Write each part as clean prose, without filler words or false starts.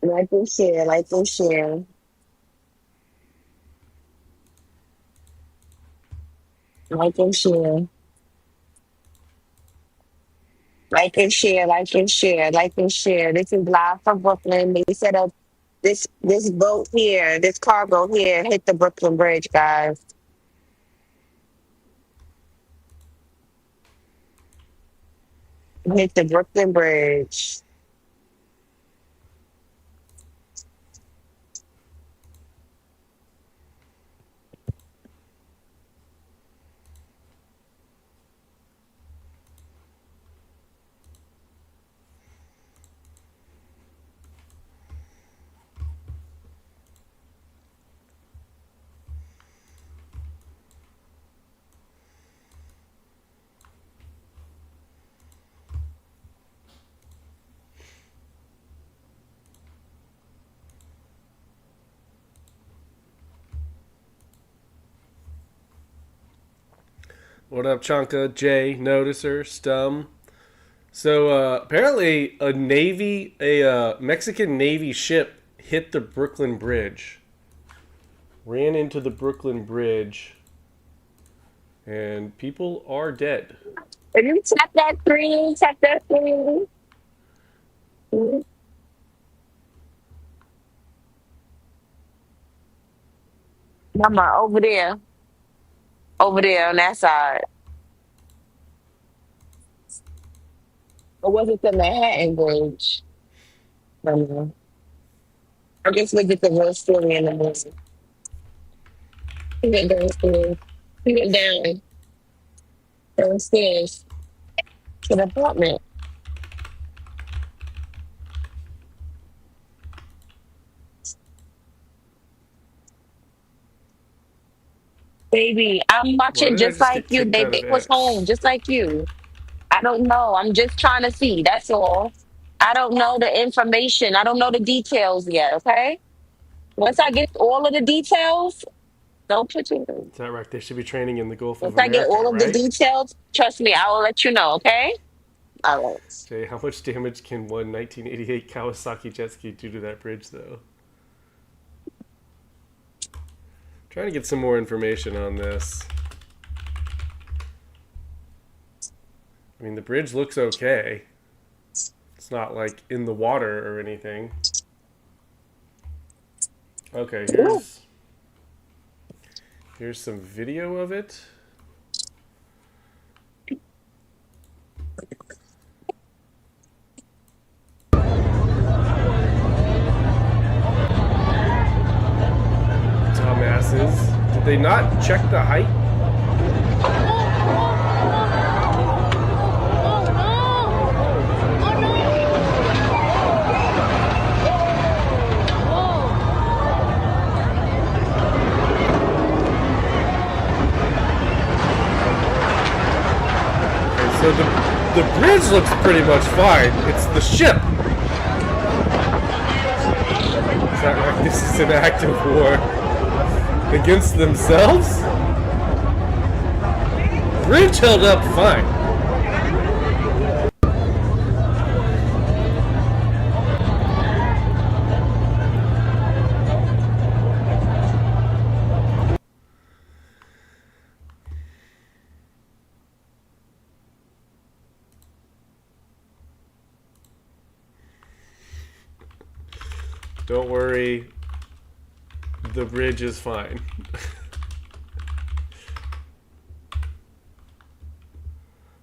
Like and share, like and share, like and share, like and share, like and share, like and share. This is live from Brooklyn. They set up this boat here, this cargo here hit the Brooklyn Bridge, guys. Hit the Brooklyn Bridge. What up, Chanka, Jay, Noticer, Stum? So apparently, a Mexican Navy ship hit the Brooklyn Bridge, ran into the Brooklyn Bridge, and people are dead. If you tap that three. Mama, over there on that side. Or was it the Manhattan Bridge? Mama. I guess we get the real story in the movie. He went downstairs. He went downstairs to the apartment. Baby, I'm Why watching did I just just like get you. kicked They out they of was home X? just like you. I don't know. I'm just trying to see. That's all. I don't know the information. I don't know the details yet. Okay. Once I get all of the details, don't put your. Is that right? They should be training in the Gulf Once of I get America, all of the right? details, trust me, I will let you know. Okay. All right. Jay, how much damage can one 1988 Kawasaki jet ski do to that bridge, though? Trying to get some more information on this. I mean, the bridge looks okay. It's not like in the water or anything. Okay, Ooh. here's some video of it. Dumbasses. Did they not check the height? Okay, so the bridge looks pretty much fine. It's the ship. Is that right? This is an act of war against themselves? Bridge held up fine. Don't worry, the bridge is fine.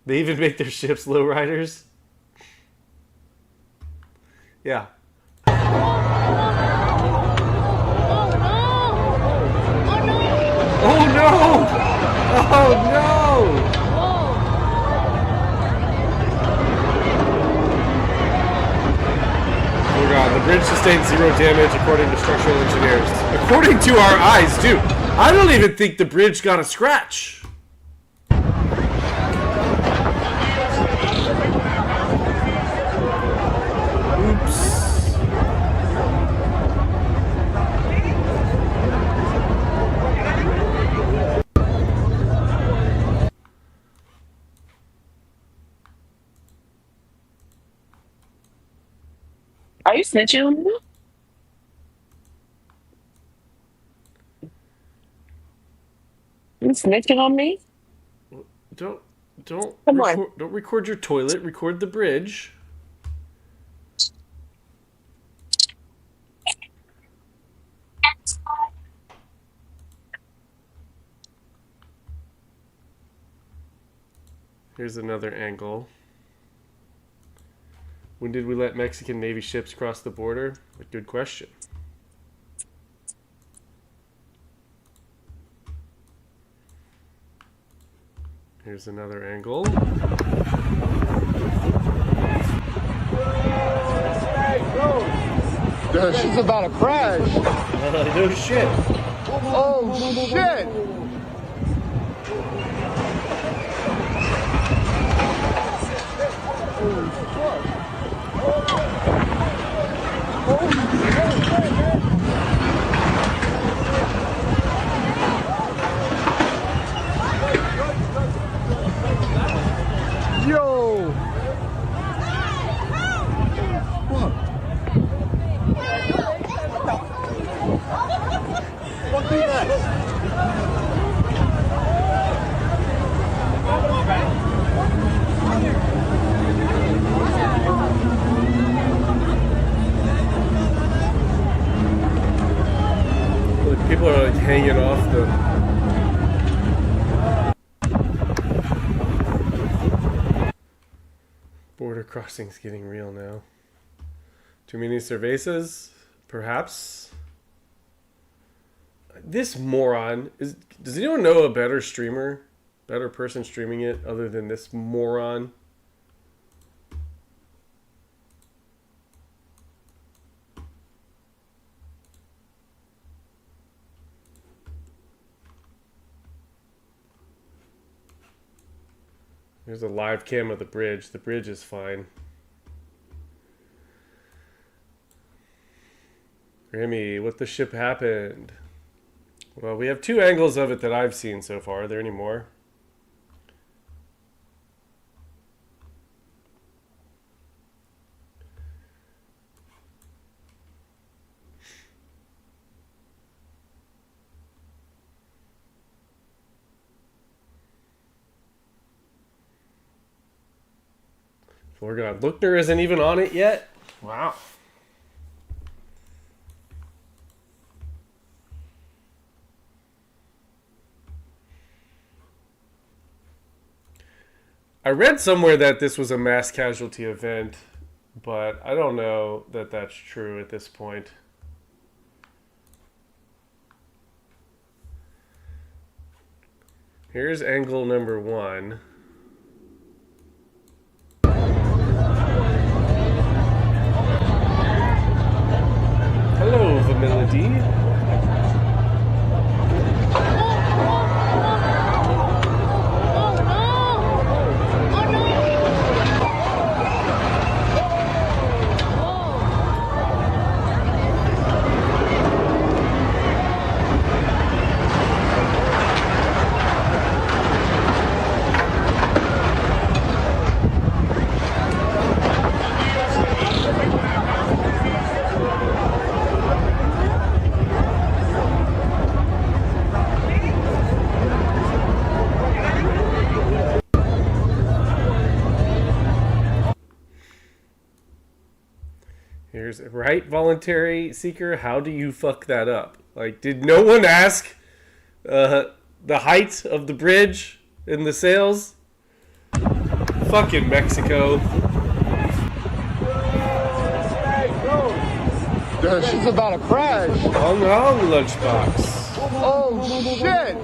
They even make their ships lowriders. Yeah. Oh no! Oh no! Oh god, the bridge sustained zero damage according to structural engineers. According to our eyes, too. I don't even think the bridge got a scratch. Oops. Are you snitching on me? You snitching on me? Don't don't Come on. record your toilet. Record the bridge. Here's another angle. When did we let Mexican Navy ships cross the border? A good question. Here's another angle. She's about to crash. No shit. Oh, shit. Yo. What is that? Look, people are like hanging off the. Border crossing's getting real now. Too many cervezas? Perhaps? This moron is. Does anyone know a better streamer? Better person streaming it other than this moron? There's a live cam of the bridge. The bridge is fine. Remy, what the ship happened? Well, we have two angles of it that I've seen so far. Are there any more? Florgon Lookner isn't even on it yet? Wow. I read somewhere that this was a mass casualty event, but I don't know that that's true at this point. Here's angle number 1. Hello, Vanillady. Here's right, voluntary seeker. How do you fuck that up? Like, did no one ask the height of the bridge and the sails? Fucking Mexico. She's about to crash. Hong Hong lunchbox. Oh, shit.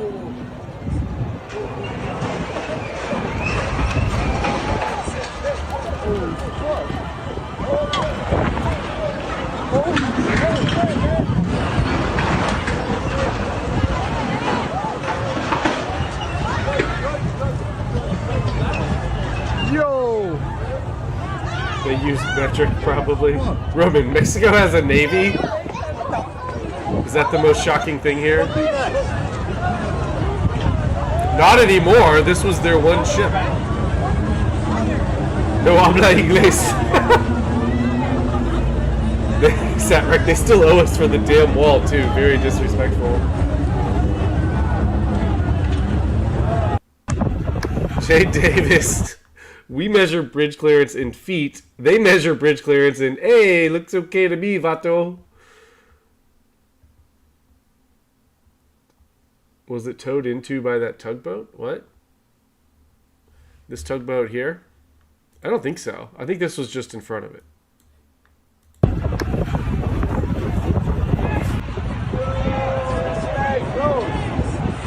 Yo. They use metric probably. Roman, Mexico has a navy? Is that the most shocking thing here? Not anymore. This was their one ship. No habla inglés. They still owe us for the damn wall too. Very disrespectful. Jay Davis. We measure bridge clearance in feet. They measure bridge clearance in, hey, looks okay to me, vato. Was it towed into by that tugboat? What? This tugboat here? I don't think so. I think this was just in front of it.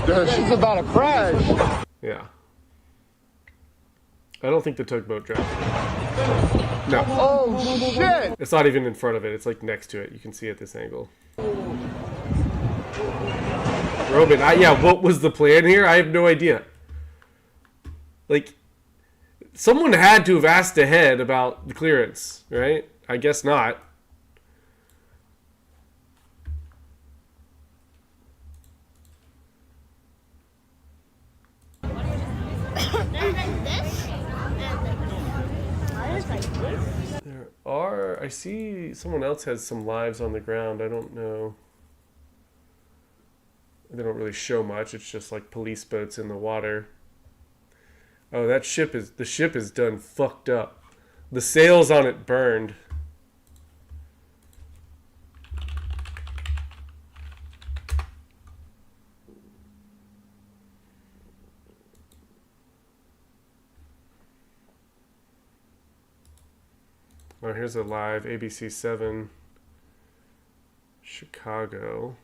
This is about to crash. Yeah. I don't think the tugboat dropped. No. Oh, shit. It's not even in front of it. It's like next to it. You can see at this angle. Robin, yeah, what was the plan here? I have no idea. Like, someone had to have asked ahead about the clearance, right? I guess not. There are... I see someone else has some lives on the ground. I don't know. They don't really show much. It's just like police boats in the water. Oh, that ship is... The ship is done fucked up. The sails on it burned. Oh, here's a live ABC 7 Chicago.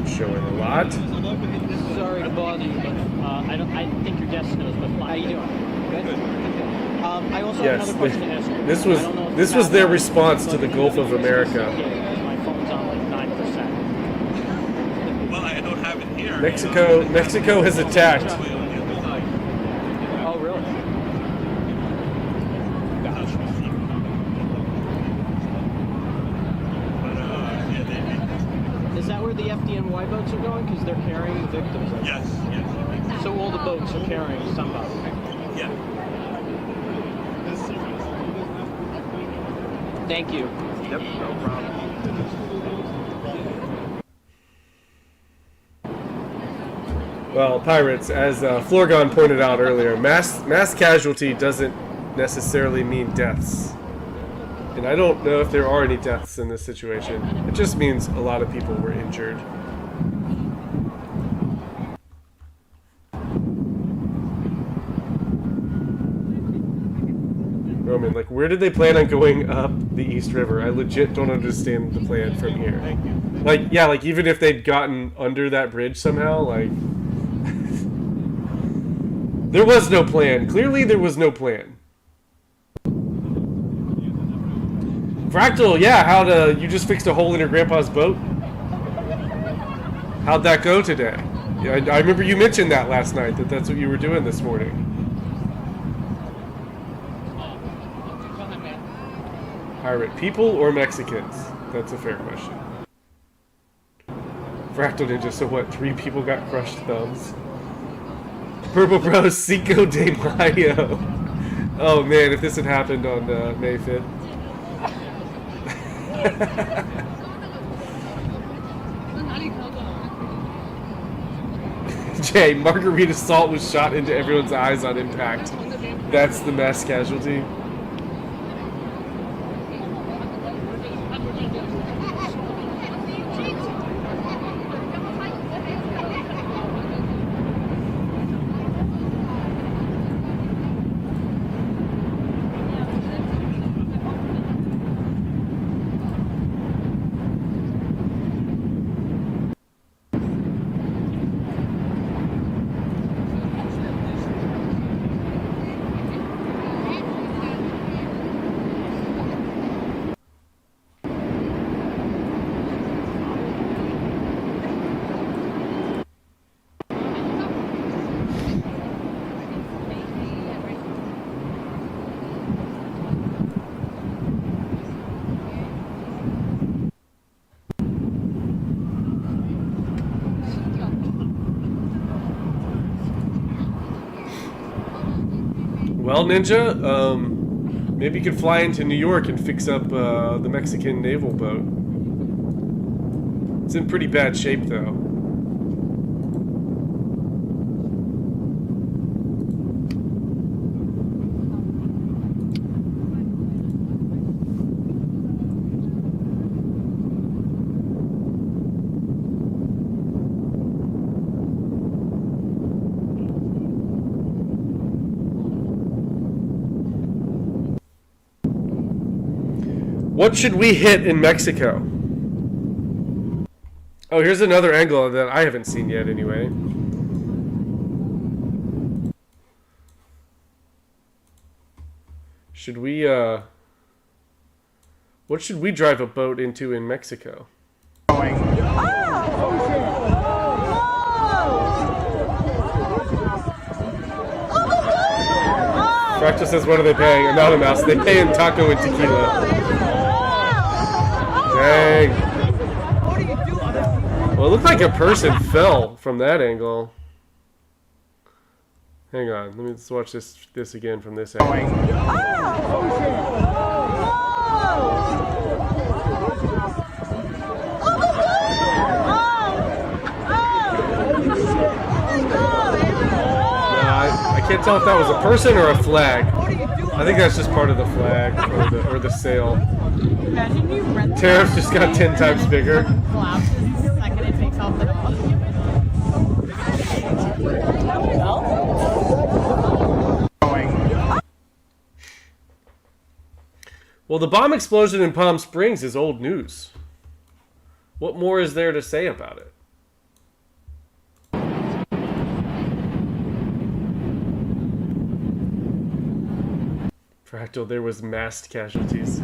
Showing a lot. Sorry to bother you, but I think your guest knows. But how you doing? Good. I also have another question to ask you. This was their response to the Gulf of America. My phone's on like 9%. Well, I don't have it here. Mexico has attacked. Oh, really? Is that where the FDNY boats are going? Because they're carrying the victims. Yes, yes. So all the boats are carrying somebody. Yeah. Thank you. Yep, no problem. Well, pirates, as Florgon pointed out earlier, mass casualty doesn't necessarily mean deaths. And I don't know if there are any deaths in this situation. It just means a lot of people were injured. Roman, like, where did they plan on going up the East River? I legit don't understand the plan from here. Like, yeah, like, even if they'd gotten under that bridge somehow, like... There was no plan. Clearly, there was no plan. Fractal, yeah, you just fixed a hole in your grandpa's boat? How'd that go today? Yeah, I remember you mentioned that last night, that's what you were doing this morning. Pirate people or Mexicans? That's a fair question. Fractal Ninja, so what, 3 people got crushed thumbs? Purple Bros, Cinco de Mayo. Oh man, if this had happened on May 5th. Jay, margarita salt was shot into everyone's eyes on impact. That's the mass casualty. Well, Ninja, maybe you could fly into New York and fix up the Mexican naval boat. It's in pretty bad shape, though. What should we hit in Mexico? Oh, here's another angle that I haven't seen yet, anyway. Should we, what should we drive a boat into in Mexico? Fractal says, what are they paying? Anonymous. They pay in taco and tequila. Dang. Well, it looked like a person fell from that angle. Hang on. Let's watch this again from this angle. I can't tell if that was a person or a flag. I think that's just part of the flag or the sail. Tariffs just got 10 times bigger. Well, the bomb explosion in Palm Springs is old news. What more is there to say about it? Fractal, there was massed casualties.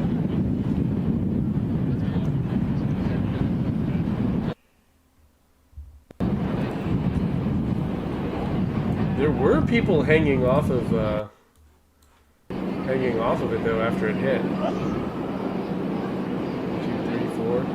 There were people hanging off of it though after it hit. 2, 3, 4.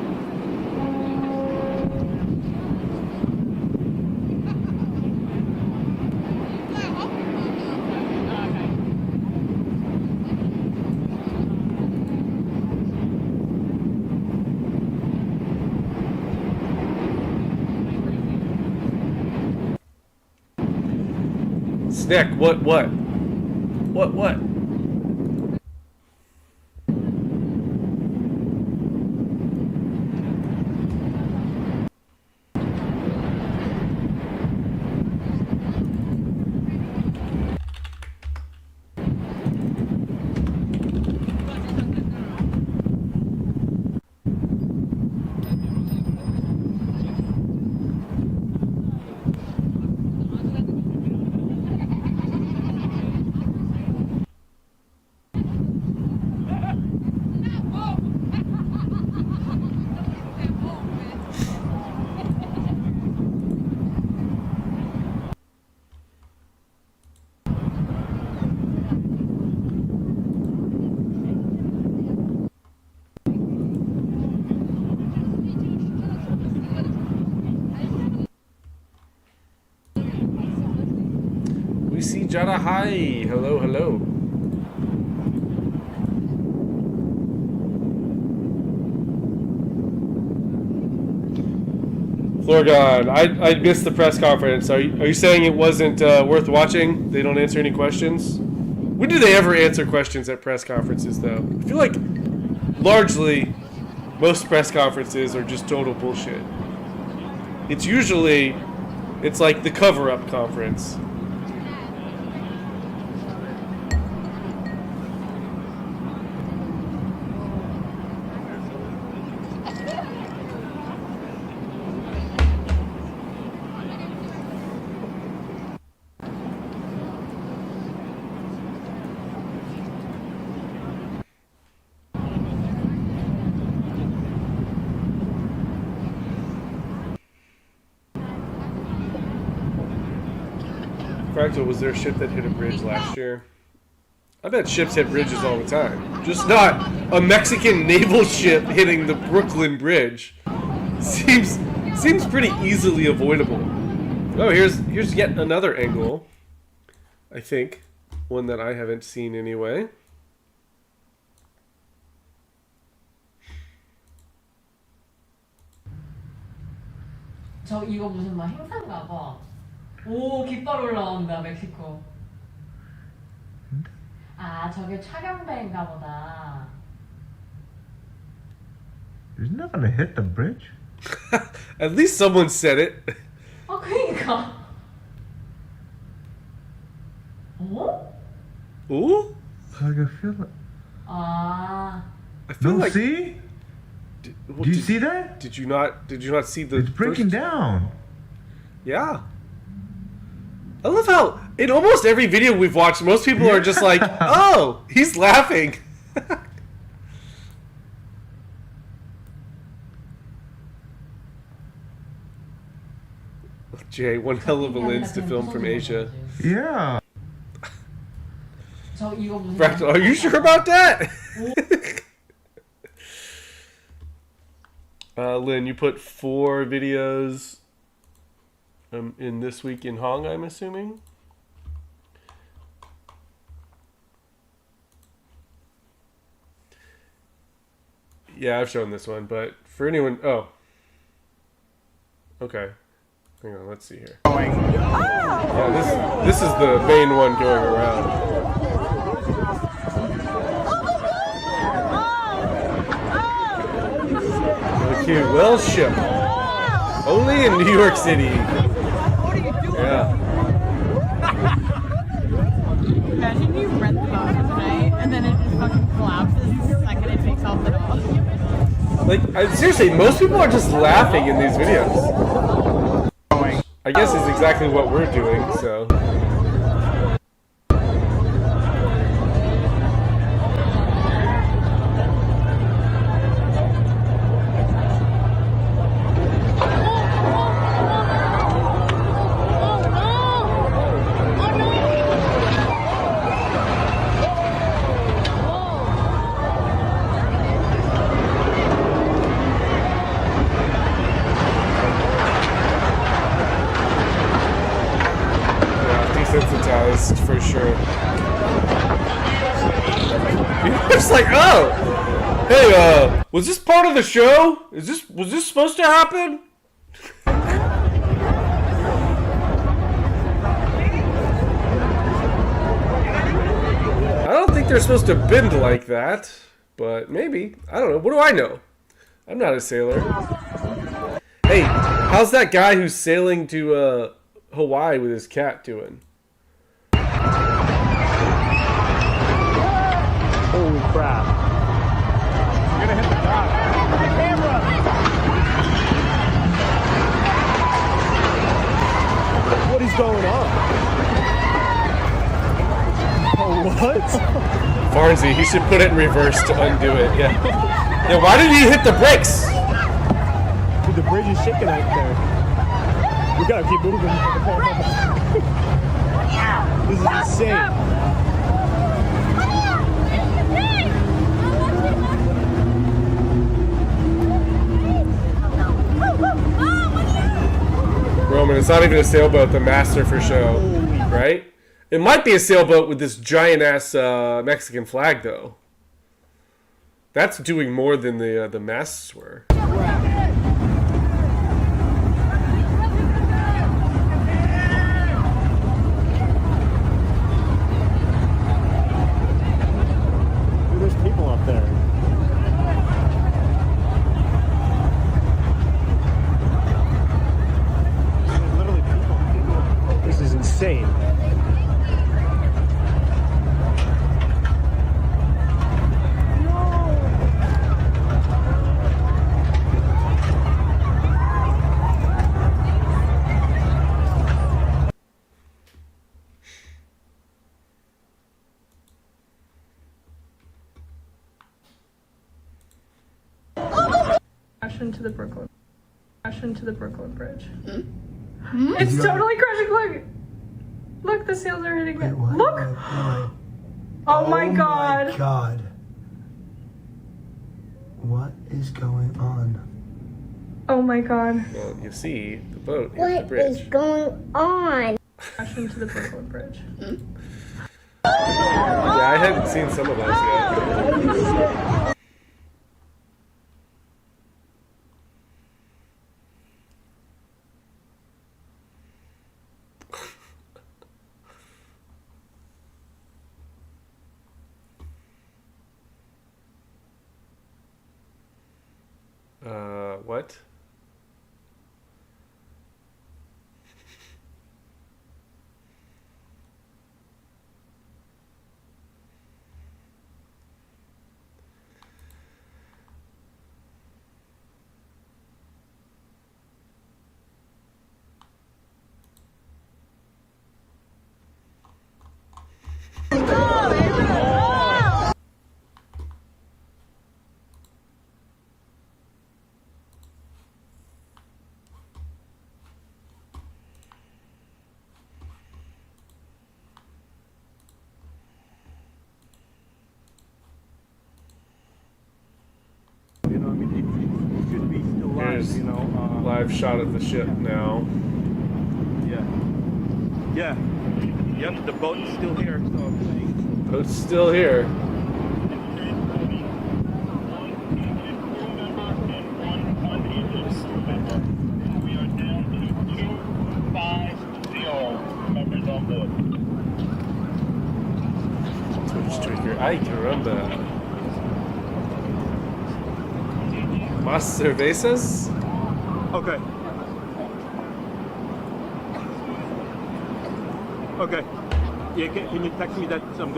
Snick, what? We see Jada. Hi. Hello, hello. Florgon, I missed the press conference. Are you saying it wasn't worth watching? They don't answer any questions? When do they ever answer questions at press conferences, though? I feel like largely most press conferences are just total bullshit. It's like the cover-up conference. Fractal, was there a ship that hit a bridge last year? I bet ships hit bridges all the time. Just not a Mexican naval ship hitting the Brooklyn Bridge. Seems pretty easily avoidable. Oh, here's yet another angle. I think. One that I haven't seen anyway. 저 이거 무슨 막 행사인가 봐. 오, 깃발 올라온다, 멕시코. 아, 저게 촬영배인가 보다. Isn't that gonna hit the bridge? At least someone said it. 아, 그니까. 어? Ooh? Like I feel like. 아, I feel No, like. see? Well, Do you see that? Did you not? Did you not see the? It's breaking first- down. Yeah. I love how in almost every video we've watched, most people are just like, "Oh, he's laughing." Jay, one hell of a lens to film from Asia. Yeah. 저 이거 무슨 Fractal, are you sure about that? Lynn, you put 4 videos in this week in Hong, I'm assuming? Yeah, I've shown this one, but for anyone... Oh. Okay. Hang on, let's see here. Yeah, this is the main one going around. Cute. Well, ship. Only in New York City. Yeah. Imagine you rent the boat tonight and then it just fucking collapses the second it takes off the dock. Like, seriously, most people are just laughing in these videos. I guess it's exactly what we're doing, so. Desensitized for sure. It's like, oh, hey, was this part of the show? Was this supposed to happen? I don't think they're supposed to bend like that, but maybe. I don't know. What do I know? I'm not a sailor. Hey, how's that guy who's sailing to Hawaii with his cat doing? Holy crap. You're gonna hit the dock. The camera! What is going on? Oh, what? Farnsey, he should put it in reverse to undo it, yeah. Yeah, why did he hit the brakes? Dude, the bridge is shaking out there. We gotta keep moving. This is insane. Roman, it's not even a sailboat, the master for show, right? It might be a sailboat with this giant-ass Mexican flag, though. That's doing more than the masts were. There's people up there. There's literally people. This is insane. Crash into the Brooklyn. Crash into the Brooklyn Bridge. It's totally crashing. Look, look, the sails are hitting it. Look. Oh my god. Oh my god. What is going on? Oh my god. Well, you see, the boat hit the What bridge. is going on? Crash into the Brooklyn Bridge. Yeah, I hadn't seen some of those yet. live shot of the ship now. Yeah. Yeah. Yep, the boat's still here, so I'm saying. Boat's still here. Twitch trigger. Ay, caramba. Más cervezas? Okay. Okay. Yeah, can you text me that? I'm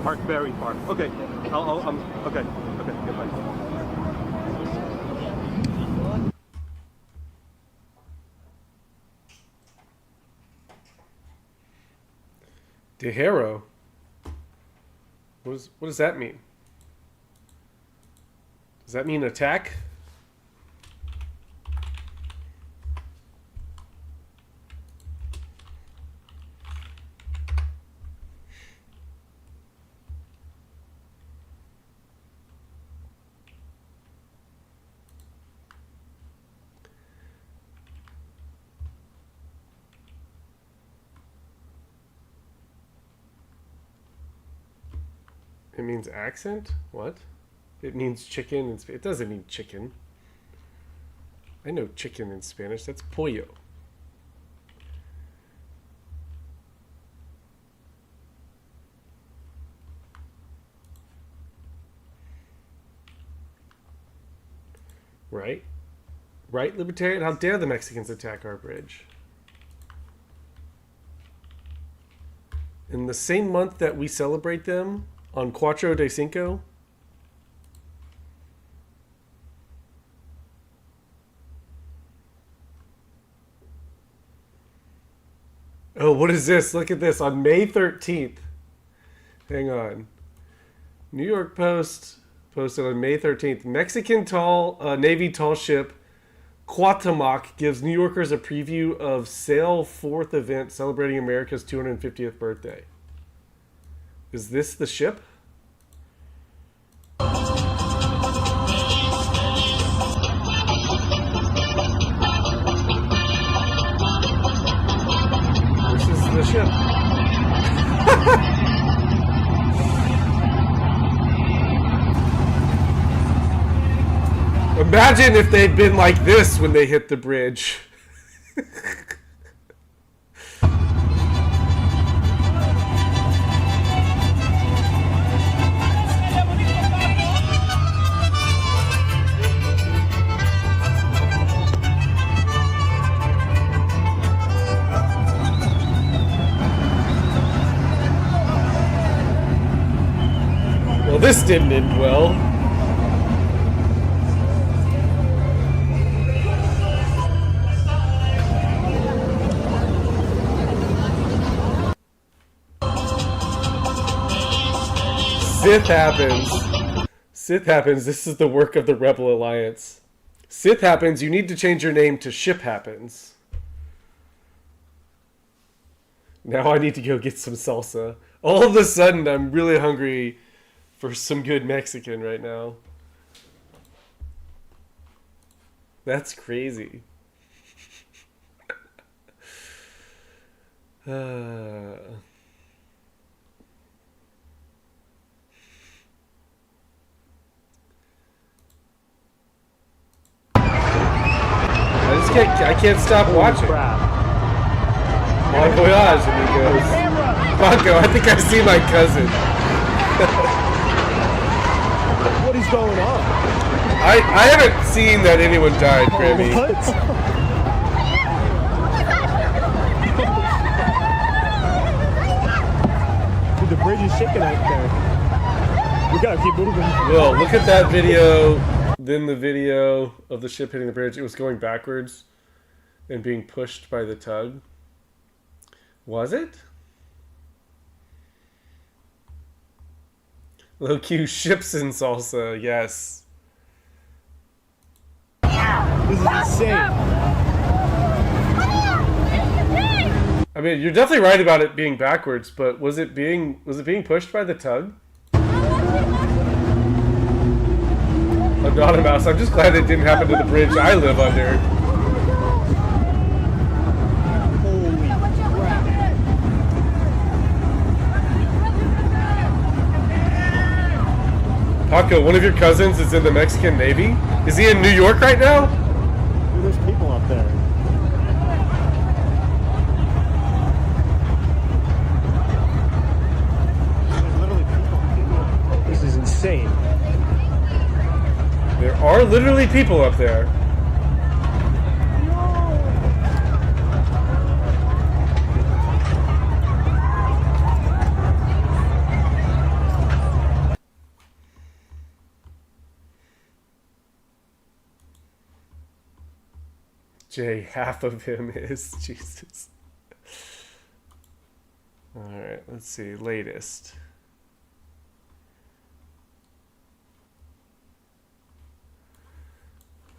parked very far. Okay. Okay. Okay. Goodbye. De Hero. What does that mean? Does that mean attack? It means accent? What? It means chicken in Spanish. It doesn't mean chicken. I know chicken in Spanish. That's pollo. Right? Right, Libertarian? How dare the Mexicans attack our bridge? In the same month that we celebrate them, on Cuatro de Cinco. Oh, what is this? Look at this. On May 13th. Hang on. New York Post posted on May 13th. Mexican Navy tall ship Cuauhtémoc gives New Yorkers a preview of Sail 4th event celebrating America's 250th birthday. Is this the ship? This is the ship. Imagine if they'd been like this when they hit the bridge. Well, this didn't end well. Sith happens. Sith happens. This is the work of the Rebel Alliance. Sith happens. You need to change your name to Ship happens. Now I need to go get some salsa. All of a sudden, I'm really hungry for some good Mexican right now. That's crazy. I can't stop watching. Bon voyage, amigos. Bongo, I think I see my cousin. What is going on? I haven't seen that anyone died, Grammy. Dude, the bridge is shaking out there. We gotta keep moving. Well, look at that video. Then the video of the ship hitting the bridge. It was going backwards and being pushed by the tug. Was it? Low Q ships in salsa, yes. This is insane. I mean, you're definitely right about it being backwards, but was it being pushed by the tug? Anonymous. I'm just glad it didn't happen to the bridge I live under. Paco, one of your cousins is in the Mexican Navy? Is he in New York right now? Dude, there's people up there. There's literally people. This is insane. There are literally people up there. Jay, half of him is Jesus. Alright, let's see. Latest.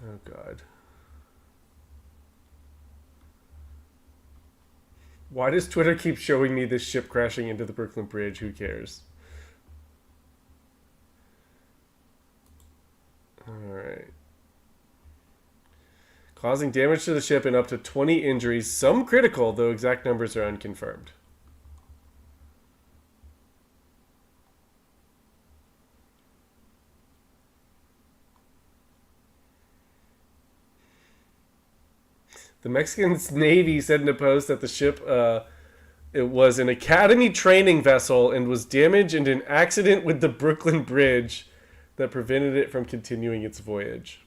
Oh, God. Why does Twitter keep showing me this ship crashing into the Brooklyn Bridge? Who cares? Alright. Causing damage to the ship and up to 20 injuries, some critical, though exact numbers are unconfirmed. The Mexican Navy said in a post that the ship it was an academy training vessel and was damaged in an accident with the Brooklyn Bridge that prevented it from continuing its voyage.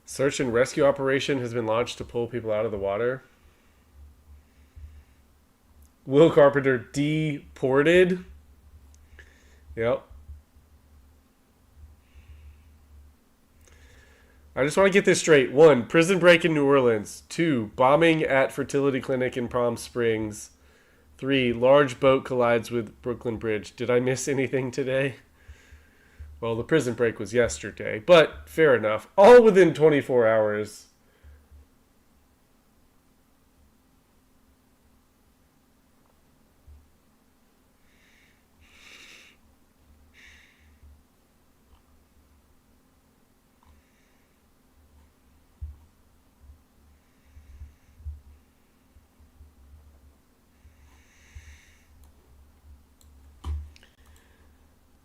Search and rescue operation has been launched to pull people out of the water. Will Carpenter deported. Yep. I just want to get this straight. 1, prison break in New Orleans. 2, bombing at fertility clinic in Palm Springs. 3, large boat collides with Brooklyn Bridge. Did I miss anything today? Well, the prison break was yesterday, but fair enough. All within 24 hours.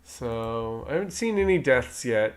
So, I haven't seen any deaths yet.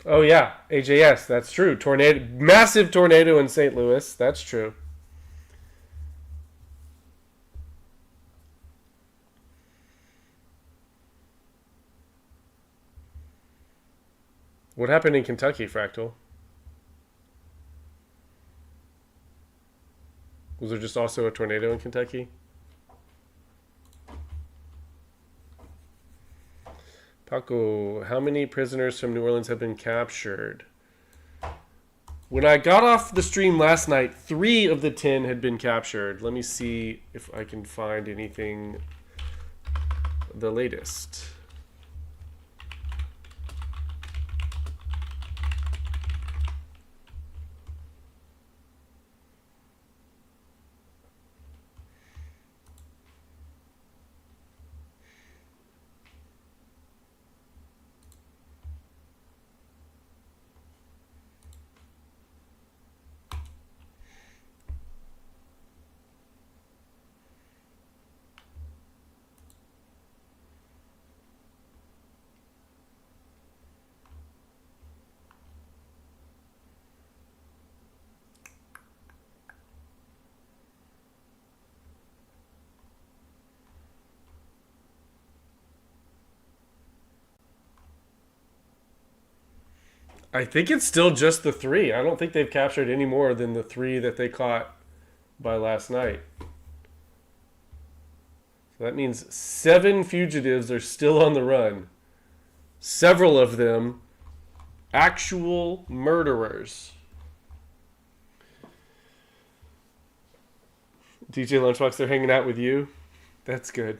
Oh yeah, AJS, that's true. Tornado, massive tornado in St. Louis. That's true. What happened in Kentucky, Fractal? Was there just also a tornado in Kentucky? Paco, how many prisoners from New Orleans have been captured? When I got off the stream last night, 3 of the 10 had been captured. Let me see if I can find anything the latest. I think it's still just the 3. I don't think they've captured any more than the 3 that they caught by last night. So that means 7 fugitives are still on the run. Several of them actual murderers. DJ Lunchbox, they're hanging out with you? That's good.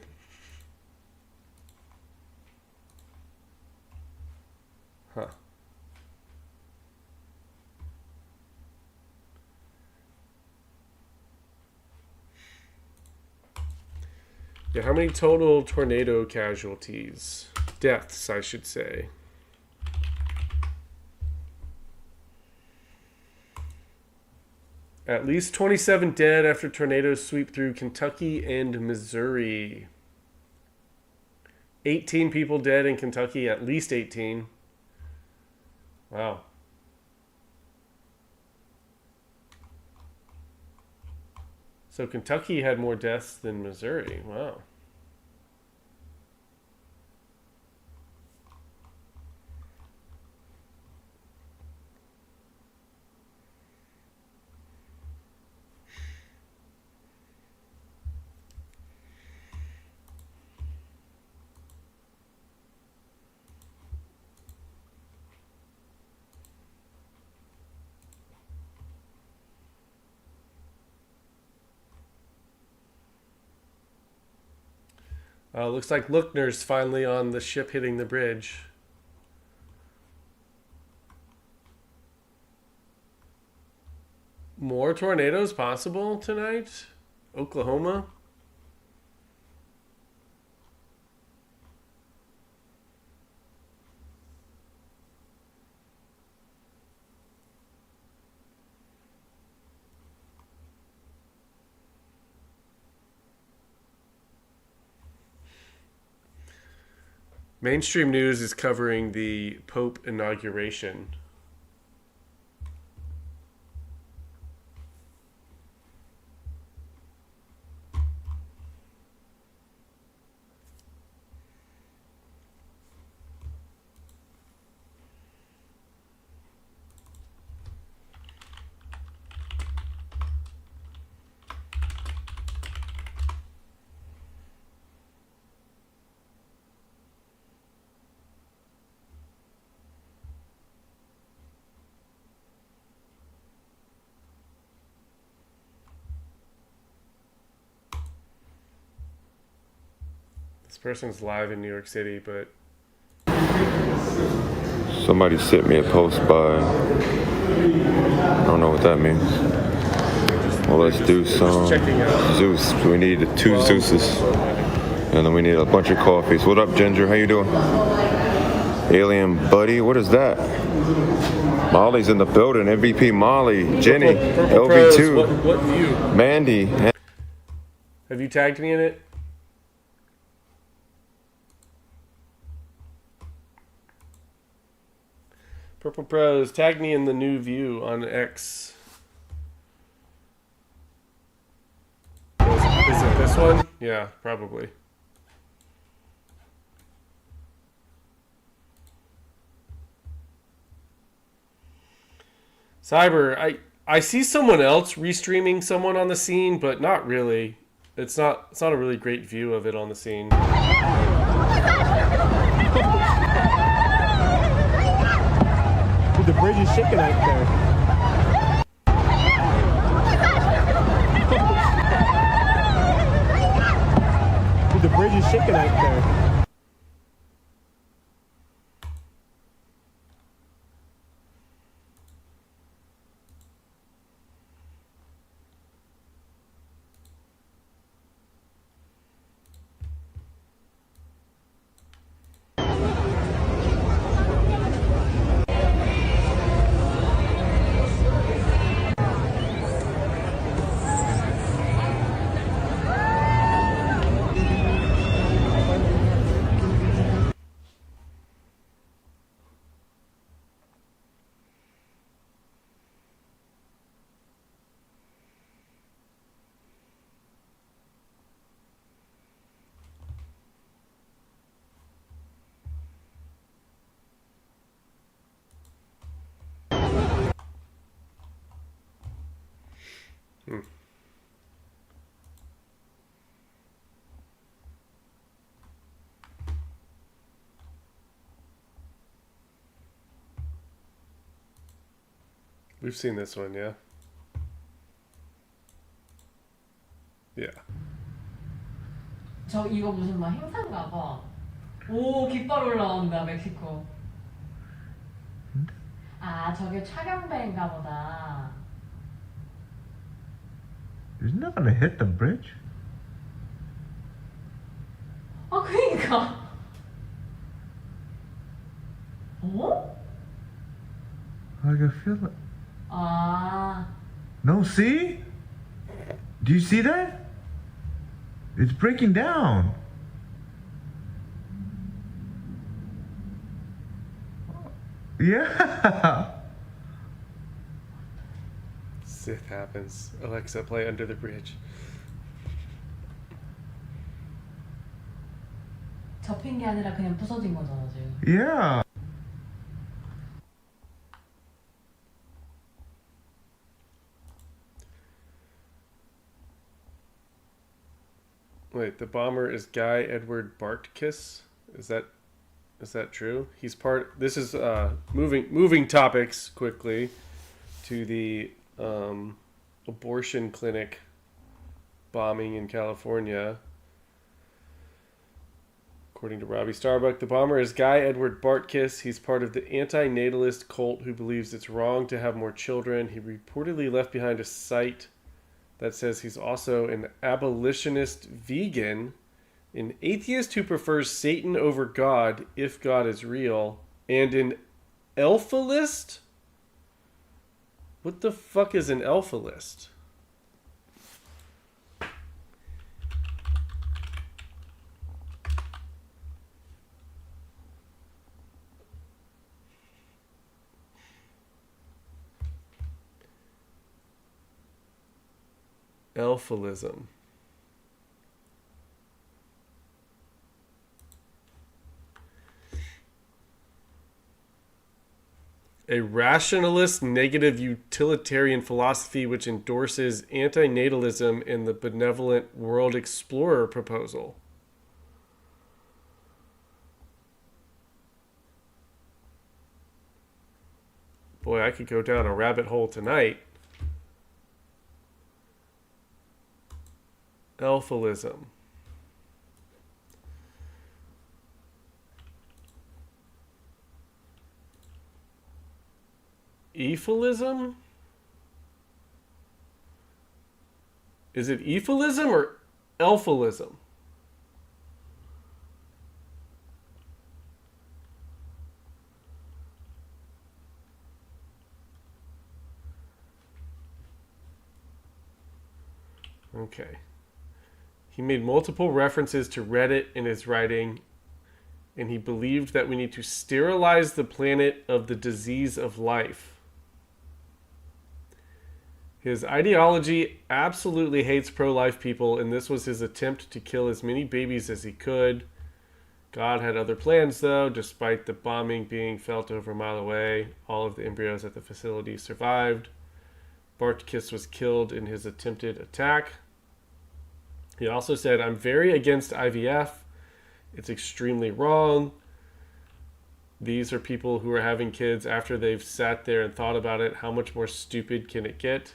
Huh. Yeah, how many total tornado casualties? Deaths, I should say. At least 27 dead after tornadoes sweep through Kentucky and Missouri. 18 people dead in Kentucky, at least 18. Wow. So Kentucky had more deaths than Missouri. Wow. Looks like Lookner's finally on the ship hitting the bridge. More tornadoes possible tonight? Oklahoma? Mainstream news is covering the Pope inauguration. This person's live in New York City, but somebody sent me a post by, I don't know what that means. Well, let's do some Zeus. We need 2 Zeuses. And then we need a bunch of coffees. What up, Ginger? How you doing? Alien Buddy? What is that? Molly's in the building. MVP Molly. Jenny. LV2. What view? Mandy. Have you tagged me in it? Purple Pros, tag me in the new view on X. Is it this one? Yeah, probably. Cyber, I see someone else restreaming someone on the scene, but not really. It's not a really great view of it on the scene. The bridge is shaking out there. The bridge is shaking out there. Hmm. We've seen this one, yeah? Yeah. 저 이거 무슨 막 행사인가 봐. 오, 깃발 올라온다, 멕시코. 아, 저게 촬영배인가 보다. Isn't that gonna hit the bridge? 아, 그니까. 어? Like I feel like. 아. No, see? Do you see that? It's breaking down. Yeah. Sith happens. Alexa, play Under the Bridge. 접힌 게 아니라 그냥 부서진 거잖아, 지금. Yeah. Wait, the bomber is Guy Edward Bartkiss? Is that true? He's part. This is moving topics quickly to the abortion clinic bombing in California. According to Robbie Starbuck, the bomber is Guy Edward Bartkiss. He's part of the anti-natalist cult who believes it's wrong to have more children. He reportedly left behind a site that says he's also an abolitionist vegan, an atheist who prefers Satan over God if God is real, and an elphalist? What the fuck is an elphalist? Elphalism. A rationalist negative utilitarian philosophy which endorses antinatalism and the benevolent world explorer proposal. Boy, I could go down a rabbit hole tonight. Elphalism. Ephalism? Is it ephalism or elphalism? Okay. He made multiple references to Reddit in his writing, and he believed that we need to sterilize the planet of the disease of life. His ideology absolutely hates pro-life people, and this was his attempt to kill as many babies as he could. God had other plans, though. Despite the bombing being felt over a mile away, all of the embryos at the facility survived. Bartkiss was killed in his attempted attack. He also said, I'm very against IVF. It's extremely wrong. These are people who are having kids after they've sat there and thought about it. How much more stupid can it get?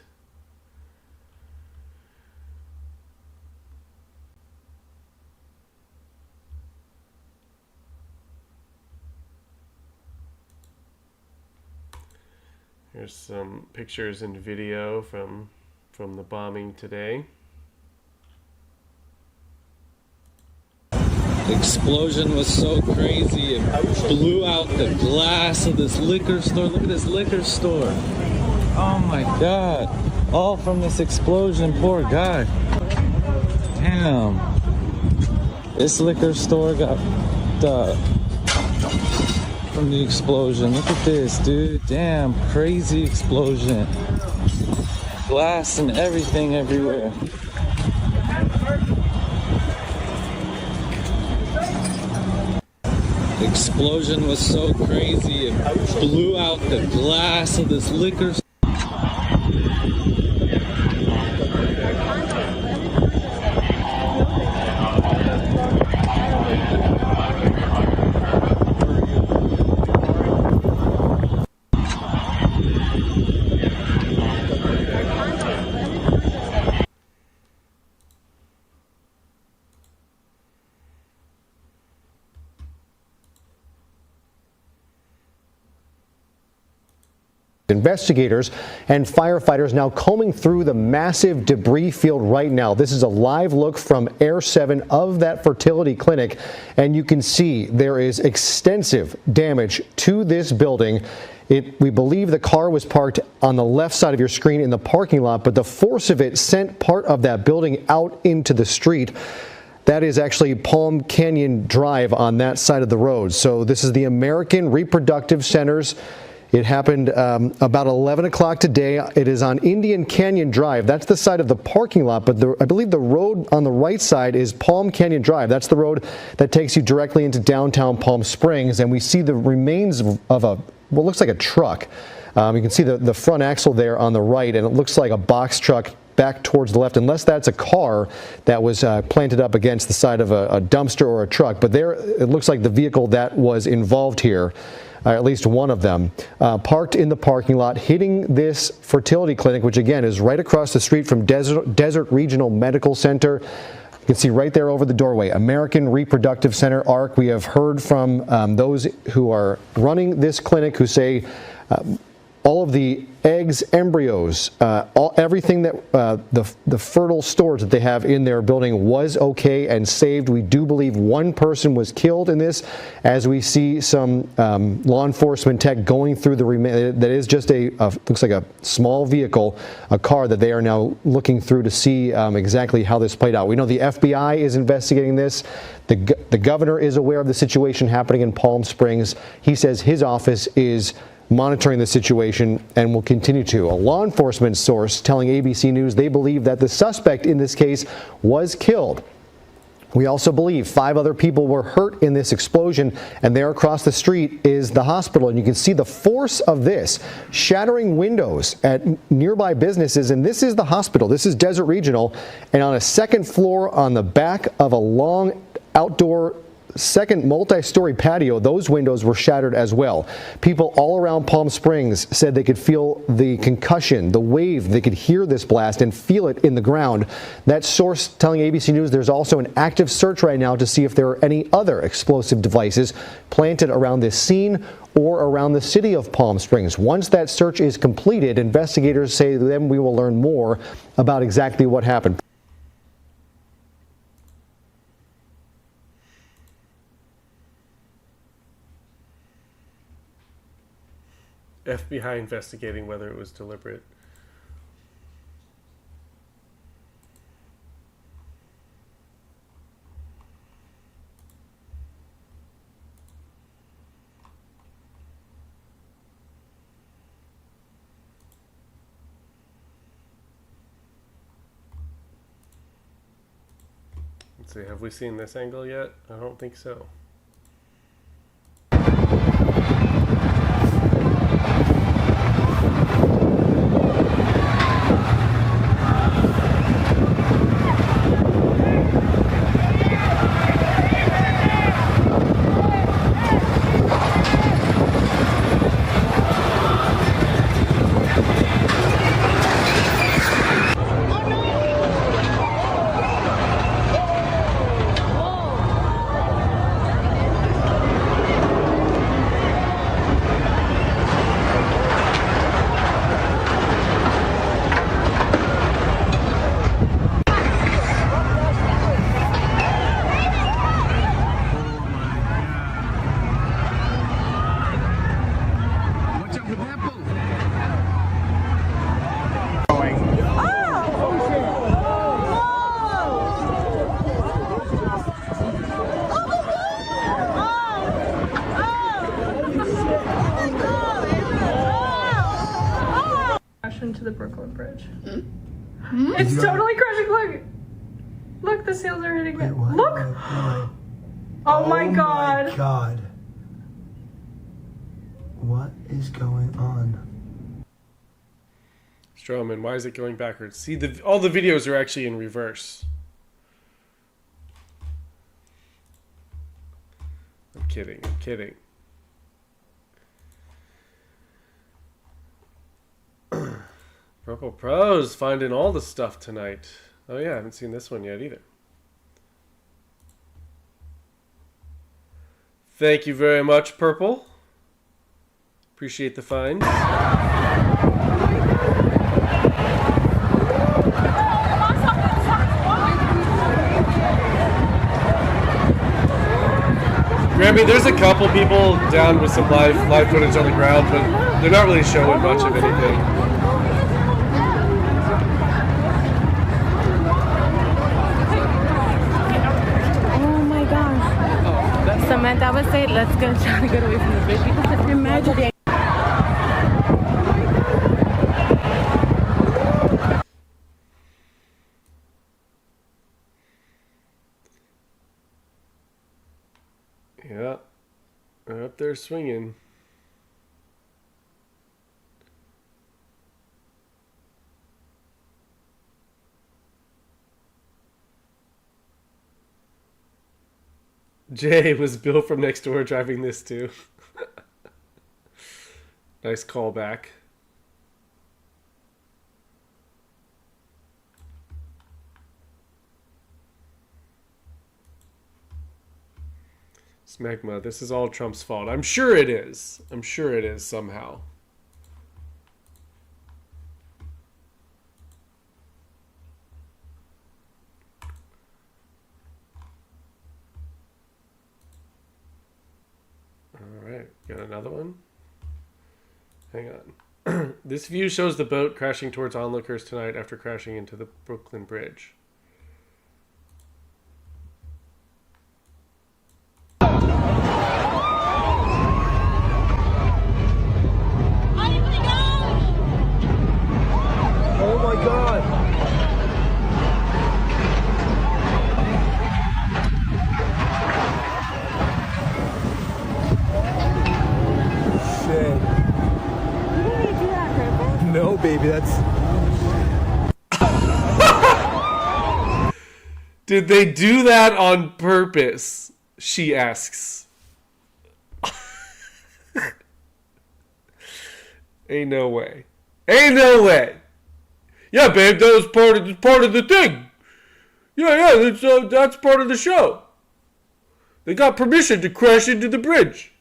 Here's some pictures and video from the bombing today. The explosion was so crazy, it blew out the glass of this liquor store. Look at this liquor store. Oh my god. All from this explosion, poor guy. Damn. This liquor store got from the explosion. Look at this, dude. Damn, crazy explosion. Glass and everything everywhere. The explosion was so crazy, it blew out the glass of this liquor store. Investigators and firefighters now combing through the massive debris field right now. This is a live look from Air 7 of that fertility clinic, and you can see there is extensive damage to this building. We believe the car was parked on the left side of your screen in the parking lot, but the force of it sent part of that building out into the street. That is actually Palm Canyon Drive on that side of the road. So this is the American Reproductive Centers. It happened about 11 o'clock today. It is on Indian Canyon Drive. That's the side of the parking lot, but I believe the road on the right side is Palm Canyon Drive. That's the road that takes you directly into downtown Palm Springs, and we see the remains of what looks like a truck. You can see the front axle there on the right, and it looks like a box truck back towards the left, unless that's a car that was planted up against the side of a dumpster or a truck. But there, it looks like the vehicle that was involved here, at least one of them, parked in the parking lot, hitting this fertility clinic, which again is right across the street from Desert Regional Medical Center. You can see right there over the doorway, American Reproductive Center, ARC. We have heard from those who are running this clinic who say all of the eggs, embryos, everything that the fertile storage that they have in their building was okay and saved. We do believe one person was killed in this, as we see some law enforcement tech going through that is just looks like a small vehicle, a car that they are now looking through to see exactly how this played out. We know the FBI is investigating this. The governor is aware of the situation happening in Palm Springs. He says his office is monitoring the situation and will continue to. A law enforcement source telling ABC News they believe that the suspect in this case was killed. We also believe 5 other people were hurt in this explosion, and there across the street is the hospital. And you can see the force of this shattering windows at nearby businesses. And this is the hospital. This is Desert Regional. And on a second floor on the back of a long outdoor second multi-story patio, those windows were shattered as well. People all around Palm Springs said they could feel the concussion, the wave. They could hear this blast and feel it in the ground. That source telling ABC News there's also an active search right now to see if there are any other explosive devices planted around this scene or around the city of Palm Springs. Once that search is completed, investigators say then we will learn more about exactly what happened. FBI investigating whether it was deliberate. Let's see, have we seen this angle yet? I don't think so. Into the Brooklyn Bridge. It's totally crashing. Look, the sails are hitting it. Look. Oh my god. God. What is going on? Stroman, why is it going backwards? See, all the videos are actually in reverse. I'm kidding. I'm kidding. Purple Pros finding all the stuff tonight. Oh yeah, I haven't seen this one yet either. Thank you very much, Purple. Appreciate the find. Grammy, there's a couple people down with some live footage on the ground, but they're not really showing much of anything. Oh my gosh. Samantha, I would say let's go try to get away from the bridge because imagine. Yeah, they're up there swinging. Jay, was Bill from next door driving this too? Nice callback. Smegma, this is all Trump's fault. I'm sure it is. I'm sure it is somehow. All right, got another one. Hang on. This view shows the boat crashing towards onlookers tonight after crashing into the Brooklyn Bridge. Oh my god! Shit. You didn't need to do that, Griffin. No, baby, that's... Did they do that on purpose? She asks. Ain't no way. Ain't no way. Yeah, babe, that was part of the thing. Yeah, that's part of the show. They got permission to crash into the bridge.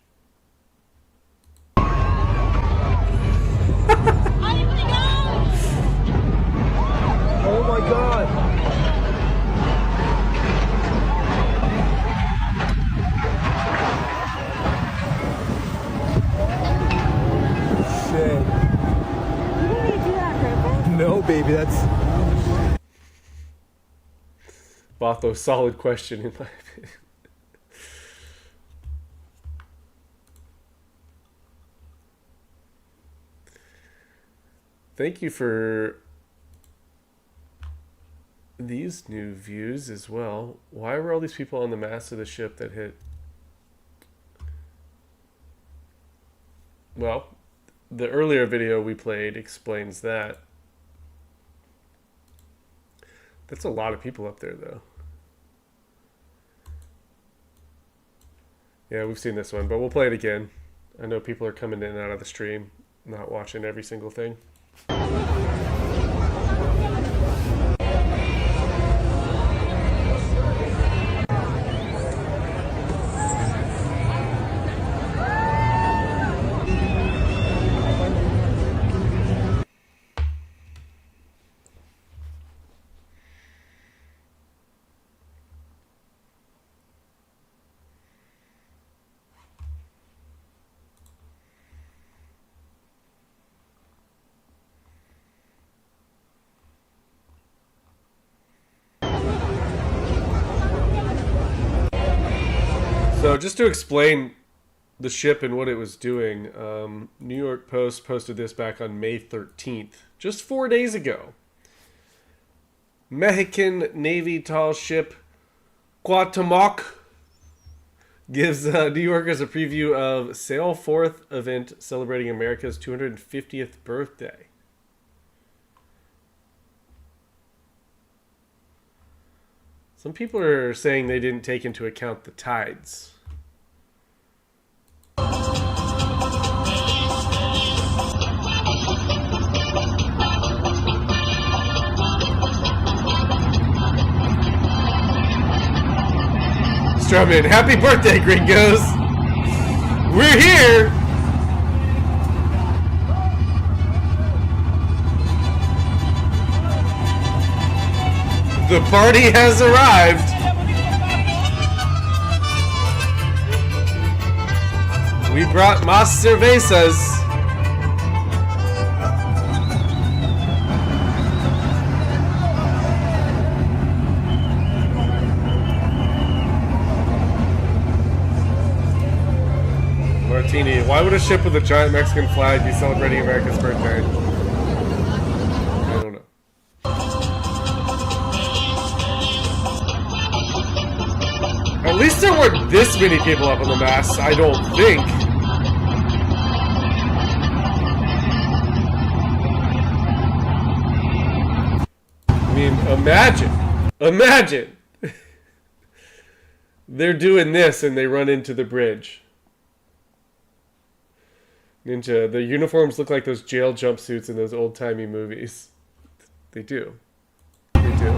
Oh my god! Shit. You didn't need to do that, Griffin. No, baby, that's... Botho, solid question in my opinion. Thank you for these new views as well. Why were all these people on the mast of the ship that hit? Well, the earlier video we played explains that. That's a lot of people up there, though. Yeah, we've seen this one, but we'll play it again. I know people are coming in and out of the stream, not watching every single thing. So just to explain the ship and what it was doing, New York Post posted this back on May 13th, just 4 days ago. Mexican Navy tall ship Cuauhtémoc gives New Yorkers a preview of Sail Forth event celebrating America's 250th birthday. Some people are saying they didn't take into account the tides. Strowman, happy birthday, gringos! We're here! The party has arrived! We brought más cervezas. Martini, why would a ship with a giant Mexican flag be celebrating America's birthday? I don't know. At least there weren't this many people up on the mast, I don't think. I mean, imagine. They're doing this and they run into the bridge. Ninja, the uniforms look like those jail jumpsuits in those old-timey movies. They do. They do.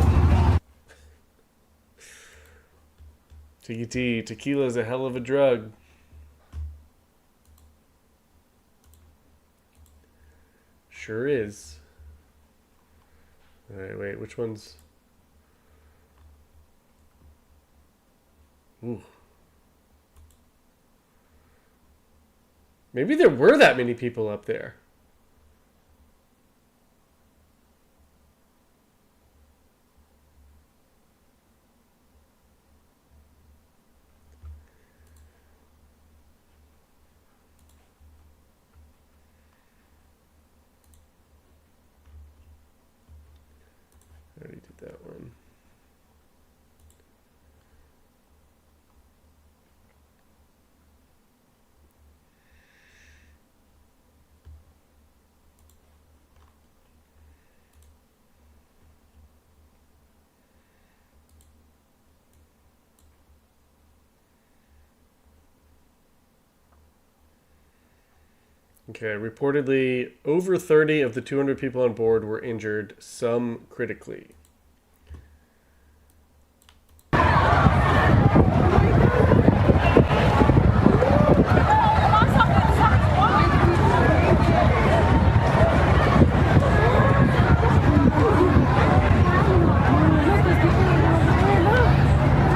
TT, tequila's a hell of a drug. Sure is. Alright, wait, which one's... Ooh. Maybe there were that many people up there. I already did that one. Okay, reportedly over 30 of the 200 people on board were injured, some critically.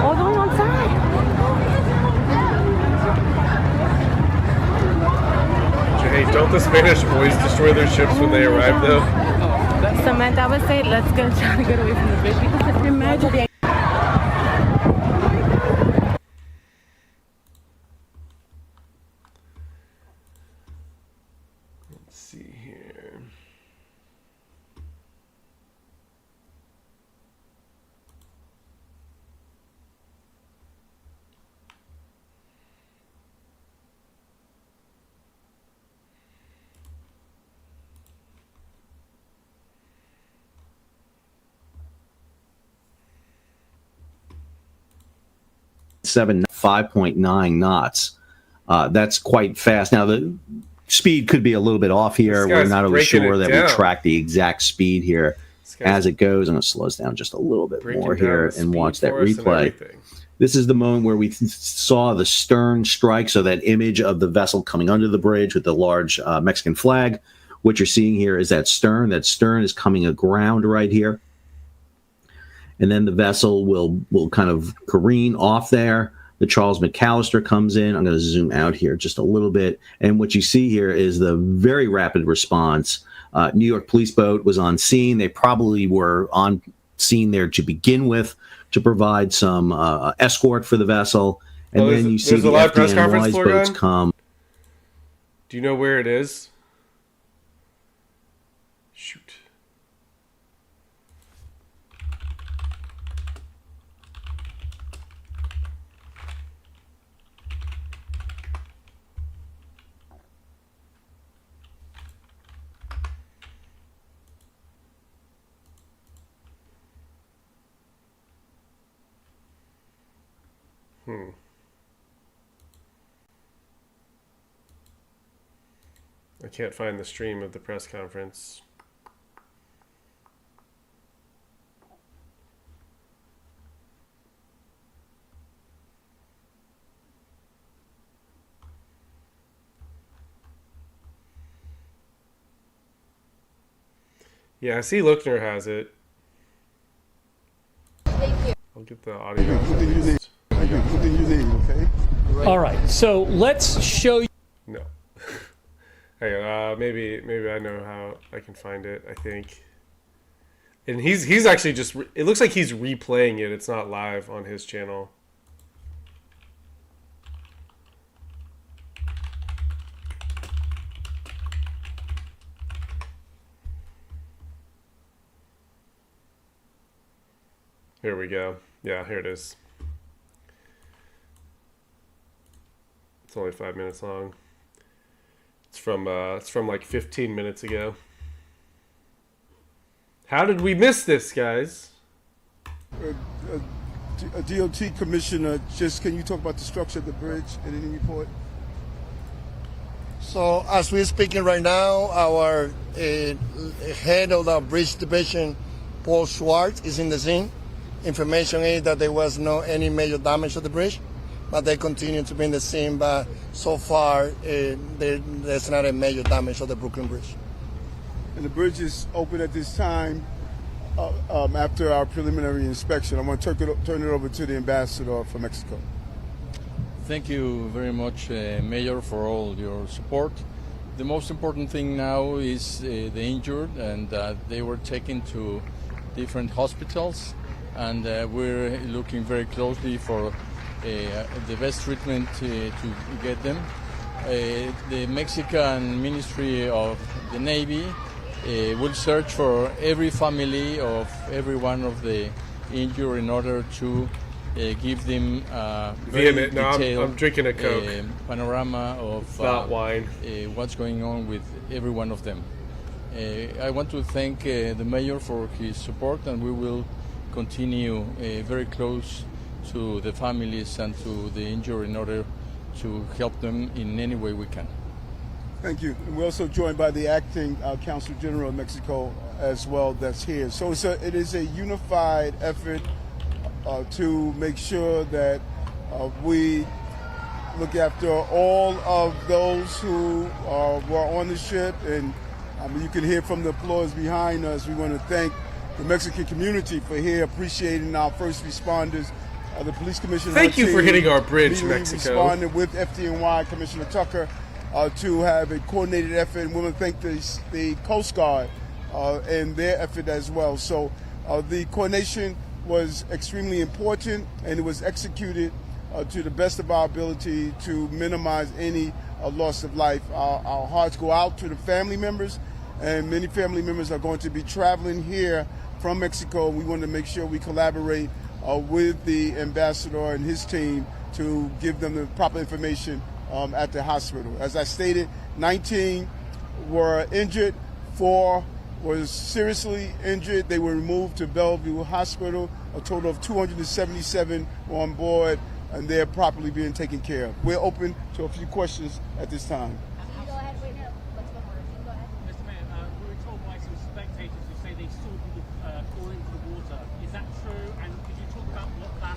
All going outside. Hey, don't the Spanish boys destroy their ships when they arrive, though? Samantha, I would say let's try to get away from the bridge because imagine. Let's see here. Seven 5.9 knots. That's quite fast. Now the speed could be a little bit off here. We're not always sure that we track the exact speed here as it goes. I'm going to slow us down just a little bit more here and watch that replay. This is the moment where we saw the stern strike, so that image of the vessel coming under the bridge with the large Mexican flag. What you're seeing here is that stern. That stern is coming aground right here. And then the vessel will kind of careen off there. The Charles McAllister comes in. I'm going to zoom out here just a little bit. And what you see here is the very rapid response. New York police boat was on scene. They probably were on scene there to begin with to provide some escort for the vessel. And then you see the FDNY's boats come. Do you know where it is? Shoot. I can't find the stream of the press conference. Yeah, I see Lookner has it. Thank you. I'll get the audio. What do you need? Okay. All right, so let's show you. No. Hey, maybe I know how I can find it. I think. And he's actually just. It looks like he's replaying it. It's not live on his channel. Here we go. Yeah, here it is. It's only 5 minutes long. It's from like 15 minutes ago. How did we miss this, guys? DOT Commissioner, just can you talk about the structure of the bridge in any report? So as we're speaking right now, our head of the bridge division, Paul Schwartz, is in the scene. Information is that there was no any major damage to the bridge, but they continue to be in the scene. But so far, there's not a major damage to the Brooklyn Bridge. And the bridge is open at this time after our preliminary inspection. I want to turn it over to the ambassador for Mexico. Thank you very much, Mayor, for all your support. The most important thing now is the injured, and they were taken to different hospitals, and we're looking very closely for the best treatment to get them. The Mexican Ministry of the Navy will search for every family of every one of the injured in order to give them very detailed I'm drinking a Coke. Panorama of not wine. What's going on with every one of them. I want to thank the mayor for his support, and we will continue very close to the families and to the injured in order to help them in any way we can. Thank you. And we're also joined by the acting Consul General of Mexico as well that's here. So it is a unified effort to make sure that we look after all of those who were on the ship. And you can hear from the applause behind us. We want to thank the Mexican community for here appreciating our first responders. The police commissioner. Thank you for hitting our bridge, Mexico. Responded with FDNY Commissioner Tucker to have a coordinated effort, and we want to thank the Coast Guard and their effort as well. So the coordination was extremely important, and it was executed to the best of our ability to minimize any loss of life. Our hearts go out to the family members, and many family members are going to be traveling here from Mexico. We want to make sure we collaborate with the ambassador and his team to give them the proper information at the hospital. As I stated, 19 were injured, 4 were seriously injured. They were removed to Bellevue Hospital. A total of 277 were on board, and they're properly being taken care of. We're open to a few questions at this time. Go ahead, wait, no. Let's go first. Go ahead. Mr. Mayor, we were told by some spectators who say they saw people fall into the water. Is that true? And could you talk about what that...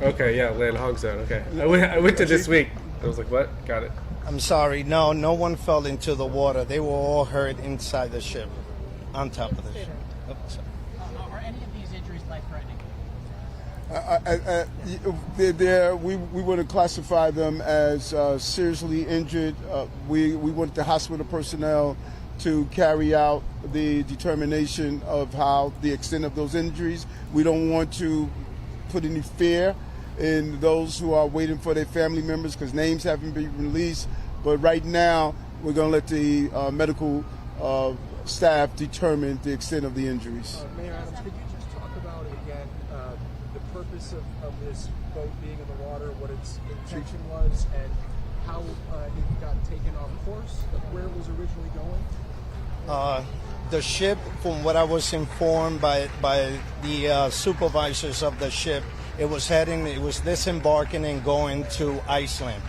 Okay, yeah, land hog zone. Okay. I went to this week. I was like, what? Got it. I'm sorry. No one fell into the water. They were all hurt inside the ship, on top of the ship. Oops. Are any of these injuries life-threatening? We want to classify them as seriously injured. We want the hospital personnel to carry out the determination of how the extent of those injuries. We don't want to put any fear in those who are waiting for their family members because names haven't been released. But right now, we're going to let the medical staff determine the extent of the injuries. Mayor Adams, could you just talk about, again, the purpose of this boat being in the water, what its intention was, and how it got taken off course, where it was originally going? The ship, from what I was informed by the supervisors of the ship, it was disembarking and going to Iceland.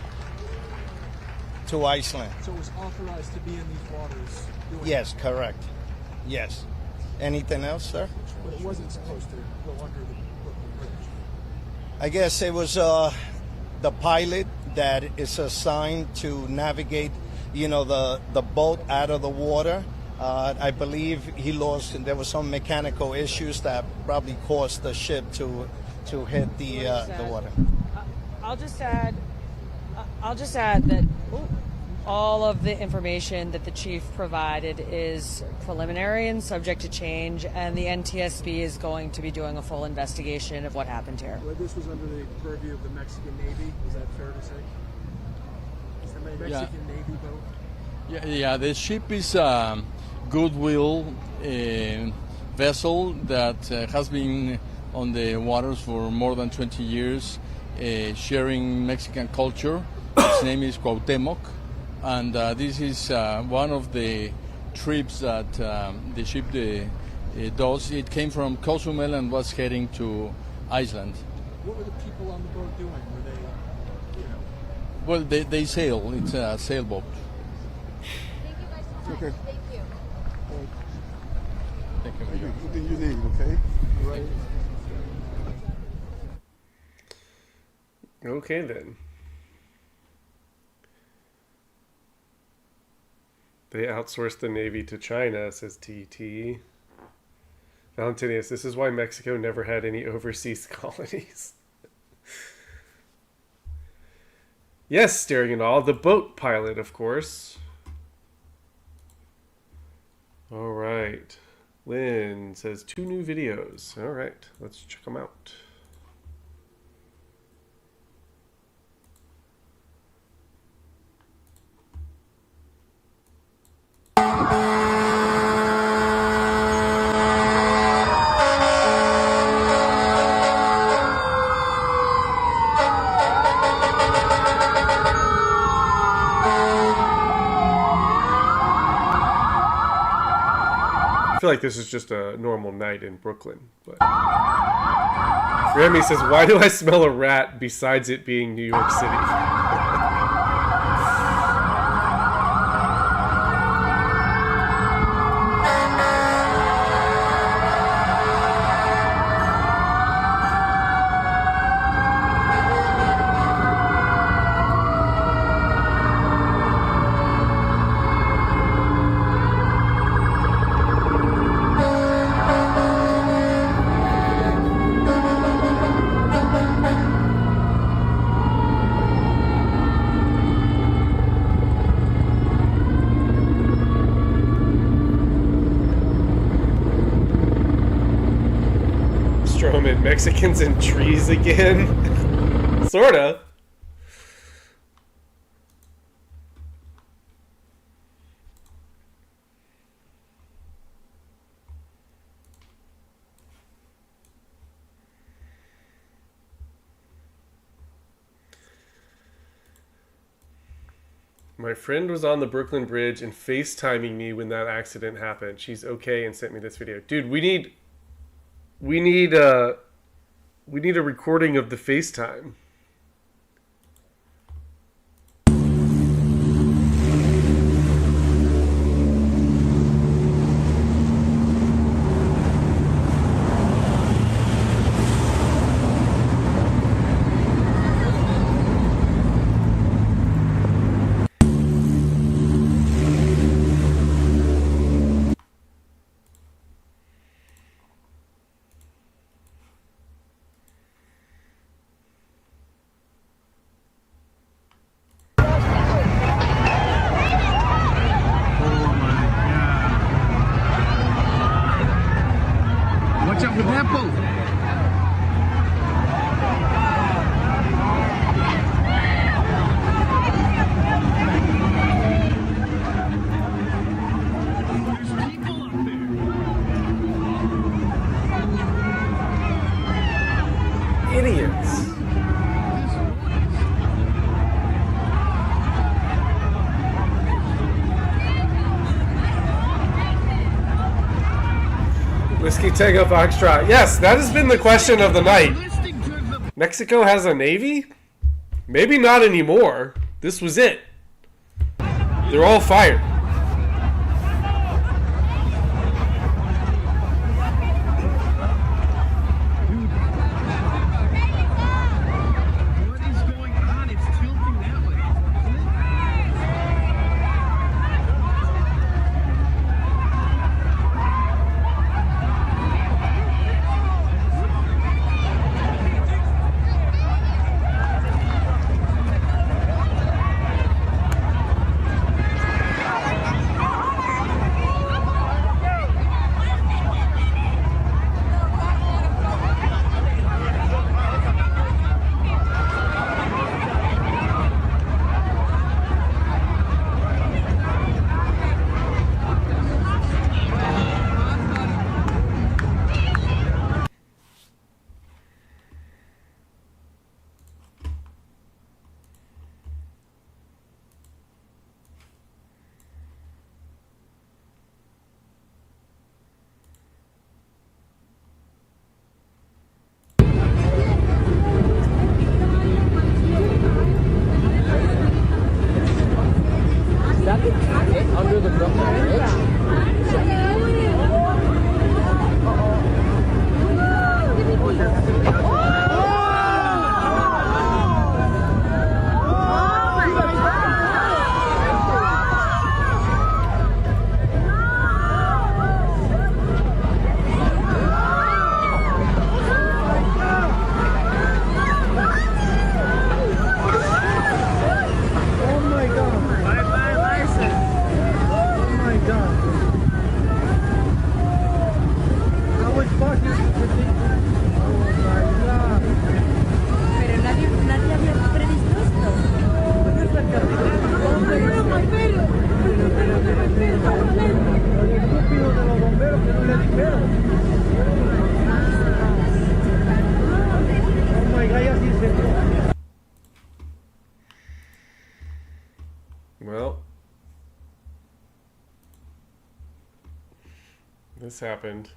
To Iceland. So it was authorized to be in these waters? Yes, correct. Yes. Anything else, sir? But it wasn't supposed to go under the Brooklyn Bridge. I guess it was the pilot that is assigned to navigate, the boat out of the water. I believe there was some mechanical issues that probably caused the ship to hit the water. I'll just add that all of the information that the chief provided is preliminary and subject to change, and the NTSB is going to be doing a full investigation of what happened here. Well, this was under the purview of the Mexican Navy. Is that fair to say? Is the Mexican Navy boat? Yeah. The ship is a goodwill vessel that has been on the waters for more than 20 years, sharing Mexican culture. Its name is Cuauhtémoc. And this is one of the trips that the ship does. It came from Cozumel and was heading to Iceland. What were the people on the boat doing? Were they, you know? Well, they sail. It's a sailboat. Thank you guys so much. Okay. Thank you. Thank you. Anything you need, okay? Right. Okay, then. They outsourced the Navy to China, says TT. Valentinius, this is why Mexico never had any overseas colonies. Yes, staring and all. The boat pilot, of course. All right. Lynn says 2 new videos. All right, let's check them out. I feel like this is just a normal night in Brooklyn, but Remy says, why do I smell a rat besides it being New York City? Mexicans and trees again? Sorta. My friend was on the Brooklyn Bridge and FaceTiming me when that accident happened. She's okay and sent me this video. Dude, we need a recording of the FaceTime. Watch out with that boat. Idiots. Whiskey Tango Foxtrot. Yes, that has been the question of the night. Mexico has a navy? Maybe not anymore. This was it. They're all fired. Well, this happened.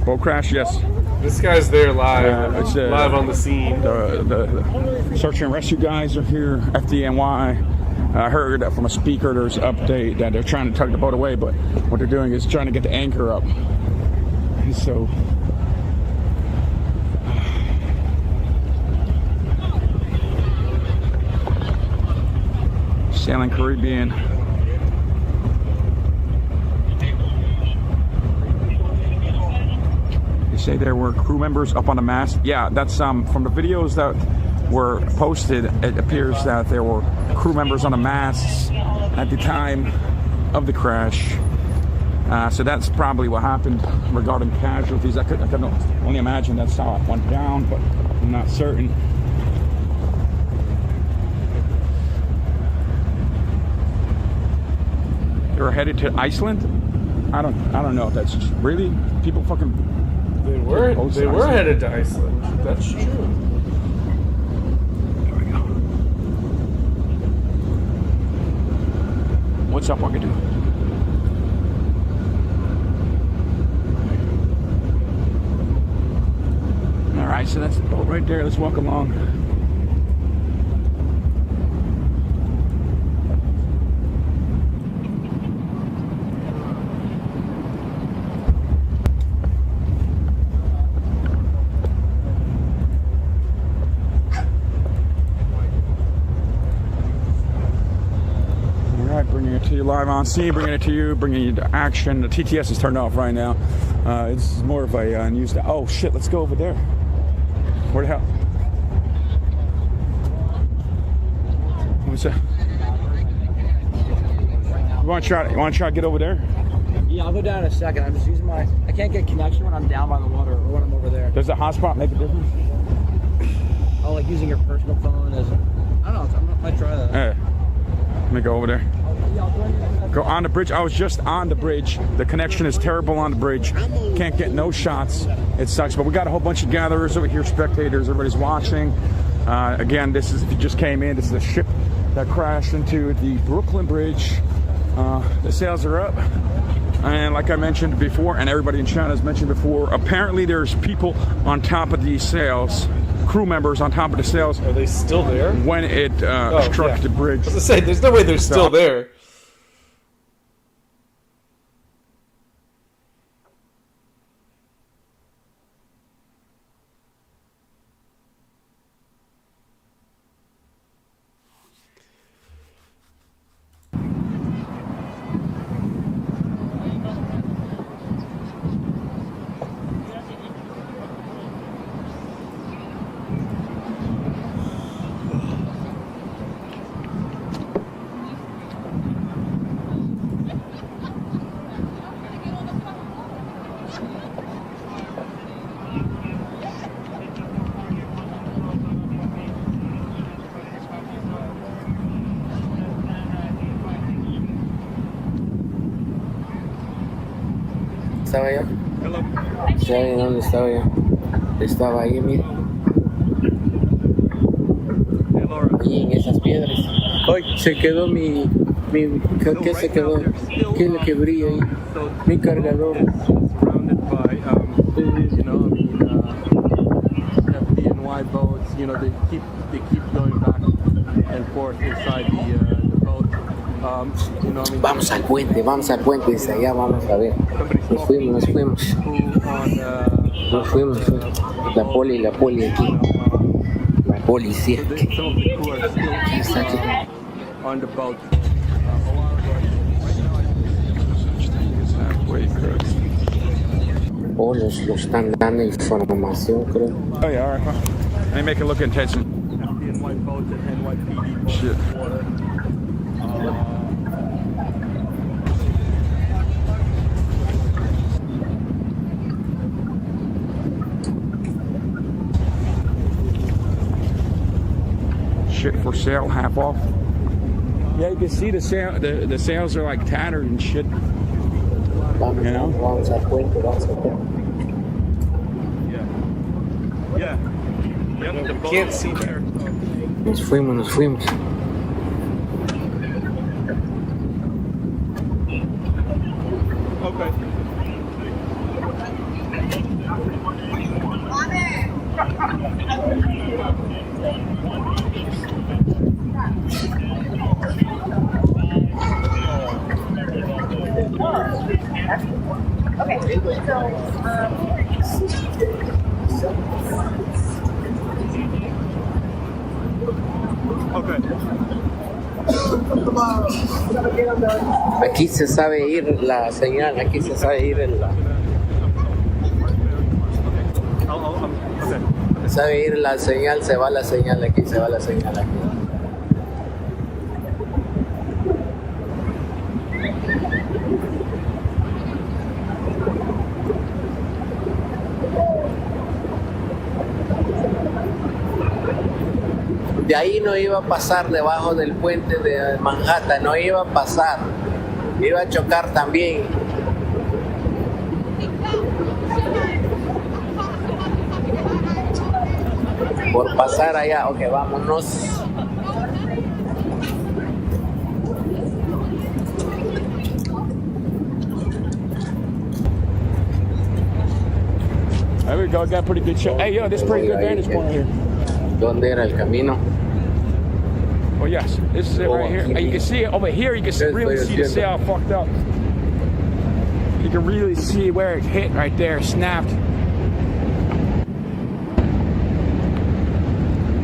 Boat crash, yes. This guy's there live. It's live on the scene. The search and rescue guys are here, FDNY. I heard from a speaker there's an update that they're trying to tug the boat away, but what they're doing is trying to get the anchor up. And so sailing Caribbean. Say there were crew members up on the mast. Yeah, that's from the videos that were posted. It appears that there were crew members on the masts at the time of the crash. So that's probably what happened regarding casualties. I can only imagine that's how it went down, but I'm not certain. They were headed to Iceland. I don't know if that's really people fucking. They were headed to Iceland. That's true. There we go. What's up, Wakadu? All right, so that's the boat right there. Let's walk along. Bringing it to you live on scene, bringing it to you, bringing you to action. The TTS is turned off right now. It's more of a news. Oh shit, let's go over there. Where the hell? What's that? You want to try to get over there? Yeah, I'll go down in a second. I'm just using my. I can't get connection when I'm down by the water or when I'm over there. Does the hotspot make a difference? Oh, like using your personal phone as. I don't know. I might try that. Hey, let me go over there. Go on the bridge. I was just on the bridge. The connection is terrible on the bridge. Can't get no shots. It sucks. But we got a whole bunch of gatherers over here, spectators. Everybody's watching. Again, this is, if you just came in, this is a ship that crashed into the Brooklyn Bridge. The sails are up. And like I mentioned before, and everybody in China has mentioned before, apparently there's people on top of these sails, crew members on top of the sails. Are they still there? When it struck the bridge. I was gonna say, there's no way they're still there. Sao em? ¿Saben dónde estaba yo? Estaba ahí, mira. Ahí en esas piedras. Hoy se quedó mi ¿qué se quedó? ¿Qué es lo que brilla ahí? Mi cargador. FDNY boats, you know, they keep going back and forth inside the boat. You know, I mean, Vamos al puente, desde allá vamos a ver. Nos fuimos. La poli aquí. La policía. Aquí está, aquí. on the boat. Oh, los están dando información, creo. Oh yeah, all right. Let me make it look intense. FDNY boats and NYPD. Shit. Shit for sale, half off. Yeah, you can see the sale. The sales are like tattered and shit. Vamos al puente. Yeah. Yep, the boat. Can't see there. Nos fuimos. Okay. Aquí se sabe ir la señal, aquí se sabe ir sabe ir la señal, se va la señal aquí, De ahí no iba a pasar debajo del puente de Manhattan, no iba a pasar, iba a chocar también. Por pasar allá, ok, vámonos. There we go, got a pretty good shot. Hey, yo, this is pretty good vantage point here. ¿Dónde era el camino? Oh yes, this is it right here. You can see it over here. You can really see the sail fucked up. You can really see where it hit right there, snapped.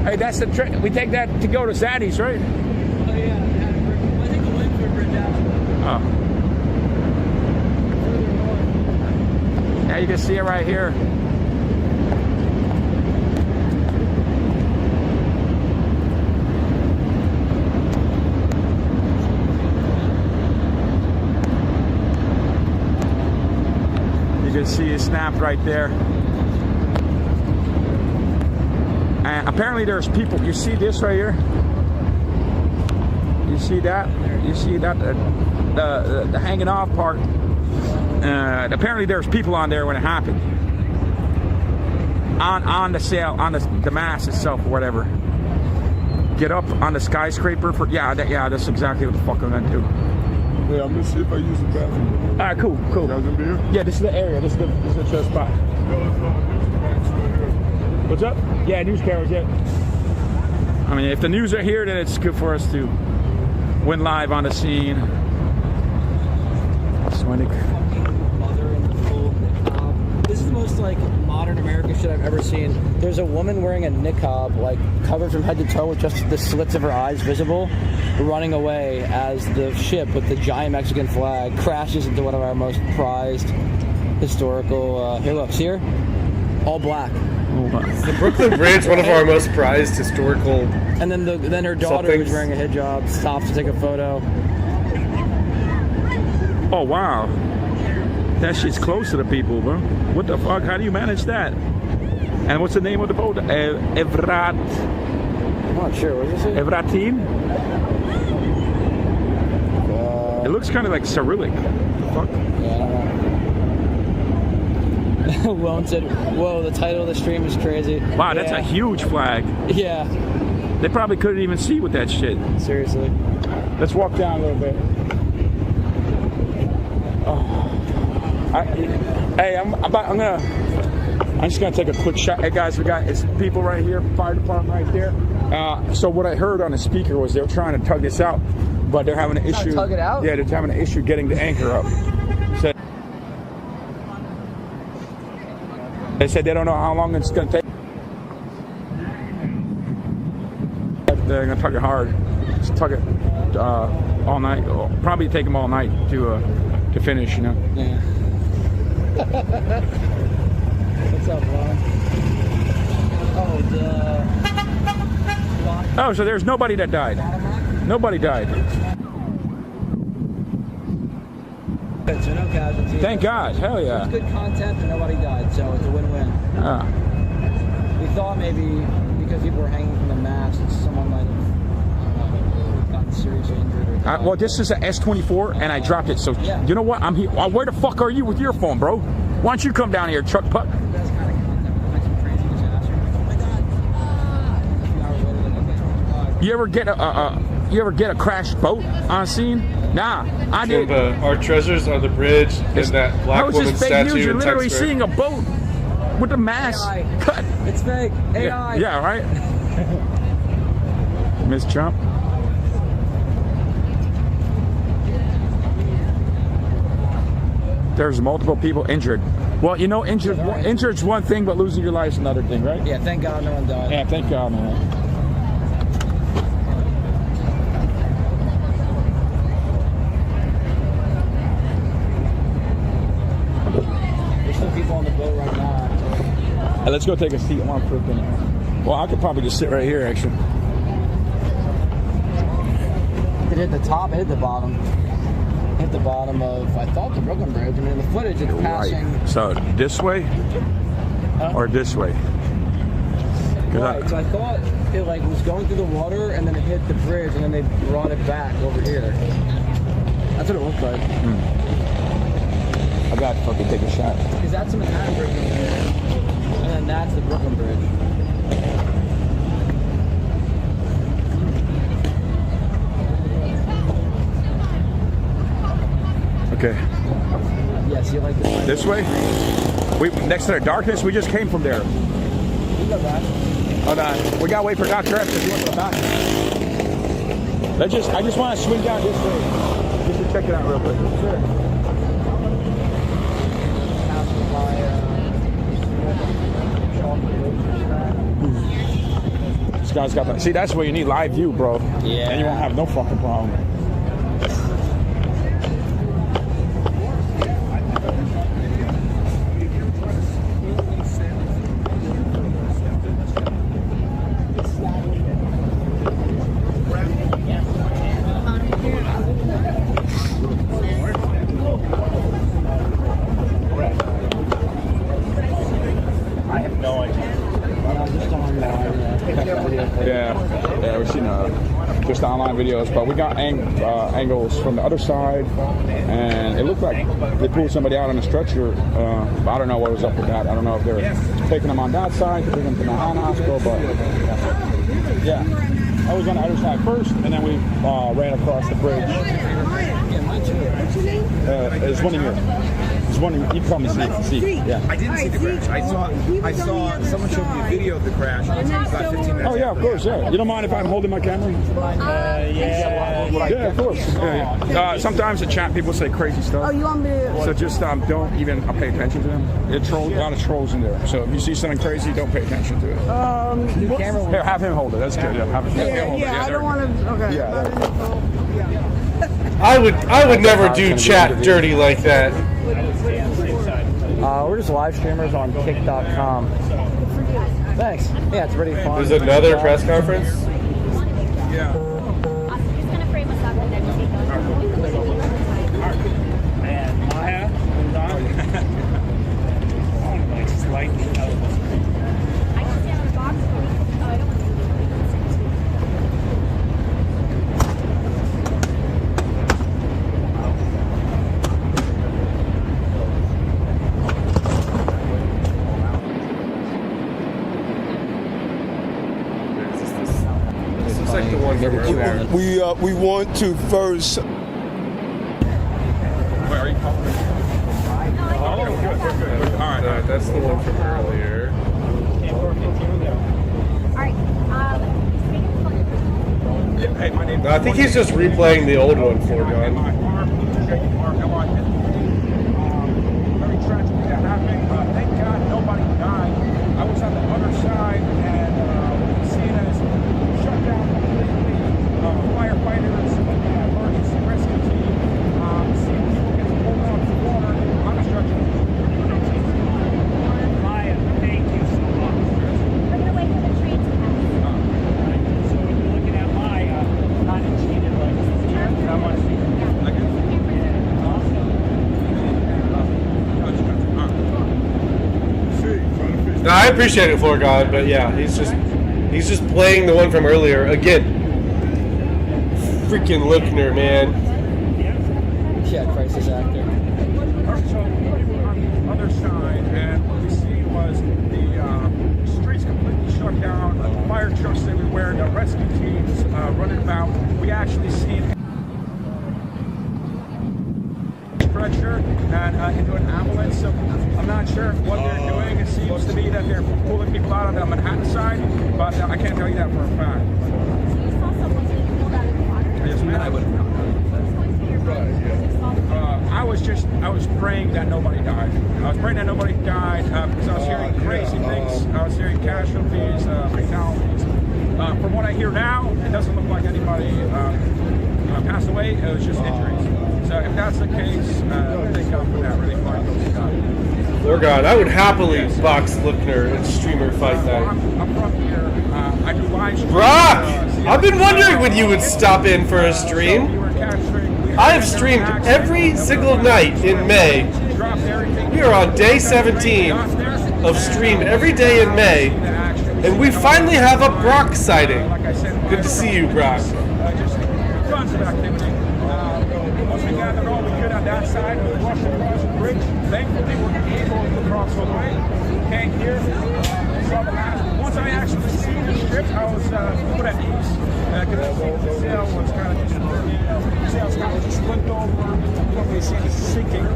Hey, that's the trick. We take that to go to Zaddy's, right? Oh yeah, I think the Windsor Bridge after. Oh. Now you can see it right here. You can see it snapped right there. And apparently there's people. You see this right here? You see that? You see that? The hanging off part. Apparently there's people on there when it happened. On the sail, on the mast itself or whatever. Get up on the skyscraper for that's exactly what the fuck I'm gonna do. Yeah, I'm gonna see if I use the bathroom. All right, cool. You guys in here? Yeah, this is the area. This is the chill spot. What's up? Yeah, news cameras. Yeah. I mean, if the news are here, then it's good for us to win live on the scene. This is the most like modern American shit I've ever seen. There's a woman wearing a niqab, like covered from head to toe with just the slits of her eyes visible, running away as the ship with the giant Mexican flag crashes into one of our most prized historical. Here, look, see her? All black. The Brooklyn Bridge, one of our most prized historical. And then her daughter, who's wearing a hijab, stops to take a photo. Oh wow, that shit's close to the people, bro. What the fuck? How do you manage that? And what's the name of the boat? Evrat. I'm not sure. What is it? Evratin. It looks kind of like Cyrillic. Fuck. Yeah, I don't know. Lone said, "Whoa, the title of the stream is crazy." Wow, that's a huge flag. Yeah. They probably couldn't even see with that shit. Seriously. Let's walk down a little bit. Oh. I'm just gonna take a quick shot. Hey guys, it's people right here, fire department right there. So what I heard on the speaker was they were trying to tug this out, but they're having an issue. Tug it out? Yeah, they're having an issue getting the anchor up. So they said they don't know how long it's gonna take. They're gonna tug it hard. Just tug it all night. It'll probably take them all night to finish. You know. Yeah. What's up, Ron? Oh, so there's nobody that died. Nobody died. So no casualties. Thank God. Hell yeah. It's good content and nobody died, so it's a win-win. We thought maybe because people were hanging from the mast, someone might have gotten seriously injured. Or well, this is an S24, and I dropped it. So you know what? I'm here. Where the fuck are you with your phone, bro? Why don't you come down here, Chuck Puck? You ever get a crashed boat on scene? Nah, I did. Our treasures are the bridge and that black woman statue. You're in literally Times Square. seeing a boat with the mast cut. It's fake. AI. Yeah, right. Miss Trump. There's multiple people injured. Well, you know, injured's one thing, but losing your life's another thing, right? Yeah, thank God no one died. Yeah, thank God, man. There's still people on the boat right now. Hey, let's go take a seat. Well, I could probably just sit right here, actually. It hit the top, it hit the bottom. Hit the bottom of, I thought, the Brooklyn Bridge. I mean, in the footage, it's passing. Right. So this way or this way? Right. So I thought it like was going through the water and then it hit the bridge and then they brought it back over here. That's what it looked like. I got to fucking take a shot. Because that's the Manhattan Bridge over there, and then that's the Brooklyn Bridge. Okay. Yes, you like this way? We next to the darkness. We just came from there. You go back. Hold on. We gotta wait for Dr. F to do it for the back. I just want to swing down this way. Just to check it out real quick. Sure. This guy's got that. See, that's where you need live view, bro. Yeah. And you won't have no fucking problem. Yeah, we've seen just online videos, but we got angles from the other side, and it looked like they pulled somebody out on a stretcher. I don't know what was up with that. I don't know if they were taking them on that side to bring them to Manhattan Hospital, but yeah, I was on the other side first, and then we ran across the bridge. There's one in here. There's one. You call me C. Yeah. I didn't see the crash. I saw. Someone showed me a video of the crash. About 15 minutes. Oh yeah, of course. Yeah. You don't mind if I'm holding my camera? Yeah. Yeah, of course. Yeah. Sometimes in chat people say crazy stuff. Oh, you want me to? So just don't even pay attention to them. A lot of trolls in there. So if you see something crazy, don't pay attention to it. Here, have him hold it. That's good. Yeah, have him hold it. I don't want to. Okay. Yeah. I would never do chat dirty like that. We're just live streamers on kick.com. Thanks. Yeah, it's pretty fun. There's another press conference? Yeah. And Maya and Don. Like slightly elevated. I can stand on the box, but I don't want to. the one from earlier. We want to first. Where are you calling? Oh, good. All right. That's the one from earlier. Hey, my name. No, I think he's just replaying the old one, Foregone. Very tragically that happened. Thank God nobody died. I was on the other side and seeing it as shut down completely. Firefighters, emergency rescue team, seeing people get pulled out of the water on a stretcher. Maya, thank you so much. We're gonna wait for the train to pass. So if you're looking at Maya, not cheated like here, I want to see. No, I appreciate it, Foregone, but yeah, he's just playing the one from earlier again. Freaking Lookner, man. Yeah, crisis actor. So we were on the other side, and what we see was the streets completely shut down, fire trucks everywhere, the rescue teams running about. We actually seen stretcher and into an ambulance. So I'm not sure what they're doing. It seems to be that they're pulling people out on the Manhattan side, but I can't tell you that for a fact. Yes, ma'am. I was praying that nobody died. I was praying that nobody died because I was hearing crazy things. I was hearing casualties, fatalities. From what I hear now, it doesn't look like anybody passed away. It was just injuries. So if that's the case, thank God for that. Really glad those died. Foregone, I would happily box Lookner and streamer fight night. I'm from here. I do live streams. Brock! I've been wondering when you would stop in for a stream. I have streamed every single night in May. We are on day 17 of stream every day in May, and we finally have a Brock sighting. Good to see you, Brock. Tons of activity. Once we gathered all we could on that side, we rushed across the bridge. Thankfully, we were able to cross the way. Came here, saw the last. Once I actually seen the strip, I was put at ease. Because the sail was kind of just, the sail's kind of just flipped over. What we see is sinking. We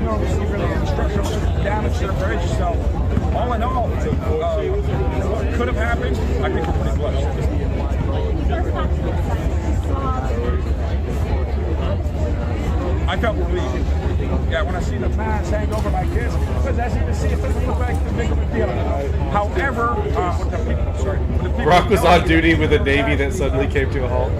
don't see really any structural damage to the bridge. So, all in all, what could have happened, I think we're pretty blessed. I felt relieved. Yeah, when I see the mass hang over like this, because as you can see, it doesn't look like the big of a deal. However, with the people, Brock was on duty with a Navy that suddenly came to a halt.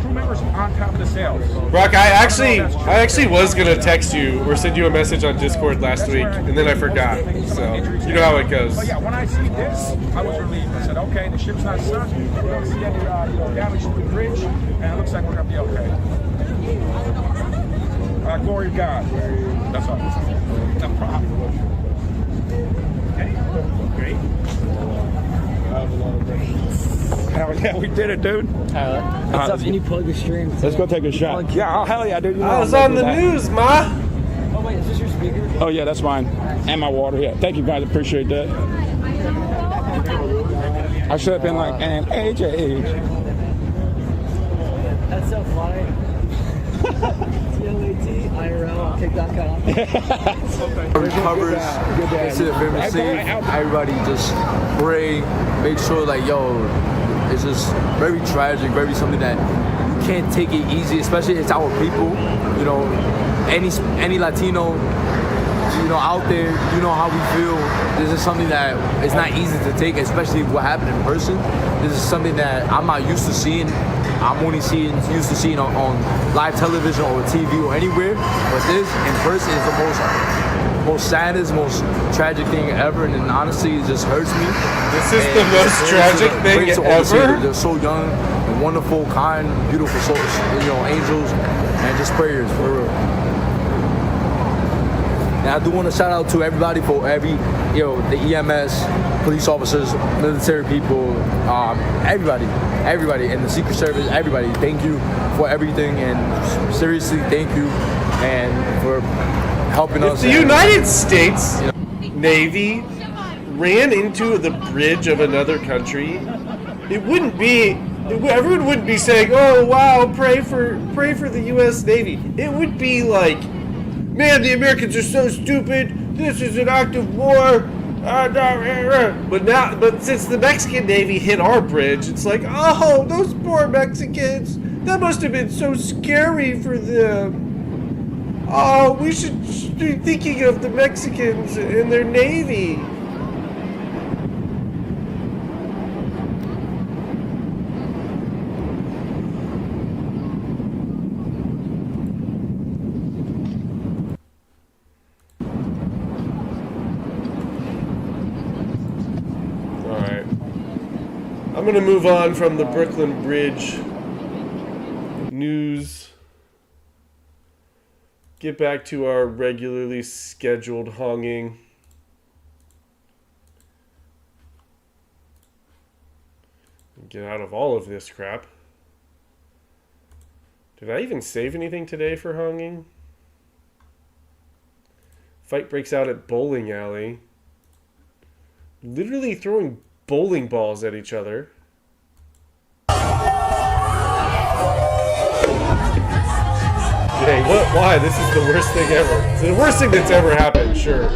Crew members on top of the sails. Brock, I actually was gonna text you or send you a message on Discord last week, and then I forgot. So you know how it goes. But yeah, when I see this, I was relieved. I said, okay, the ship's not sunk. We don't see any damage to the bridge, and it looks like we're gonna be okay. Glory to God. That's all. No problem. Okay. Great. Hell yeah, we did it, dude. What's up? Can you plug the stream? Let's go take a shot. Yeah, oh, hell yeah, dude. You know I was on the news, ma. Oh wait, is this your speaker? Oh yeah, that's mine. And my water. Yeah, thank you guys. Appreciate that. I should have been like, and age. That's so funny. TLAT, IRL, kick.com. Recovers, to the family safe. Everybody just pray, make sure like, yo, it's just very tragic, very something that you can't take it easy, especially it's our people, you know, any Latino, you know, out there, you know how we feel. This is something that it's not easy to take, especially what happened in person. This is something that I'm not used to seeing. I'm only used to seeing on live television or TV or anywhere, but this in person is the most saddest, most tragic thing ever, and honestly, it just hurts me. This is the most tragic thing ever. They're so young and wonderful, kind, beautiful souls, you know, angels, and just prayers for real. And I do want to shout out to everybody for the EMS, police officers, military people, everybody in the Secret Service, everybody. Thank you for everything, and seriously, thank you, and for helping us. If the United States Navy ran into the bridge of another country it wouldn't be, everyone wouldn't be saying, oh wow, pray for the US Navy. It would be like, man, the Americans are so stupid, this is an act of war. But since the Mexican Navy hit our bridge, it's like, oh, those poor Mexicans, that must have been so scary for them. Oh, we should be thinking of the Mexicans and their Navy. I'm going to move on from the Brooklyn Bridge news. Get back to our regularly scheduled honging. Get out of all of this crap. Did I even save anything today for honging? Fight breaks out at bowling alley. Literally throwing bowling balls at each other. Dang, what? Why? This is the worst thing ever. It's the worst thing that's ever happened, sure. I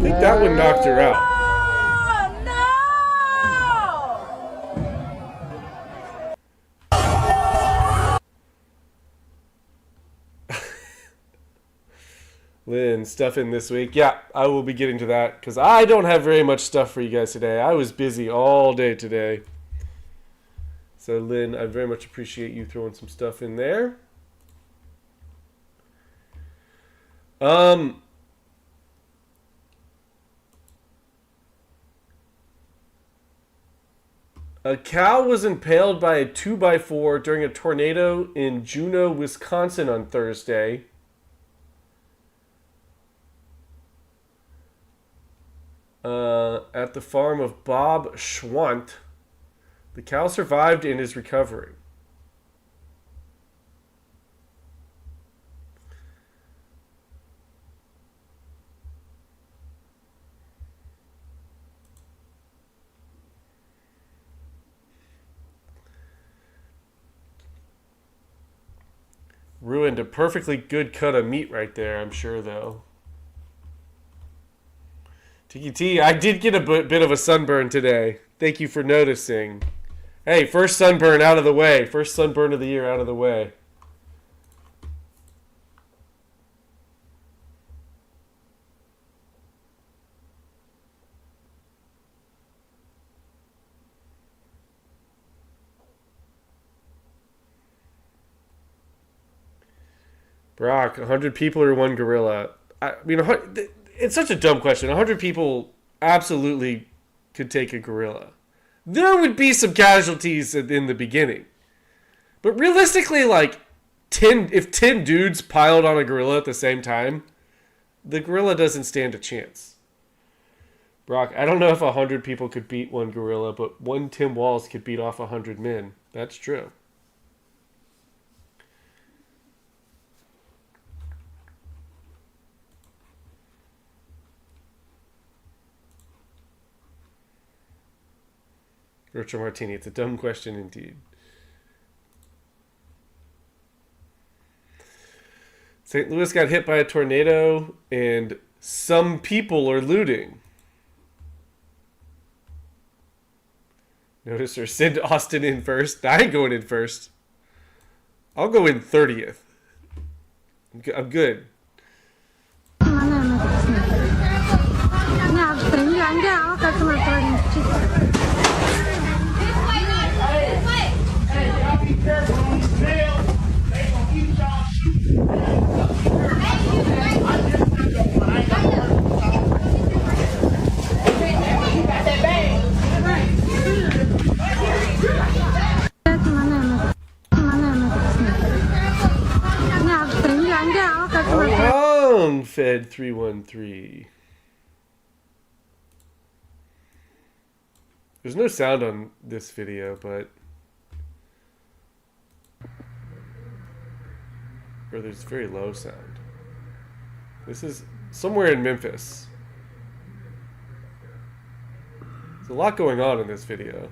think that one knocked her out. Lynn, stuff in this week. Yeah, I will be getting to that because I don't have very much stuff for you guys today. I was busy all day today. So, Lynn, I very much appreciate you throwing some stuff in there. A cow was impaled by a 2x4 during a tornado in Juneau, Wisconsin on Thursday. At the farm of Bob Schwant. The cow survived and is recovering. Ruined a perfectly good cut of meat right there, I'm sure, though. Tiki T, I did get a bit of a sunburn today. Thank you for noticing. Hey, first sunburn out of the way. First sunburn of the year out of the way. Brock, 100 people or one gorilla? I mean, it's such a dumb question. 100 people absolutely could take a gorilla. There would be some casualties in the beginning. But realistically, like, if 10 dudes piled on a gorilla at the same time, the gorilla doesn't stand a chance. Brock, I don't know if 100 people could beat one gorilla, but one Tim Walz could beat off 100 men. That's true. Virtual Martini, it's a dumb question indeed. St. Louis got hit by a tornado and some people are looting. Notice her send Austin in first. I ain't going in first. I'll go in 30th. I'm good. Fed 313. There's no sound on this video, but or there's very low sound. This is somewhere in Memphis. There's a lot going on in this video.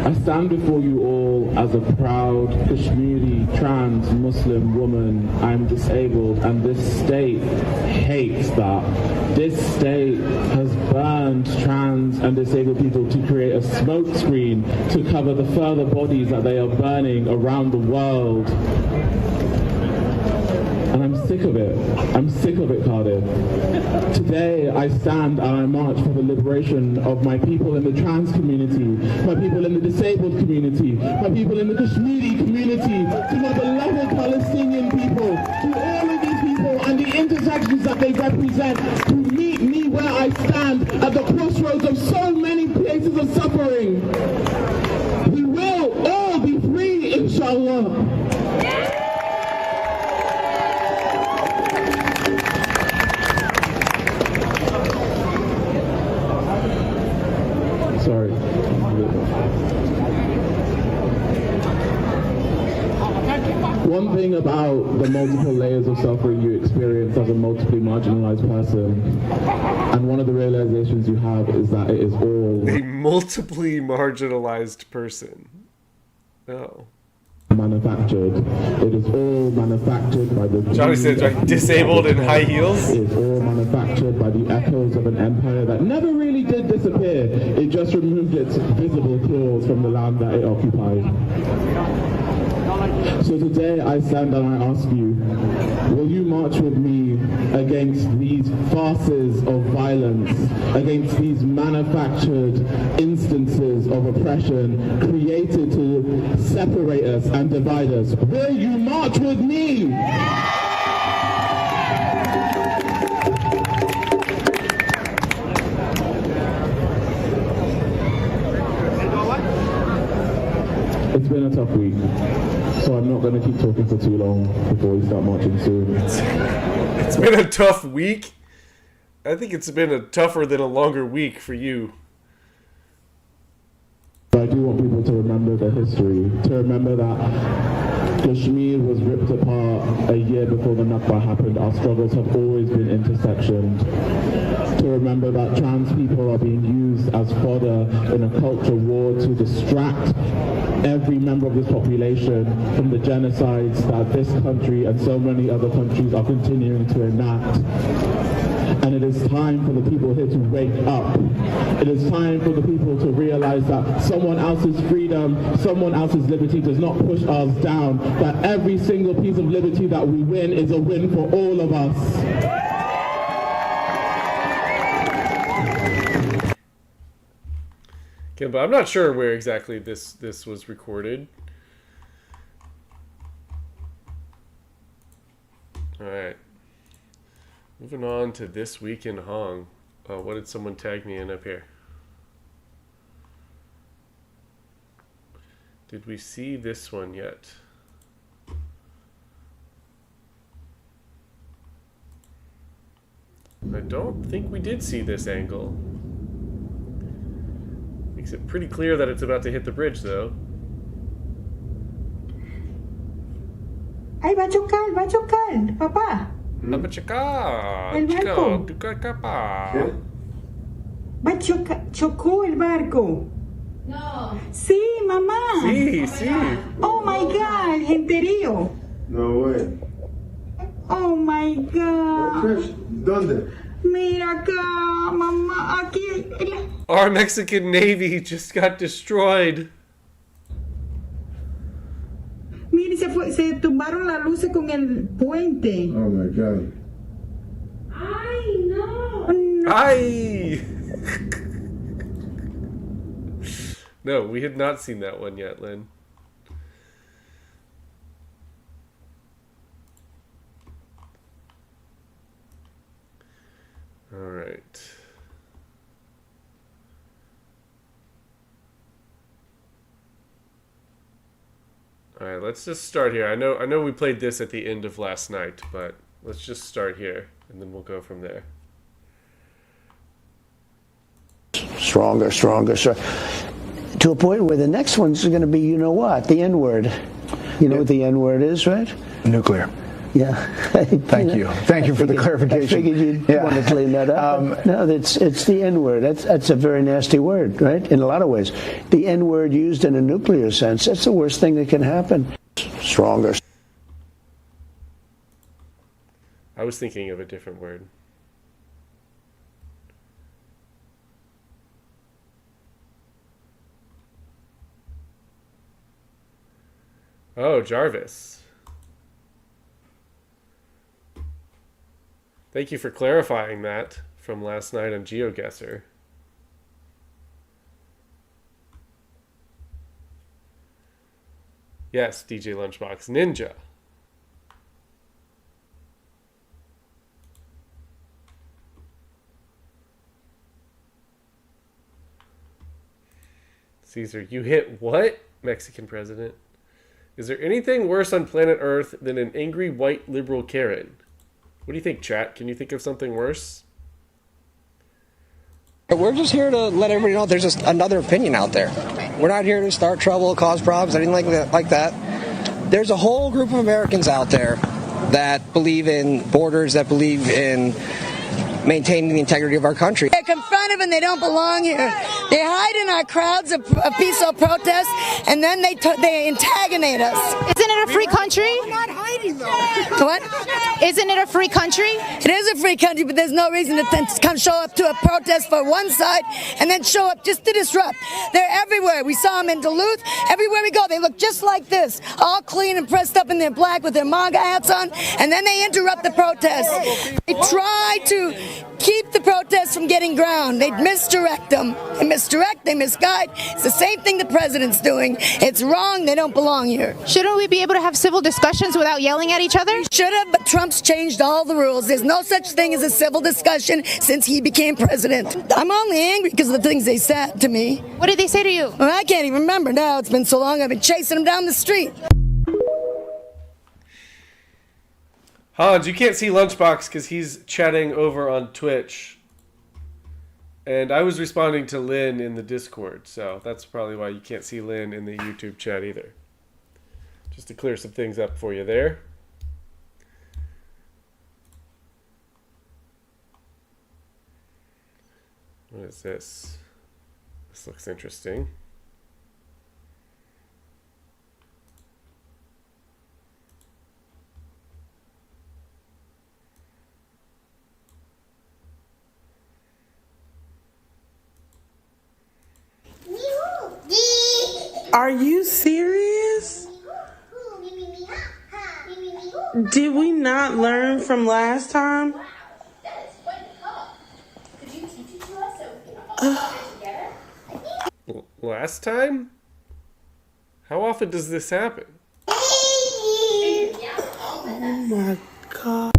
I stand before you all as a proud Kashmiri trans Muslim woman. I'm disabled, and this state hates that. This state has burned trans and disabled people to create a smokescreen to cover the further bodies that they are burning around the world. And I'm sick of it. I'm sick of it, Cardiff. Today, I stand and I march for the liberation of my people in the trans community, my people in the disabled community, my people in the Kashmiri community, to my beloved Palestinian people, to all of these people and the intersections that they represent, to meet me where I stand at the crossroads of so many places of suffering. We will all be free, inshallah. Sorry. One thing about the multiple layers of suffering you experience as a multiply marginalized person, and one of the realizations you have is that it is all a multiply marginalized person. Oh. Manufactured. It is all manufactured by the... Johnny says, like, disabled in high heels? It is all manufactured by the echoes of an empire that never really did disappear. It just removed its visible claws from the land that it occupied. So today I stand and I ask you, will you march with me against these farces of violence, against these manufactured instances of oppression created to separate us and divide us? Will you march with me? It's been a tough week, so I'm not going to keep talking for too long before we start marching soon. It's been a tough week? I think it's been a tougher than a longer week for you. I do want people to remember the history, to remember that Kashmir was ripped apart a year before the Nakba happened. Our struggles have always been intersectioned. To remember that trans people are being used as fodder in a culture war to distract every member of this population from the genocides that this country and so many other countries are continuing to enact. And it is time for the people here to wake up. It is time for the people to realize that someone else's freedom, someone else's liberty does not push us down, that every single piece of liberty that we win is a win for all of us. Okay, but I'm not sure where exactly this was recorded. Alright. Moving on to This Week in Hong. Oh, what did someone tag me in up here? Did we see this one yet? I don't think we did see this angle. Makes it pretty clear that it's about to hit the bridge, though. Ay, va a chocar, papá. Va a chocar. El barco. Chocó el barco. No. Sí, mamá. Sí, sí. Oh my God, enterío. No way. Oh my God. ¿Dónde? Mira acá, mamá, aquí. Our Mexican Navy just got destroyed. Mire, se tumbaron las luces con el puente. Oh my God. Ay, no. Ay! No, we had not seen that one yet, Lynn. Sure, let's just start here. I know we played this at the end of last night, but let's just start here, and then we'll go from there. Stronger. To a point where the next one's going to be, you know what? The N-word. You know what the N-word is, right? Nuclear. Yeah. Thank you. Thank you for the clarification. I figured you'd want to clean that up. No, it's the N-word. That's a very nasty word, right? In a lot of ways. The N-word used in a nuclear sense, that's the worst thing that can happen. Stronger. I was thinking of a different word. Oh, Jarvis. Thank you for clarifying that from last night on GeoGuessr. Yes, DJ Lunchbox Ninja. Caesar, you hit what? Mexican president. Is there anything worse on planet Earth than an angry white liberal Karen? What do you think, chat? Can you think of something worse? We're just here to let everybody know there's just another opinion out there. We're not here to start trouble, cause problems, anything like that. There's a whole group of Americans out there that believe in borders, that believe in maintaining the integrity of our country. They're confronted and they don't belong here. They hide in our crowds of peaceful protests, and then they antagonate us. Isn't it a free country? We're not hiding, though. What? Isn't it a free country? It is a free country, but there's no reason to come show up to a protest for one side and then show up just to disrupt. They're everywhere. We saw them in Duluth. Everywhere we go, they look just like this, all clean and pressed up in their black with their MAGA hats on, and then they interrupt the protest. They try to keep the protests from getting ground. They misdirect them. They misdirect, they misguide. It's the same thing the president's doing. It's wrong. They don't belong here. Shouldn't we be able to have civil discussions without yelling at each other? We should have, but Trump's changed all the rules. There's no such thing as a civil discussion since he became president. I'm only angry because of the things they said to me. What did they say to you? Well, I can't even remember now. It's been so long. I've been chasing them down the street. Hans, you can't see Lunchbox because he's chatting over on Twitch. And I was responding to Lynn in the Discord, so that's probably why you can't see Lynn in the YouTube chat either. Just to clear some things up for you there. What is this? This looks interesting. Are you serious? Did we not learn from last time? Last time? How often does this happen? Oh my God.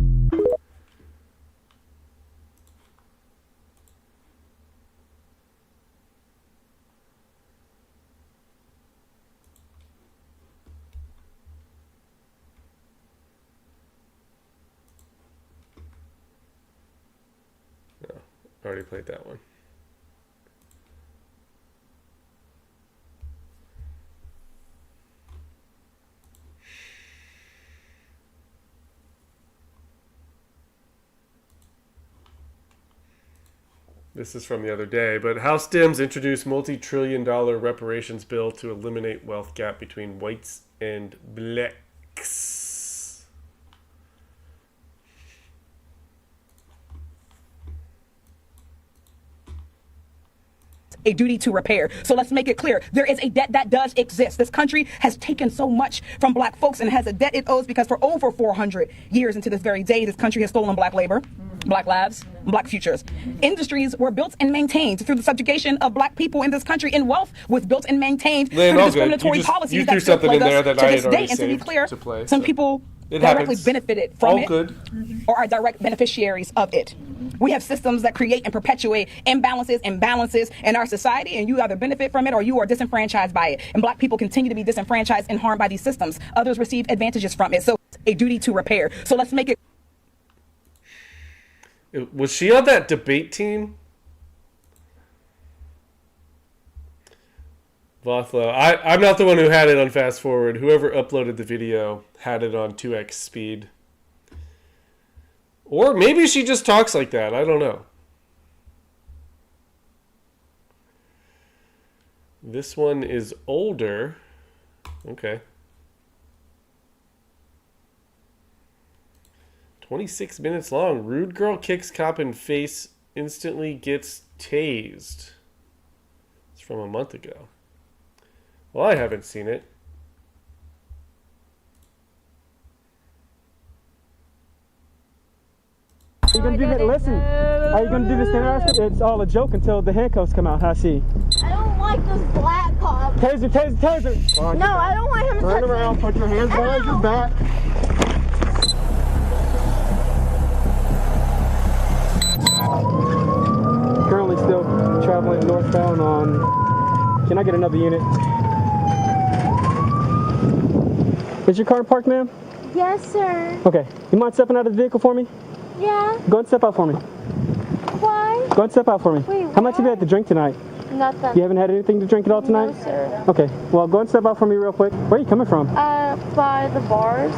Already played that one. This is from the other day, but House Dems introduced multi-trillion-dollar reparations bill to eliminate wealth gap between whites and blacks. A duty to repair. So let's make it clear. There is a debt that does exist. This country has taken so much from black folks and has a debt it owes because for over 400 years into this very day, this country has stolen black labor, black lives, black futures. Industries were built and maintained through the subjugation of black people in this country, and wealth was built and maintained through discriminatory policies that still plague us to this day. And to be clear, some people directly benefited from All it good. or are direct beneficiaries of it. We have systems that create and perpetuate imbalances and balances in our society, and you either benefit from it or you are disenfranchised by it. And black people continue to be disenfranchised and harmed by these systems. Others receive advantages from it. So it's a duty to repair. So let's make it. Was she on that debate team? Vothlo. I'm not the one who had it on fast forward. Whoever uploaded the video had it on 2x speed. Or maybe she just talks like that. I don't know. This one is older. Okay. 26 minutes long. Rude girl kicks cop in face, instantly gets tased. It's from a month ago. Well, I haven't seen it. Are you gonna do that? Listen, are you gonna do this standardized? It's all a joke until the handcuffs come out. I see. I don't like this black cop. Taser, taser, taser. No, I don't want him to turn touch around, me. put your hands behind your back. Currently still traveling northbound on. Can I get another unit? Is your car parked, ma'am? Yes, sir. Okay. You mind stepping out of the vehicle for me? Yeah. Go and step out for me. Why? Go and step out for me. Wait, how much have you had to drink tonight? Nothing. You haven't had anything to drink at all tonight? No, sir. Okay. Well, go and step out for me real quick. Where are you coming from? By the bars.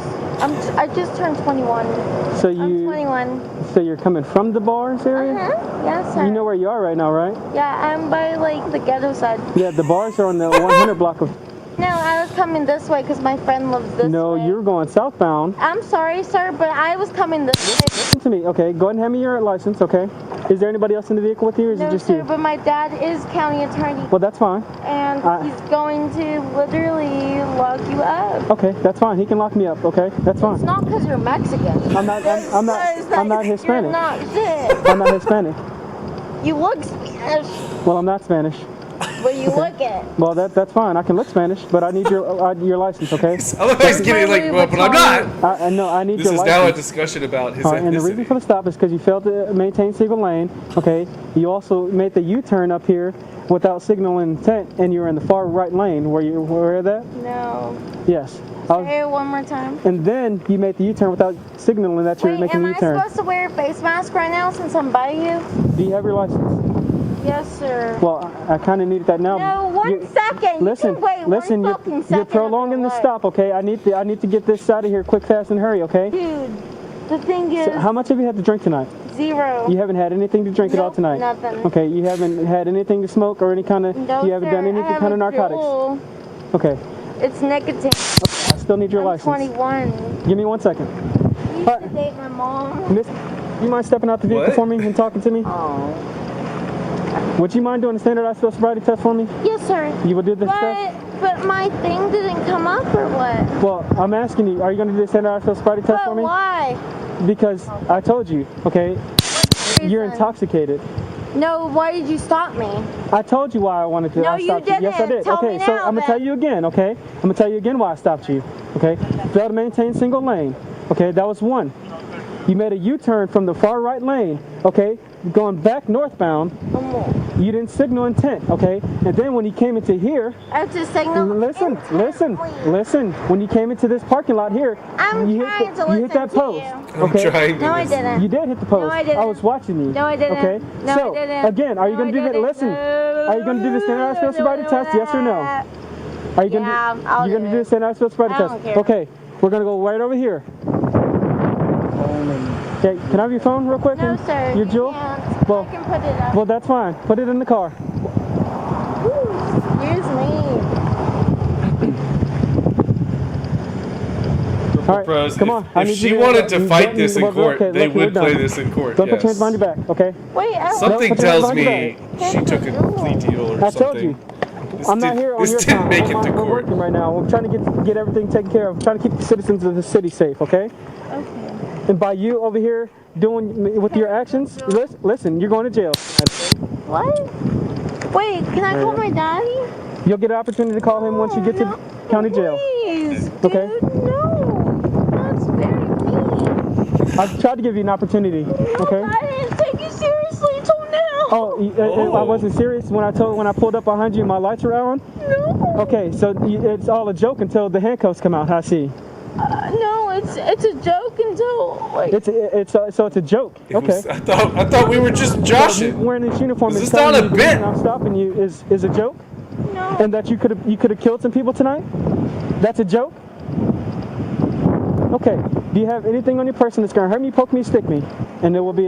I just turned 21. So you. I'm 21. So you're coming from the bars area? Yes, sir. You know where you are right now, right? Yeah, I'm by like the ghetto side. Yeah, the bars are on the 100 block of. No, I was coming this way because my friend lives this way. No, you're going southbound. I'm sorry, sir, but I was coming this way. Listen to me, okay? Go ahead and hand me your license, okay? Is there anybody else in the vehicle with you, or is No, it just sir, you? but my dad is county attorney. Well, that's fine. And he's going to literally lock you up. Okay, that's fine. He can lock me up, okay? That's fine. It's not because you're Mexican. I'm not Hispanic. You're not shit. I'm not Hispanic. You look Spanish, Well, I'm not Spanish. but you look it. Well, that's fine. I can look Spanish, but I need your license, okay? Otherwise, getting like, well, but I'm not. No, I need This your is license. now a discussion about his All right, and the ethnicity. reason for the stop is because you failed to maintain single lane, okay? You also made the U-turn up here without signaling intent, and you were in the far right lane. Were you aware of that? No. Yes. Say it one more time. And then you made the U-turn without signaling that you were making Am the I U-turn. supposed to wear a face mask right now since I'm by you? Do you have your license? Yes, sir. Well, I kind of needed that now. No, one second. Listen, You can wait listen. one fucking You're second prolonging the of your stop, okay? I need to get this out of here quick, fast, and hurry, okay? Dude, the thing is, So how much have you had to drink tonight? 0. You haven't had anything to drink at all tonight? Nothing. Okay, you haven't had anything to smoke or any kind of, No, you haven't sir, done any I have kind of a narcotics? Juul. Okay, It's nicotine. I still need your I'm license. 21. Give me 1 second. You should date my mom. Miss, you mind stepping out the vehicle What? for me and talking to me? Oh. Would you mind doing a standardized field sobriety test for me? Yes, sir. You will do this test? But my thing didn't come up or what? Well, I'm asking you, are you going to do a standardized field sobriety test for me? Why? Because I told you, okay? You're intoxicated. No, why did you stop me? I told you why I wanted to. No, I you stopped you. Yes, I didn't. did. Tell Okay, me so now, I'm gonna tell you again. Okay, I'm gonna tell you again why I stopped you. Okay, failed to maintain single lane. Okay, that was one. You made a U-turn from the far right lane. Okay, going back northbound. You didn't signal intent. Okay, and then when you came into here. I have to signal. Listen. When you came into this parking lot here, you hit that post. Okay. No, I didn't. You did hit the post. No, I didn't. I was watching you. No, I didn't. Okay. No, so, I didn't. again, are you going to do that? Listen. Are you going to do the standardized field sobriety test? Yes or no? Are you going to? You're going to do the standardized field sobriety I test? don't care. Okay. We're going to go right over here. Okay. Can I have your phone real quick? No, sir. Your you jewel? can't. Well, I can put it up. well, that's fine. Put it in the car. Excuse me. All right, Bros, come on. I if need she you wanted to fight don't- this in well, court, okay, they look, we're would play done. this in court. Don't put your Yes. hands behind your back, okay? Wait, Something Don't put your hands tells behind your me back. she took a plea deal or I something. told you. I'm not here on this your didn't time. make it to We're court. working right now. I'm trying to get everything taken care of. I'm trying to keep the citizens of the city safe, okay? Okay. And by you over here doing with your actions, listen, you're going to jail. What? Wait, can I call my daddy? You'll get an opportunity to call him once you get to county jail. Please, Okay? dude, no. That's very I tried to give you an opportunity. Okay. I didn't take you seriously until now. Oh, I wasn't serious when I pulled up behind you. My lights were on. No. Okay, so it's all a joke until the handcuffs come out. I see. No, it's a joke until like. It's a joke. Okay. I thought we were just joshing. Wearing this uniform Is and this not telling a you bit? that I'm stopping you is a joke. No. And that you could have killed some people tonight. That's a joke. Okay. Do you have anything on your person that's gonna hurt me, poke me, stick me, and it'll be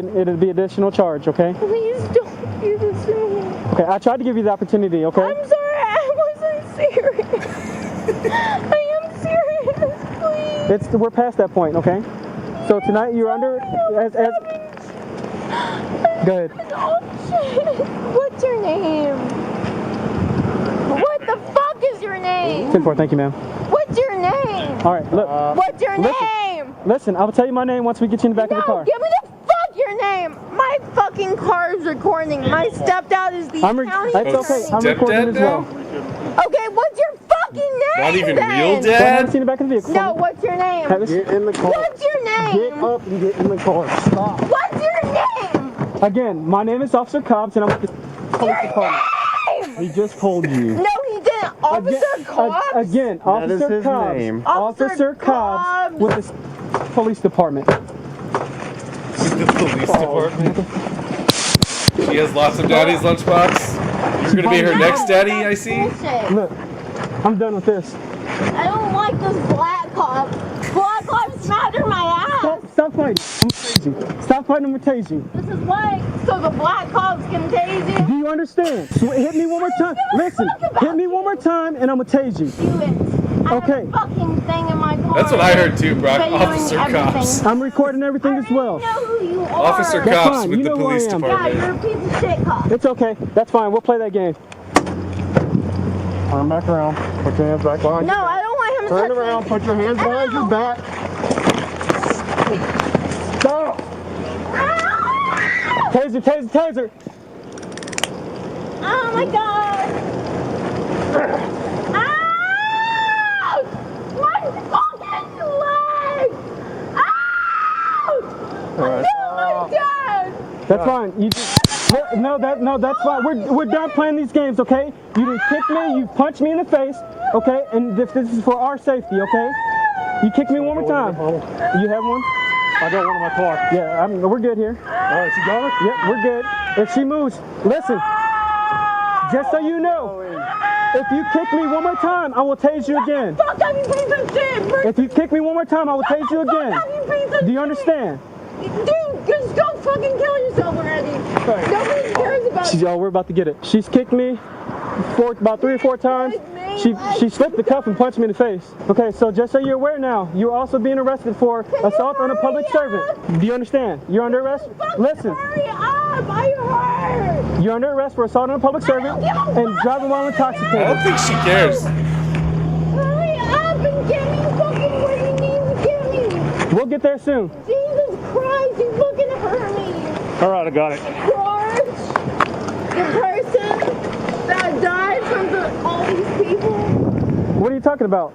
additional charge. Okay. Please don't do this to me. Okay. I tried to give you the opportunity. Okay. I'm sorry, I wasn't serious. I am serious, please. We're past that point. Okay. So tonight you're under as. Go ahead. Oh shit! What's your name? What the fuck is your name? 10-4, thank you, ma'am. What's your name? All right, look. What's your name? Listen, I'll tell you my name once we get you in the back of the car. Give me the fuck your name. My fucking car is recording. My stepdad is the county That's okay. I'm recording as well. Okay, what's your fucking name? Not even then? real Go ahead dad? and see in the back of the vehicle. No, what's your name? Get in the car. What's your name? Get up and get in the car. Stop. What's your name? Again, my name is Officer Cobbs, and I'm with the police department. He just told you. No, he didn't. Officer Cobbs? Again, That is Officer his Cobbs. name. Officer Cobbs with the police department. The police department. She has lots of daddy's lunchbox. You're gonna be her next daddy, I see. Look, I'm done with this. I don't like this black cop. Black cop smacked my ass. Stop fighting. I'm gonna tase you. Stop fighting, I'm gonna tase you. This is why, so the black cops can tase you. Do you understand? Hit me one more time. Listen, hit me one more time and I'm gonna tase you. Do it. Okay. Fucking thing in my car. That's what I heard too, Brock. Videoing Officer Cobbs. I'm recording everything as well. Who you are. Officer That's Cobbs fine. with You the know who I police am. department. Yeah, you're a piece of shit cop. It's okay. That's fine. We'll play that game. Turn back around. Put your hands back behind No, your back. I don't want him to Turn touch around. me. Put your hands behind your back. Stop. Taser, taser, taser. Oh my god. Ouch! My fucking leg! Ouch! Oh my god! That's fine. You just, no, that's fine. We're done playing these games, okay? You didn't kick me. You punched me in the face, okay? And this is for our safety, okay? You kick me one more time. You have one? I got one in my car. Yeah, we're good here. All right, you got it? Yep, we're good. If she moves, listen. Just so you know, if you kick me one more time, I will tase you again. Fuck up, you piece of shit! If you kick me one more time, I will tase you again. Do you understand? Dude, just go fucking kill yourself already. Nobody cares about you. We're about to get it. She's kicked me about 3 or 4 times. She slipped the cuff and punched me in the face. Okay, so just so you're aware now, you're also being arrested for assault on a public servant. Do you understand? You're under arrest. Listen. Hurry up, I hurt. You're under arrest for assault on a public servant and driving while intoxicated. I don't think she cares. Hurry up and get me fucking where you need to get me. We'll get there soon. Jesus Christ, you fucking hurt me. All right, I got it. George, the person that died from all these people. What are you talking about?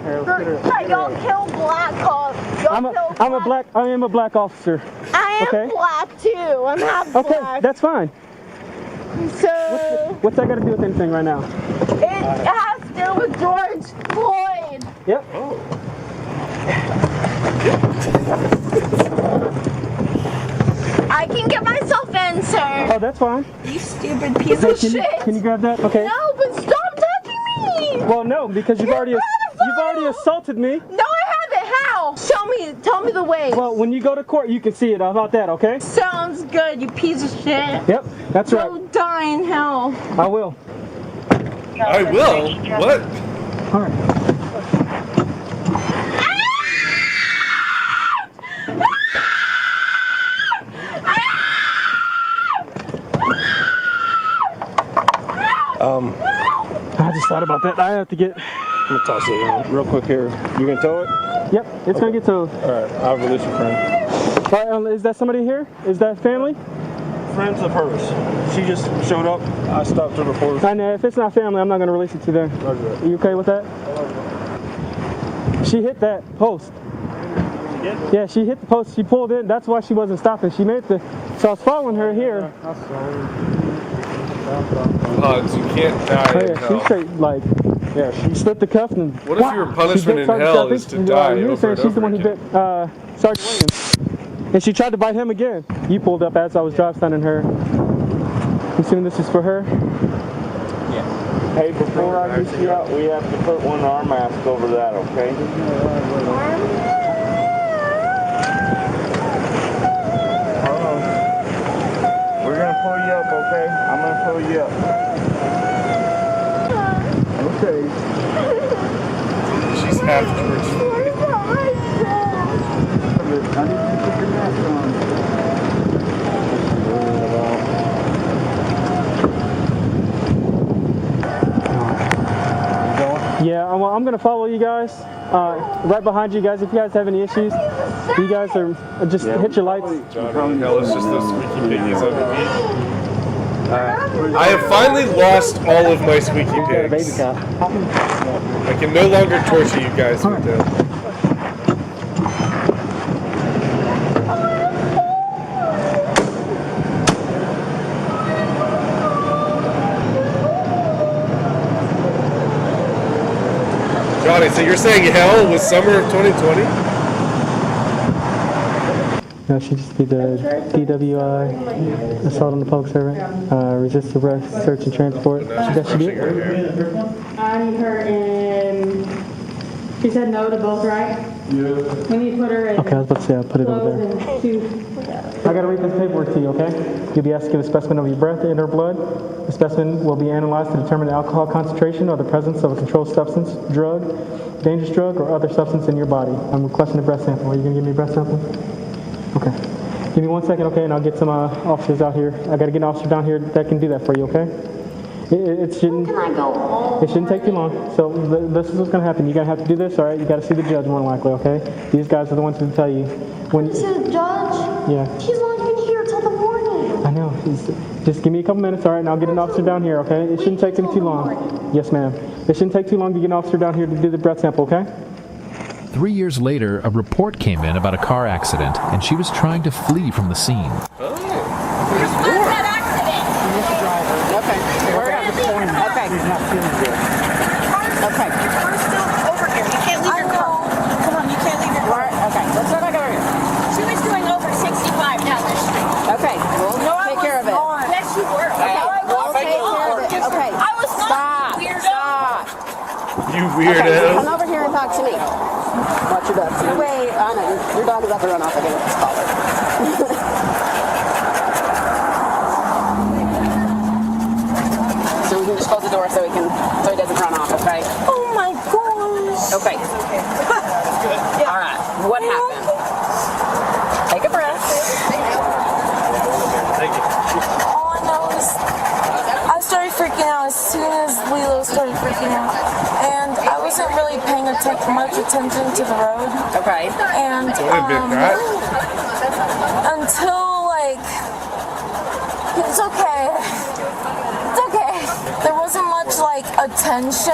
Y'all kill black cops. I am a black officer. I am okay? black too. I'm half black. Okay, that's fine. So What's that got to do with anything right now? it has to do with George Floyd. Yep. I can get myself in, sir. Oh, that's fine. You stupid piece of shit. Can you grab that? Okay. No, but stop touching me. Well, no, because you've already assaulted me. No, I haven't. How? Tell me the way. Well, when you go to court, you can see it. How about that? Okay. Sounds good, you piece of shit. Yep, that's right. Go die in hell. I will. I will? What? All right. I just thought about that. I have to get. I'm gonna toss it real quick here. You gonna tow it? Yep, it's gonna get towed. All right, I'll release your friend. All right, is that somebody here? Is that family? Friends of hers. She just showed up. I stopped her before. I know. If it's not family, I'm not gonna release it to them. Are you okay with that? She hit that post. Yeah, she hit the post. She pulled in. That's why she wasn't stopping. She made the. So I was following her here. Odds, you can't die Oh, in yeah, hell. she straight like. Yeah, she slipped the cuff and. What if your punishment in hell is to die You were over saying and she's the over one who bit Sergeant Williams, and she tried to bite him again. You pulled up as I was drive stunning her. I'm assuming this is for her. Hey, before I get you out, we have to put one arm mask over that, okay? Hold on. We're gonna pull you up, okay? I'm gonna pull you up. Okay. She's half George. I need you to put your mask on. Yeah, I'm gonna follow you guys. Right behind you guys. If you guys have any issues, you guys are just hit your lights. Johnny, hell, it's just those squeaky piggies on the beat. I have finally lost all of my squeaky pigs. I can no longer torture you guys with them. Johnny, so you're saying hell was summer of 2020? No, she just did the DWI, assault on the public servant, resist arrest, search and transport. That she did. I need her in. She said no to both, right? Yeah. We need to put her in. Okay, I was about to say I'll put it over there. I gotta read this paperwork to you, okay? You'll be asked to give a specimen of your breath and or blood. The specimen will be analyzed to determine the alcohol concentration or the presence of a controlled substance, drug, dangerous drug, or other substance in your body. I'm requesting a breath sample. Are you gonna give me a breath sample? Okay. Give me 1 second, okay, and I'll get some officers out here. I gotta get an officer down here that can do that for you, okay? It shouldn't. Can I go home? It shouldn't take too long. So this is what's gonna happen. You're gonna have to do this, all right? You gotta see the judge more than likely, okay? These guys are the ones who tell you when. See the judge? Yeah. He's not even here till the morning. I know. Just give me a couple minutes, all right, and I'll get an officer down here, okay? It shouldn't take them too long. Yes, ma'am. It shouldn't take too long to get an officer down here to do the breath sample, okay? 3 years later, a report came in about a car accident, and she was trying to flee from the scene. Okay. We're still over here. You can't leave your car. Come on, you can't leave your car. Okay, let's go back over here. She was doing over 65 down the street. Okay, we'll take care of it. Yes, you were. Okay, we'll take care of it. Okay. I was not. Stop. You weirdo. Okay, come over here and talk to me. Watch your dog. Wait, I know. Your dog is about to run off again with this collar. So we can just close the door so he doesn't run off, okay? Oh my gosh. Okay. All right. What happened? Take a breath. Thank you. All I know is I started freaking out as soon as Lilo started freaking out. And I wasn't really paying much attention to the road. Okay. And until like it's okay. There wasn't much like attention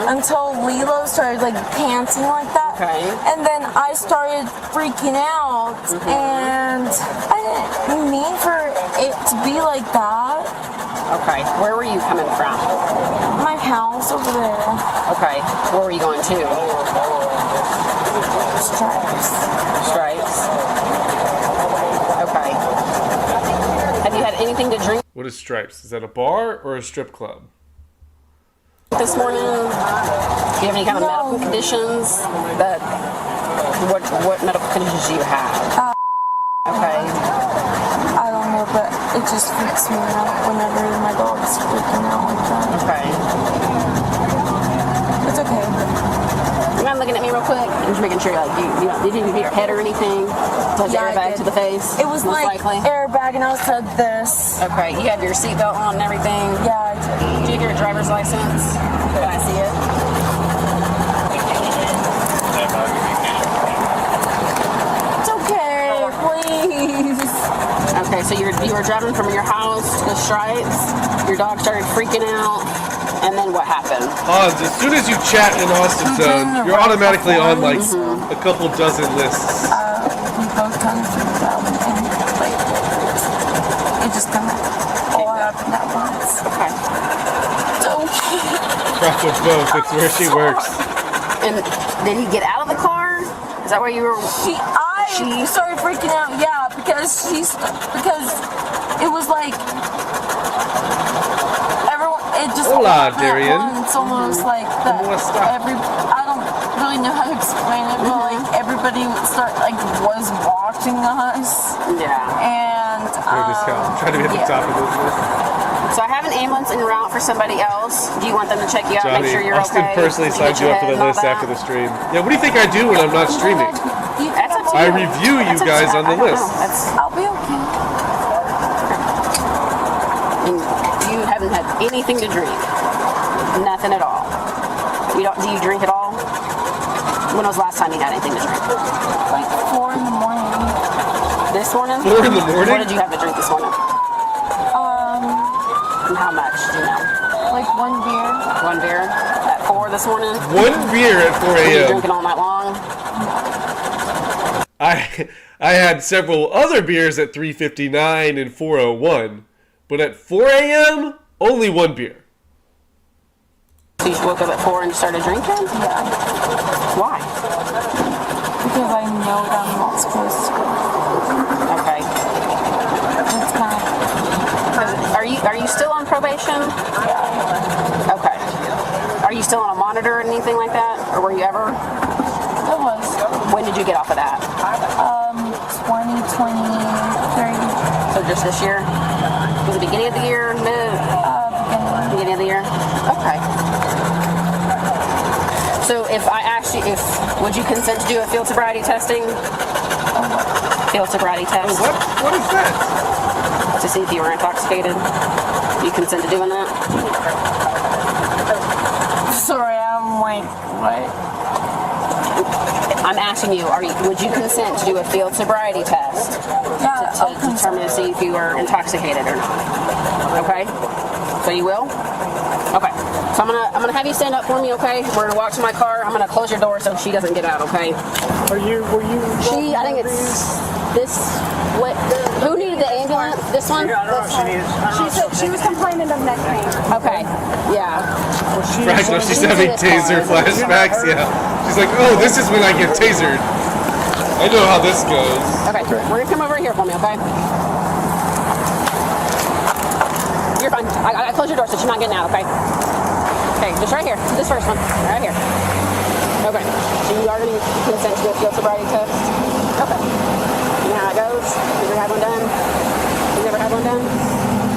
until Lilo started like panting like that. Okay. And then I started freaking out and I didn't mean for it to be like that. Okay. Where were you coming from? My house over there. Okay. Where were you going to? Stripes. Stripes. Okay. Have you had anything to drink? What is Stripes? Is that a bar or a strip club? This morning? Do you have any kind of medical conditions? What medical conditions do you have? Okay. I don't know, but it just freaks me out whenever my dog's freaking out like that. Okay. It's okay. You mind looking at me real quick? I'm just making sure, like, did you hit your head or anything? Was the airbag to the face? It was like airbag, and I was said this. Okay. You have your seatbelt on and everything? Yeah, I do. Do you have your driver's license? Can I see it? It's okay, please. Okay, so you were driving from your house to the Stripes. Your dog started freaking out, And then what happened? Hans, as soon as you chat in Austin Zone, you're automatically on like a couple dozen lists. We both kind of freaked out and like it just kind of all happened at once. Okay. Crap with both. It's where she works. And did he get out of the car? Is that where you were? She started freaking out, yeah, because it was like everyone. It just Hola, Darian. It's almost like that. I don't really know how to explain it, but like everybody was watching us. Yeah. And I'm trying to be at the top of this list. So I have an ambulance en route for somebody else. Do you want them to check you out, Johnny, make sure you're Austin okay? personally signed you up for the list after the stream. Yeah, what do you think I do when I'm not streaming? That's up to I you. review you That's up to guys on the list. I'll be okay. And you haven't had anything to drink. Nothing at all. Do you drink at all? When was the last time you had anything to drink? Like 4 in the morning. This morning? 4 in the morning? What did you have to drink this morning? And how much, do you know? Like 1 beer. 1 beer? At 4 this morning? 1 beer at 4 Were you a.m. drinking all night long? I had several other beers at 3:59 and 4:01, but at 4 a.m. only 1 beer. So you woke up at 4 and started drinking? Yeah. Why? Because I know that I'm not supposed to. Okay. It's kind of. Are you still on probation? Yeah. Okay. Are you still on a monitor or anything like that? Or were you ever? I was. When did you get off of that? 2023. So just this year? Was it beginning of the year? Beginning of the year? Okay. So if I asked you would you consent to do a field sobriety testing? Field sobriety test. What is that? To see if you were intoxicated. You consent to doing that? Sorry, I'm like, what? I'm asking you, would you consent to do a field sobriety test to determine to see if you are intoxicated or not? Okay? So you will? Okay. So I'm gonna have you stand up for me, okay? We're gonna walk to my car. I'm gonna close your door so she doesn't get out, okay? Were you? I think it's this. What? Who needed the ambulance? This one? She said she was complaining of neck pain. Okay. Yeah. Fractal, she's having taser flashbacks. Yeah. She's like, oh, this is when I get tasered. I know how this goes. Okay, we're gonna come over here for me, okay? You're fine. I close your door so she's not getting out, okay? Okay, just right here. This first one. Right here. Okay. So you are gonna consent to a field sobriety test? Okay. You know how it goes? You ever had one done? You never had one done?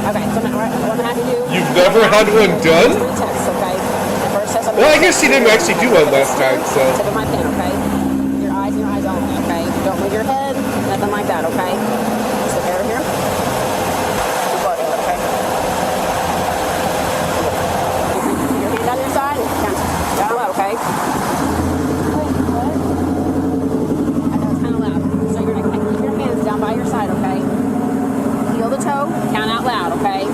Okay, so what I'm gonna have you do? You've never had one done? 3 tests, okay? The first test. Well, I guess she didn't actually do one last time, so. Tip of my pen, okay? Your eyes and your eyes only, okay? Don't move your head, nothing like that, okay? Just look over here. Keep looking, okay? Keep your hand down your side and down low, okay? So you're going to keep your hands down by your side, okay? Heel to toe, count out loud, okay?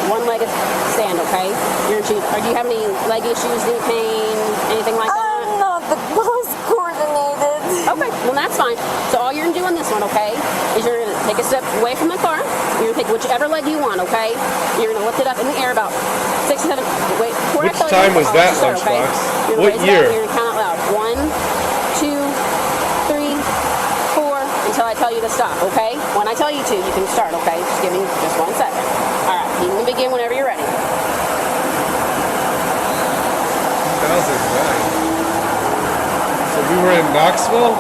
1-legged stand, okay? Do you have any leg issues, knee pain, anything like that? I'm not the most coordinated. Okay, well that's fine. So all you're gonna do on this one, okay, is you're gonna take a step away from the car. You're gonna take whichever leg you want, okay? You're gonna lift it up in the air about 6 to 7. Wait, which time was that, Lunchbox? What year? You're gonna count out loud. 1, 2, 3, 4, until I tell you to stop, okay? When I tell you to, you can start, okay? Just give me just 1 second. All right, you can begin whenever you're ready. 2009. So we were in Knoxville?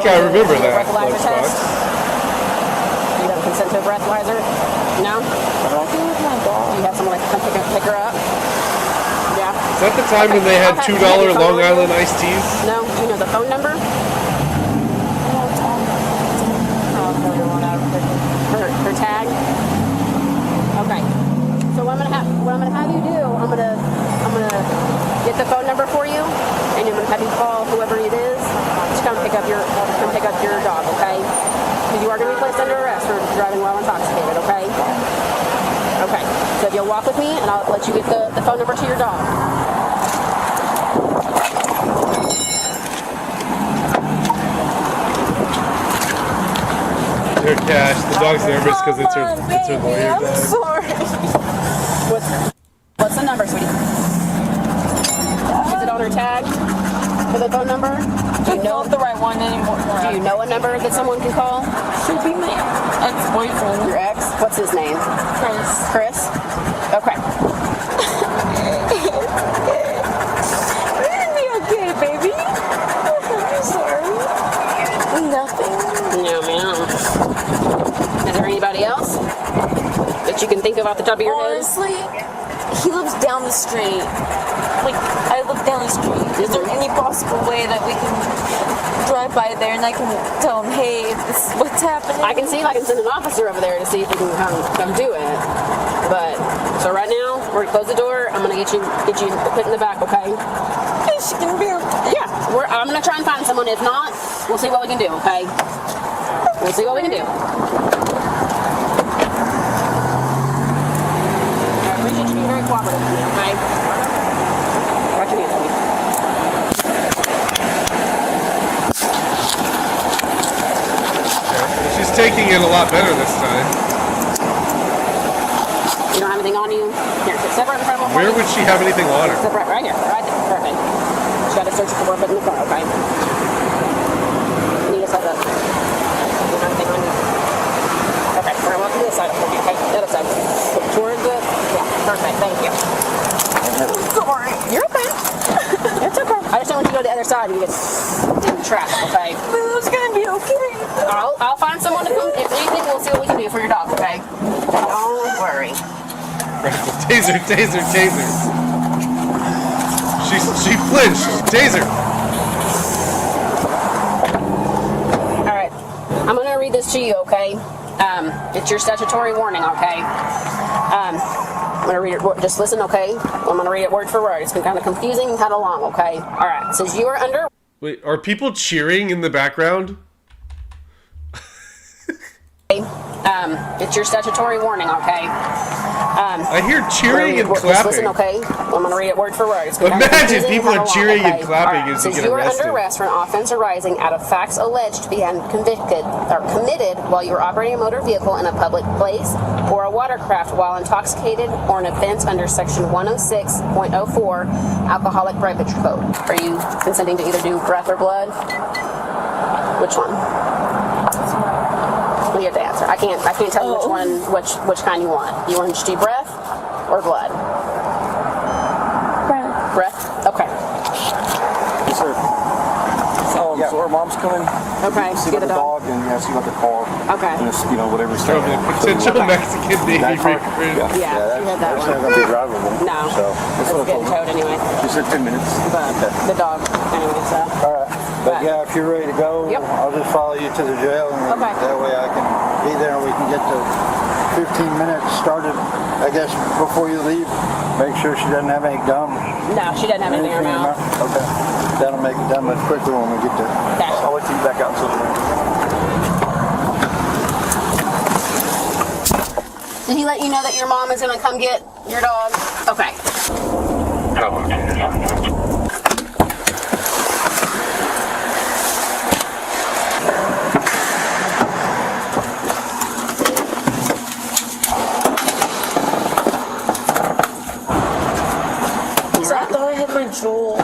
think I remember that. Breathalyzer test. You have consent to a breathalyzer? No? You have someone like come pick her up? Yeah. Is that the time when they had $2 Long Island iced teas? No. Do you know the phone number? Her tag. Okay. So what I'm gonna have you do, I'm gonna get the phone number for you, and I'm gonna have you call whoever it is to come pick up your dog. Okay. Because you are gonna be placed under arrest for driving while intoxicated. Okay. Okay. So if you'll walk with me, and I'll let you get the phone number to your dog. Here, Cash. The dog's nervous because it's her lawyer dog. I'm sorry. What's the number, sweetie? Is it on her tag for the phone number? Do you know the right one anymore? Do you know a number that someone can call? Should be my ex-boyfriend. Your ex? What's his name? Chris. Chris? Okay. You're gonna be okay, baby. I'm sorry. Nothing. No, ma'am. Is there anybody else that you can think of off the top of your Honestly, he lives down the street. Like, I live down the street. Is there any possible way that we can drive by there and I can tell him, hey, this is what's happening? I can see if I can send an officer over there to see if he can come do it. But so right now, we're gonna close the door. I'm gonna get you put in the back, okay? She can be. Yeah, I'm gonna try and find someone. If not, we'll see what we can do, okay? We'll see what we can do. I appreciate you being very cooperative with me, okay? Watch your hands for me. She's taking it a lot better this time. You don't have anything on you? Here, step right in front of me. Where would she have anything on her? Step right here. Right there. Perfect. Just gotta search for it in the car, okay? You need to set up. You don't have anything on you? Okay, we're gonna walk to this side of you, okay? The other side. Towards the... Yeah, perfect. Thank you. Sorry. You're okay. It's okay. I just don't want you to go to the other side and you get in traffic, okay? It's gonna be okay. I'll find someone to come. If anything, we'll see what we can do for your dog, okay? Don't worry. Taser, taser, taser. She flinched. Taser. All right. I'm gonna read this to you, okay? It's your statutory warning, okay? I'm gonna read it. Just listen, okay? I'm gonna read it word for word. It's been kind of confusing and kind of long, okay? All right. It says you are under. Wait, are people cheering in the background? It's your statutory warning, okay? I hear cheering and clapping. Just listen, okay? I'm going to read it word for word. Imagine people are cheering and clapping as you get you are arrested. under arrest for an offense arising out of facts alleged to be convicted or committed while you were operating a motor vehicle in a public place or a watercraft while intoxicated, or an offense under section 106.04 Alcoholic Beverage Code. Are you consenting to either do breath or blood? Which one? You have to answer. I can't tell you which kind you want. You want to do breath or blood? Breath. Okay. Yes, sir. So her mom's coming. Okay. See about the dog and see about the car. Okay. And just, whatever's potential Mexican Navy recruit. Yeah, she had that that's one. not gonna be drivable. No. So That's getting towed anyway. She said 10 minutes. But the dog anyway. So. All right. But yeah, if you're ready to go, I'll just follow you to the jail, and that way I can be there and we can get the 15 minutes started, I guess, before you leave. Make sure she doesn't have any gum. No, she doesn't have anything in her mouth. Okay. That'll make it done much quicker when we get there. I'll let you back out until the Did he let you know that your mom is going to come get your dog? Okay. I thought I had my jewel.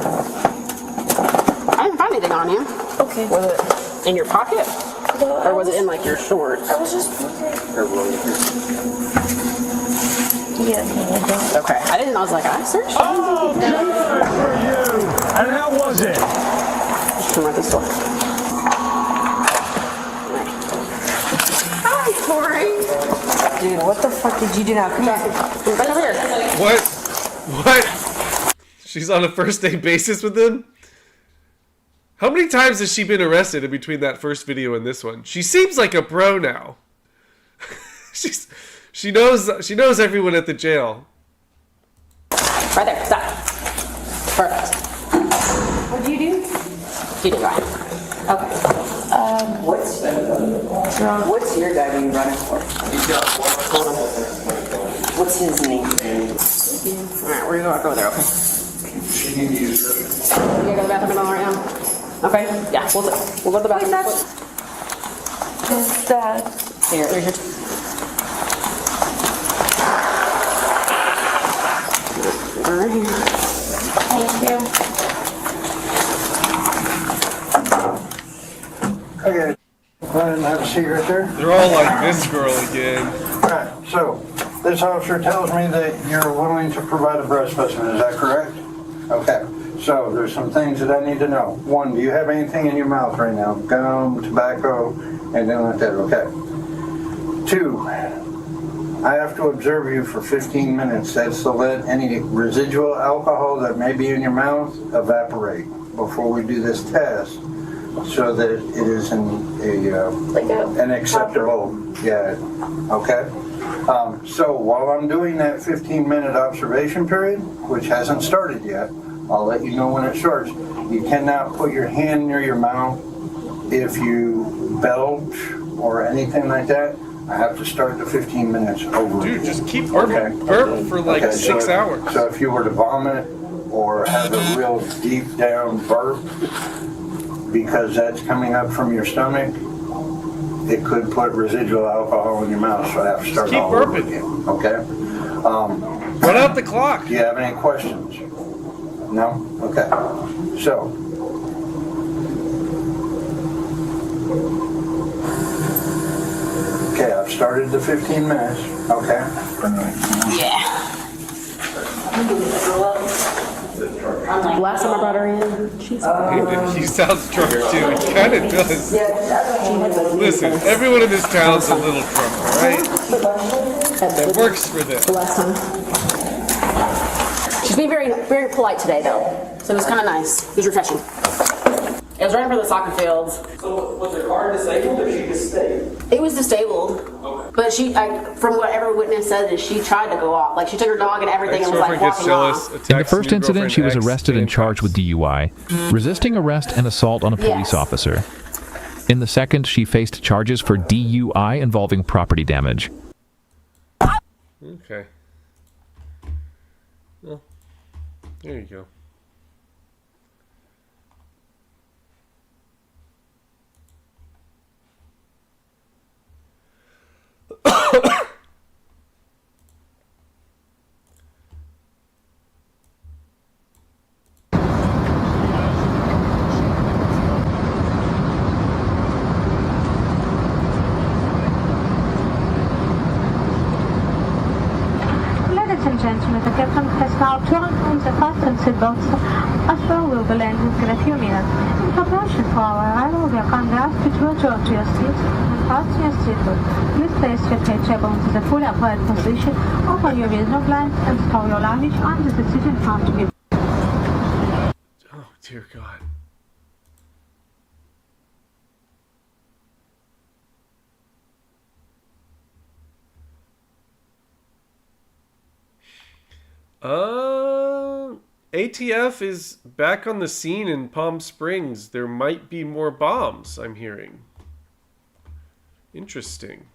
I didn't find anything on you. Okay. Was it in your pocket? No, or was it in like your shorts? I was just yeah. Okay. I didn't. I was like, I searched. Oh, good for you. And how was it? Just come right this door. Tori. Dude, what the fuck did you do now? Come back over here. What? What? She's on a first day basis with him? How many times has she been arrested in between that first video and this one? She seems like a pro now. She knows everyone at the jail. Right there, stop. Perfect. What do you do? You did right. Okay. What's your guy being running for? What's his name? Alright, we're gonna go there, okay? You gonna go to the bathroom and all right now? Okay, yeah, we'll go to the bathroom. Is that? Here's your... Right here. Thank you. Okay. Go ahead and have a seat right there. They're all like this girl again. Alright, so this officer tells me that you're willing to provide a breath specimen, is that correct? Okay, so there's some things that I need to know. One, do you have anything in your mouth right now? Gum, tobacco, anything like that, okay. Two, I have to observe you for 15 minutes. That's to let any residual alcohol that may be in your mouth evaporate before we do this test, so that it is an acceptable, yeah, okay? So while I'm doing that 15-minute observation period, which hasn't started yet, I'll let you know when it starts. You cannot put your hand near your mouth if you belch or anything like that. I have to start the 15 minutes over. Dude, just keep burping. Burp for like 6 hours. So if you were to vomit or have a real deep down burp, because that's coming up from your stomach, it could put residual alcohol in your mouth, so I have to start all over again. Okay? Run out the clock. Do you have any questions? No? Okay. So, okay, I've started the 15 minutes. Okay? Yeah. Last time I brought her in, she's He sounds drunk too. He kind of does. Listen, everyone in this town's a little drunk, alright? That works for them. Last time. She's being very, very polite today, though. So it was kind of nice. It was refreshing. It was right in front of the soccer fields. So was her car disabled or she just stayed? It was disabled. Okay. But she, from whatever witness said, is she tried to go off. Like, she took her dog and everything and was like walking off. In the first incident, she was arrested and charged with DUI, resisting arrest and assault on a police officer. In the second, she faced charges for DUI involving property damage. Okay. Well, there you go. Ladies and gentlemen, the captain has now turned on the fasten seatbelts as well will be landing in a few minutes. In preparation for our arrival, we are kindly asked you to return to your seats and fasten your seatbelt. Please place your head table into the fully upright position, open your window blinds and store your luggage under the seat in front of you. Oh, dear God. ATF is back on the scene in Palm Springs. There might be more bombs, I'm hearing. Interesting.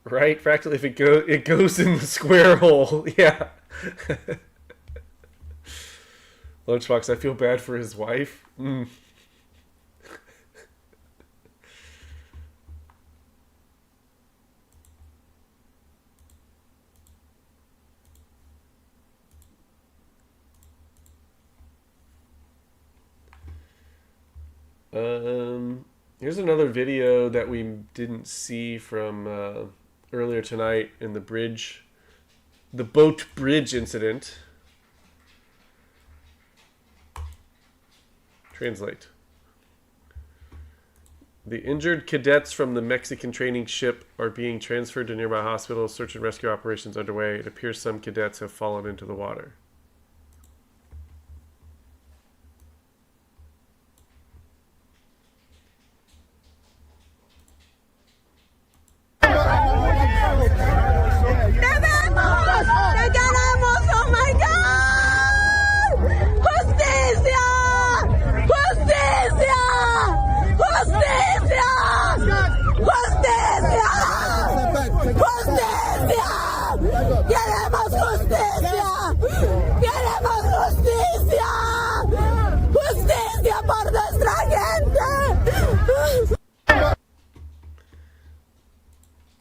Right? Practically, if it goes in the square hole. Yeah. Lunchbox, I feel bad for his wife. Here's another video that we didn't see from earlier tonight in the bridge the boat bridge incident. Translate. The injured cadets from the Mexican training ship are being transferred to nearby hospitals. Search and rescue operations underway. It appears some cadets have fallen into the water.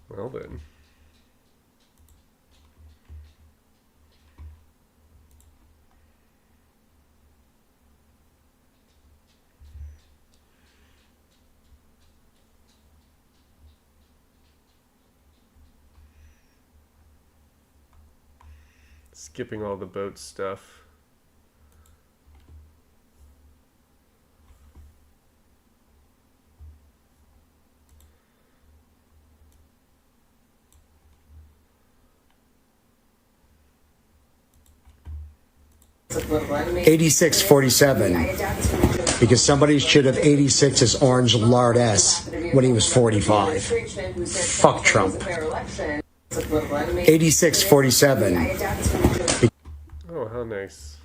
Well then. Skipping all the boat stuff. $86.47 because somebody should have 86 as Orange Lard S when he was 45. Fuck Trump. 86.47. Oh, how nice.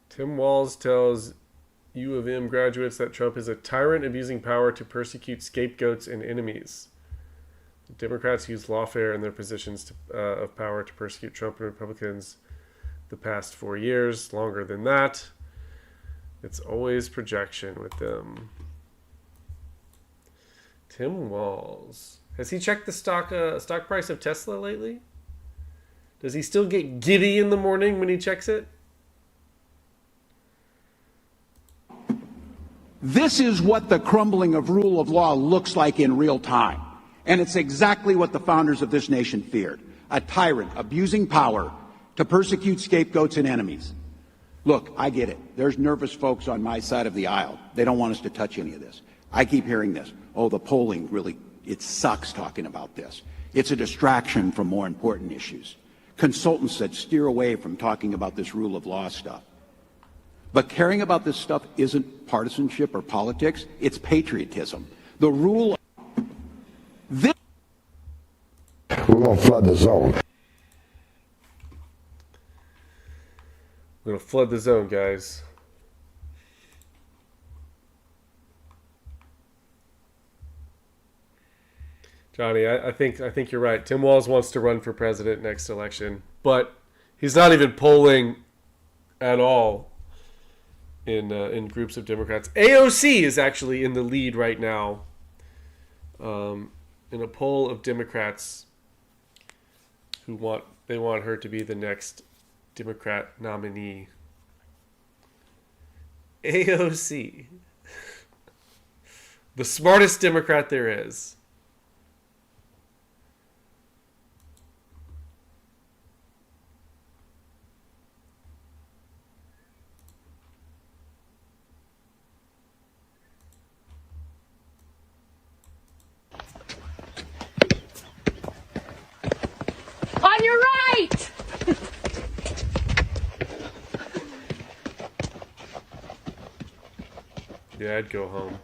Tim Walz tells U of M graduates that Trump is a tyrant abusing power to persecute scapegoats and enemies. The Democrats use lawfare in their positions of power to persecute Trump and Republicans the past 4 years, longer than that. It's always projection with them. Tim Walz. Has he checked the stock price of Tesla lately? Does he still get giddy in the morning when he checks it? This is what the crumbling of rule of law looks like in real time. And it's exactly what the founders of this nation feared. A tyrant abusing power to persecute scapegoats and enemies. Look, I get it. There's nervous folks on my side of the aisle. They don't want us to touch any of this. I keep hearing this. Oh, the polling really, it sucks talking about this. It's a distraction from more important issues. Consultants said steer away from talking about this rule of law stuff. But caring about this stuff isn't partisanship or politics. It's patriotism. The rule. This. We're going to flood the zone. We're going to flood the zone, guys. Johnny, I think you're right. Tim Walz wants to run for president next election, but he's not even polling at all in groups of Democrats. AOC is actually in the lead right now in a poll of Democrats who want her to be the next Democrat nominee. AOC. The smartest Democrat there is. On your right! Yeah, I'd go home.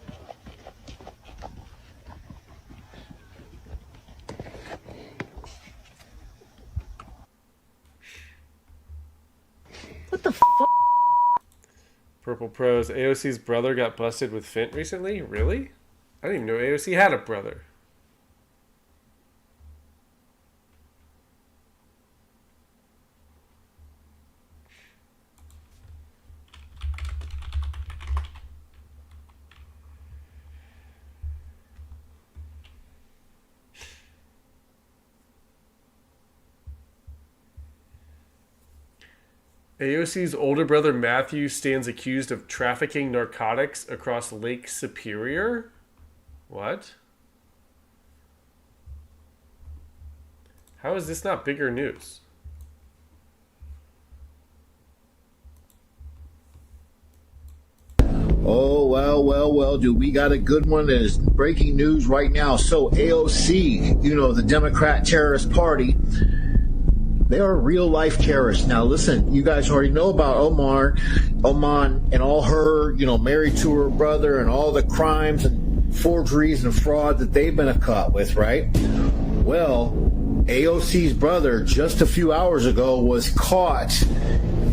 What the f***? Purple Pros. AOC's brother got busted with Fent recently? Really? I didn't even know AOC had a brother. AOC's older brother Matthew stands accused of trafficking narcotics across Lake Superior? What? How is this not bigger news? Oh, well, dude, we got a good one that is breaking news right now. So AOC, you know, the Democrat Terrorist Party, they are real life terrorists. Now, listen, you guys already know about Oman and all her, you know, married to her brother and all the crimes and forgeries and fraud that they've been caught with, right? Well, AOC's brother just a few hours ago was caught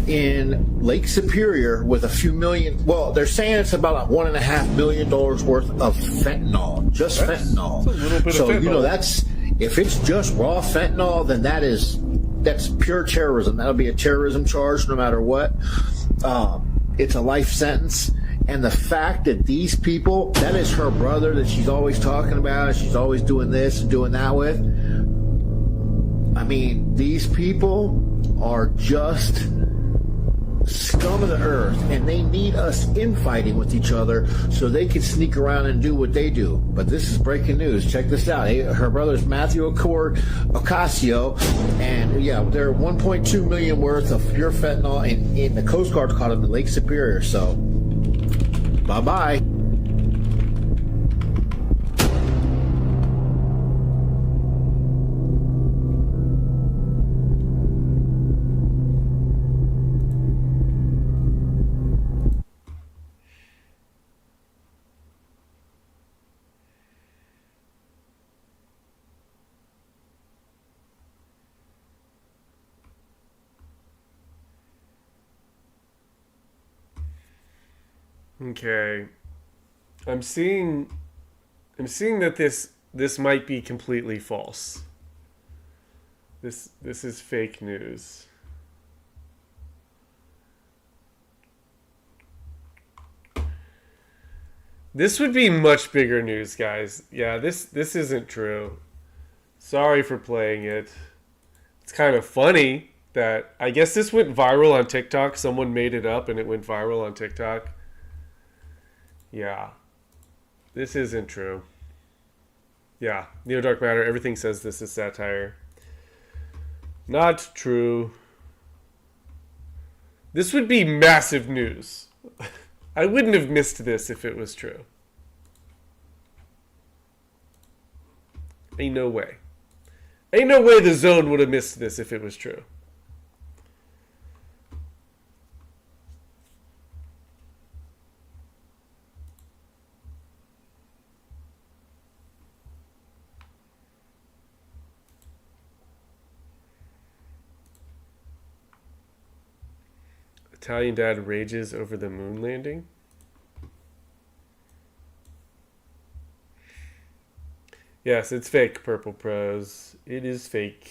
in Lake Superior with a few million. Well, they're saying it's about $1.5 million worth of fentanyl, just fentanyl. That's a little bit so of fentanyl. you know, that's, if it's just raw fentanyl, then that's pure terrorism. That'll be a terrorism charge no matter what. It's a life sentence. And the fact that these people, that is her brother that she's always talking about, she's always doing this and doing that with. I mean, these people are just scum of the earth, and they need us infighting with each other so they can sneak around and do what they do. But this is breaking news. Check this out. Her brother's Matthew Ocasio, and yeah, they're 1.2 million worth of pure fentanyl, and the Coast Guard caught them in Lake Superior. So, bye-bye. Okay. I'm seeing that this might be completely false. This is fake news. This would be much bigger news, guys. Yeah, this isn't true. Sorry for playing it. It's kind of funny that I guess this went viral on TikTok. Someone made it up and it went viral on TikTok. Yeah. This isn't true. Yeah. Neo Dark Matter, everything says this is satire. Not true. This would be massive news. I wouldn't have missed this if it was true. Ain't no way. Ain't no way the Zone would have missed this if it was true. Italian dad rages over the moon landing. Yes, it's fake, Purple Pros. It is fake.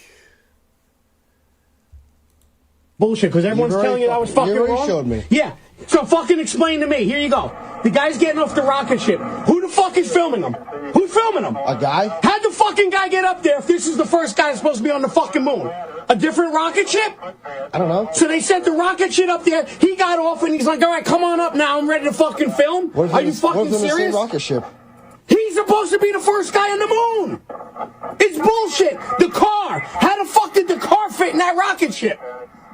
Bullshit, because everyone's telling you I was fucking wrong. You already showed me. Yeah, so fucking explain to me. Here you go. The guy's getting off the rocket ship. Who the fuck is filming him? Who's filming him? A guy? How'd the fucking guy get up there if this is the first guy that's supposed to be on the fucking moon? A different rocket ship? I don't know. So they sent the rocket shit up there. He got off and he's like, all right, come on up now. I'm ready to fucking film. Are you fucking serious? Rocket ship? He's supposed to be the first guy on the moon. It's bullshit. The car. How the fuck did the car fit in that rocket ship?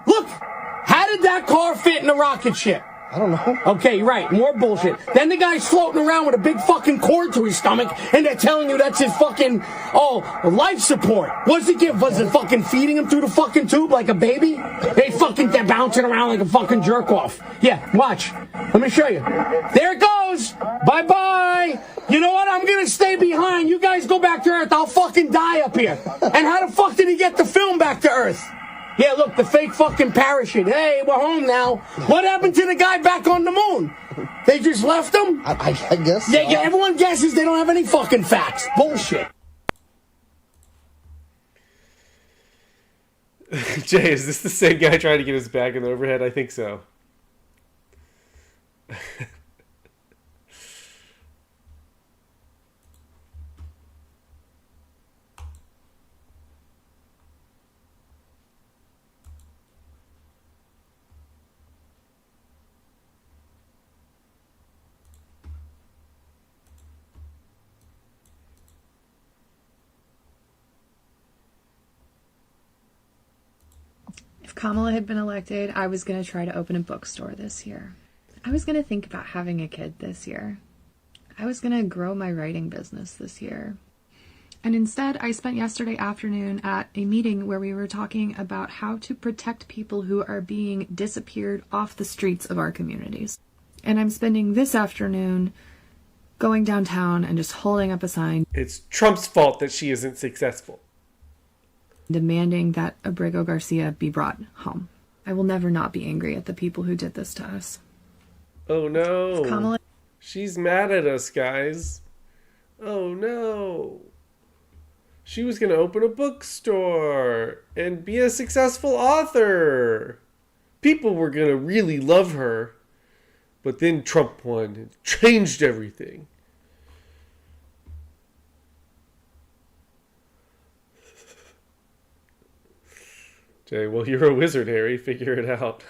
Look, how did that car fit in the rocket ship? I don't know. Okay, right. More bullshit. Then the guy's floating around with a big fucking cord to his stomach, and they're telling you that's his fucking, life support. What's it give? Was it fucking feeding him through the fucking tube like a baby? They're bouncing around like a fucking jerk off. Yeah, watch. Let me show you. There it goes. Bye-bye. You know what? I'm gonna stay behind. You guys go back to Earth. I'll fucking die up here. And how the fuck did he get the film back to Earth? Yeah, look, the fake fucking parachute. Hey, we're home now. What happened to the guy back on the moon? They just left him? I guess so. Yeah, everyone guesses they don't have any fucking facts. Bullshit. Jay, is this the same guy trying to get his bag in the overhead? I think so. If Kamala had been elected, I was going to try to open a bookstore this year. I was going to think about having a kid this year. I was going to grow my writing business this year. And instead, I spent yesterday afternoon at a meeting where we were talking about how to protect people who are being disappeared off the streets of our communities. And I'm spending this afternoon going downtown and just holding up a sign. It's Trump's fault that she isn't successful. Demanding that Abrego Garcia be brought home. I will never not be angry at the people who did this to us. Oh no. Kamala. She's mad at us, guys. Oh no. She was going to open a bookstore and be a successful author. People were going to really love her. But then Trump won and changed everything. Jay, well, you're a wizard, Harry. Figure it out.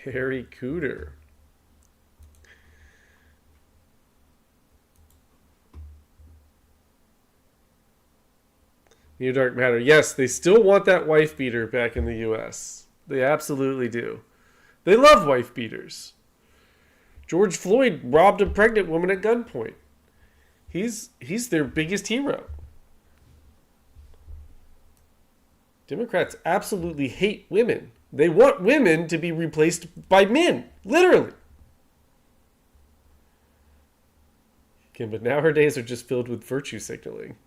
Harry Cooter. New Dark Matter. Yes, they still want that wife beater back in the U.S. They absolutely do. They love wife beaters. George Floyd robbed a pregnant woman at gunpoint. He's their biggest hero. Democrats absolutely hate women. They want women to be replaced by men. Literally. Okay, but now her days are just filled with virtue signaling.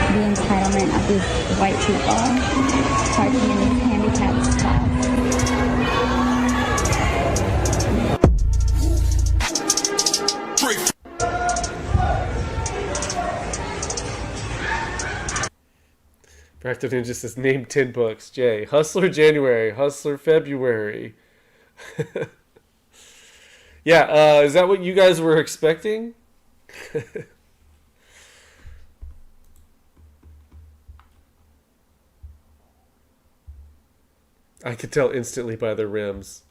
The entitlement of these white people parking in these handicapped spots. Fractal Ninja says, name 10 books. Jay, Hustler January, Hustler February. Yeah, is that what you guys were expecting? I could tell instantly by the rims.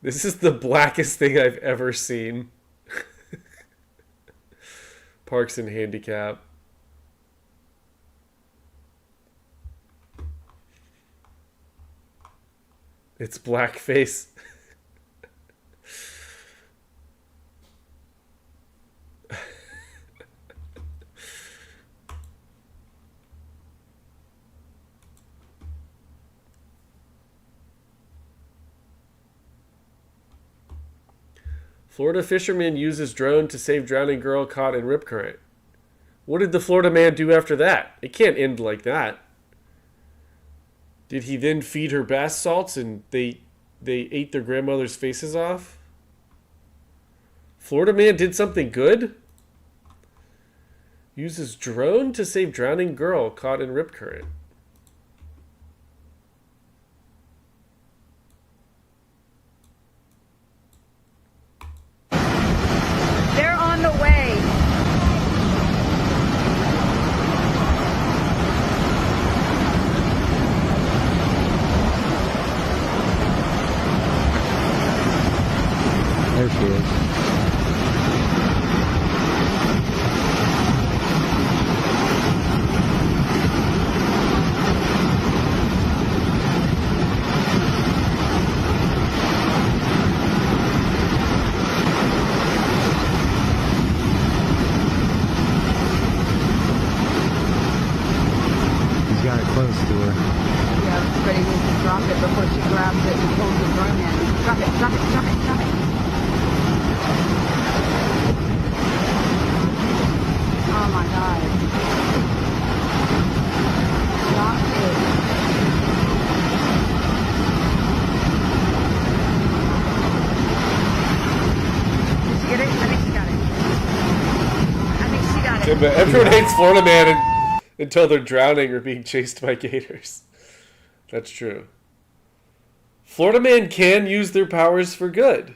This is the blackest thing I've ever seen. Parks and Handicap. It's blackface. Florida fisherman uses drone to save drowning girl caught in rip current. What did the Florida man do after that? It can't end like that. Did he then feed her bath salts and they ate their grandmother's faces off? Florida man did something good? Uses drone to save drowning girl caught in rip current. They're on the way. There she is. He's got it close to her. Yeah, but he needs to drop it before she grabs it and pulls the drone in. Drop it, drop it, drop it, drop it. Oh my God. Drop it. Did she get it? I think she got it. I think she got it. Yeah, but everyone hates Florida man until they're drowning or being chased by gators. That's true. Florida man can use their powers for good.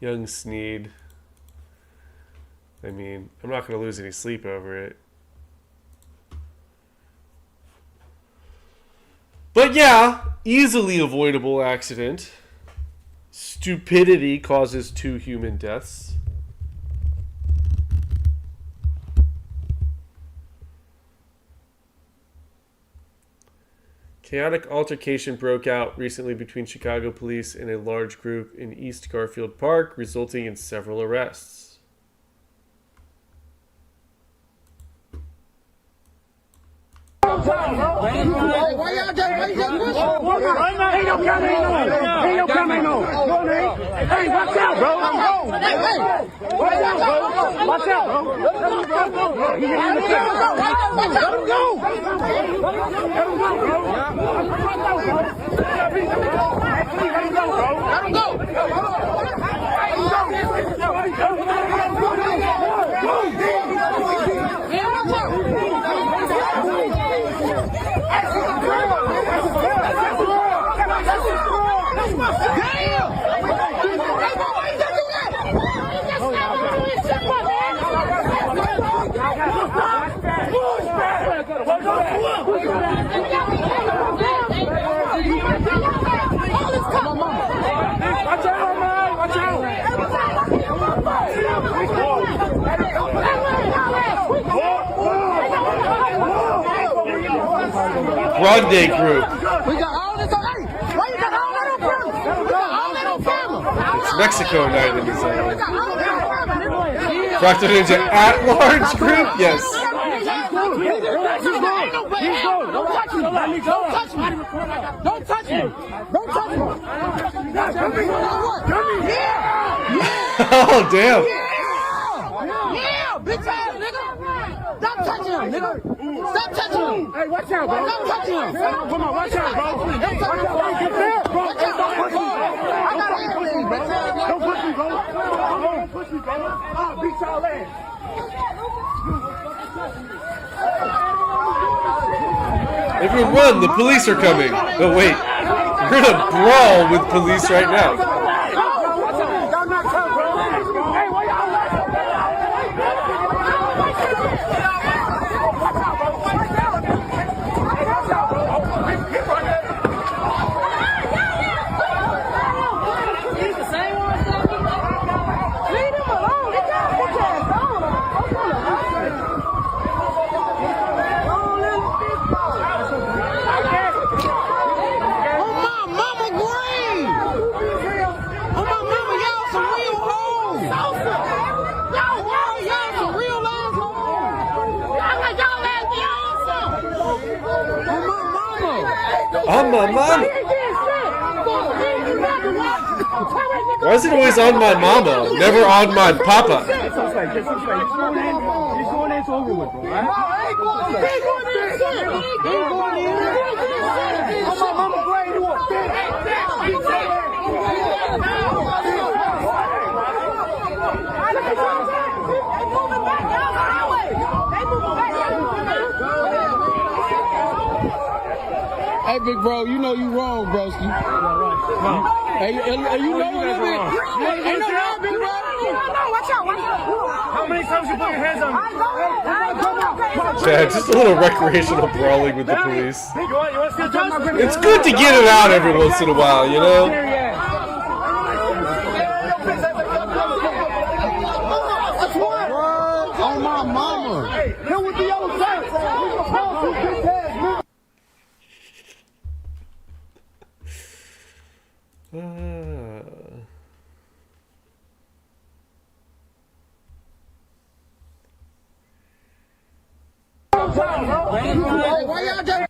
Young Sneed. I mean, I'm not going to lose any sleep over it. But yeah, easily avoidable accident. Stupidity causes 2 human deaths. Chaotic altercation broke out recently between Chicago police and a large group in East Garfield Park, resulting in several arrests. Why y'all just Ain't no camera, ain't no camera, ain't no. Hey, watch out, bro. Hey, watch out, bro. Watch out, bro. Let him go. He's in the camera. Let him go. Let him go, bro. Let him go. Grande group. We got all this on. Hey, why you got all that on camera? All that on camera. It's Mexico night in this area. Fractal Ninja at large group? Yes. Don't touch me. Don't touch me. Don't touch me. Don't touch me. Oh, damn. Yeah, bitch ass nigga. Stop touching him, nigga. Stop touching him. Hey, watch out, bro. Stop touching him. Come on, watch out, bro. Don't touch him, bro. Get there, bro. Don't push me, bro. I got everything, bro. Don't push me, bro. Don't push me, bro. I'll beat y'all ass. Everyone run, the police are coming. Oh, wait. We're gonna brawl with police right now. On my mama. Why is it always on my mama, never on my papa? Hey, big bro, you know you wrong, broski. Hey, you know what it is? Ain't no wrong, big bro. Watch out, watch out. How many times you put your hands on me? Yeah, just a little recreational brawling with the police. It's good to get it out every once in a while, you know? On my mama. Hey, here with the old tank. Why y'all just...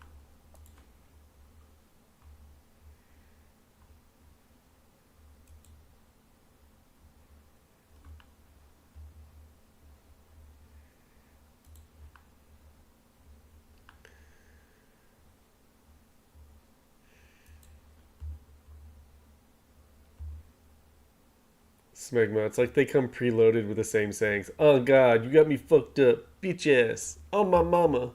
Smegma, it's like they come preloaded with the same sayings. Oh god, you got me fucked up. Bitch ass. Oh my mama.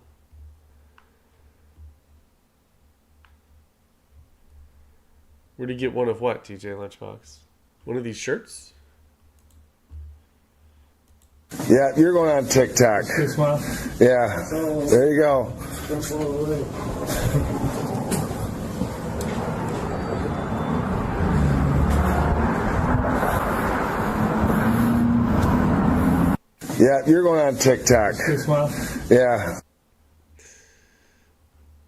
Where'd you get one of what, TJ Lunchbox? One of these shirts? Yeah, you're going on TikTok. Yeah, there you go. Yeah, you're going on TikTok. Yeah.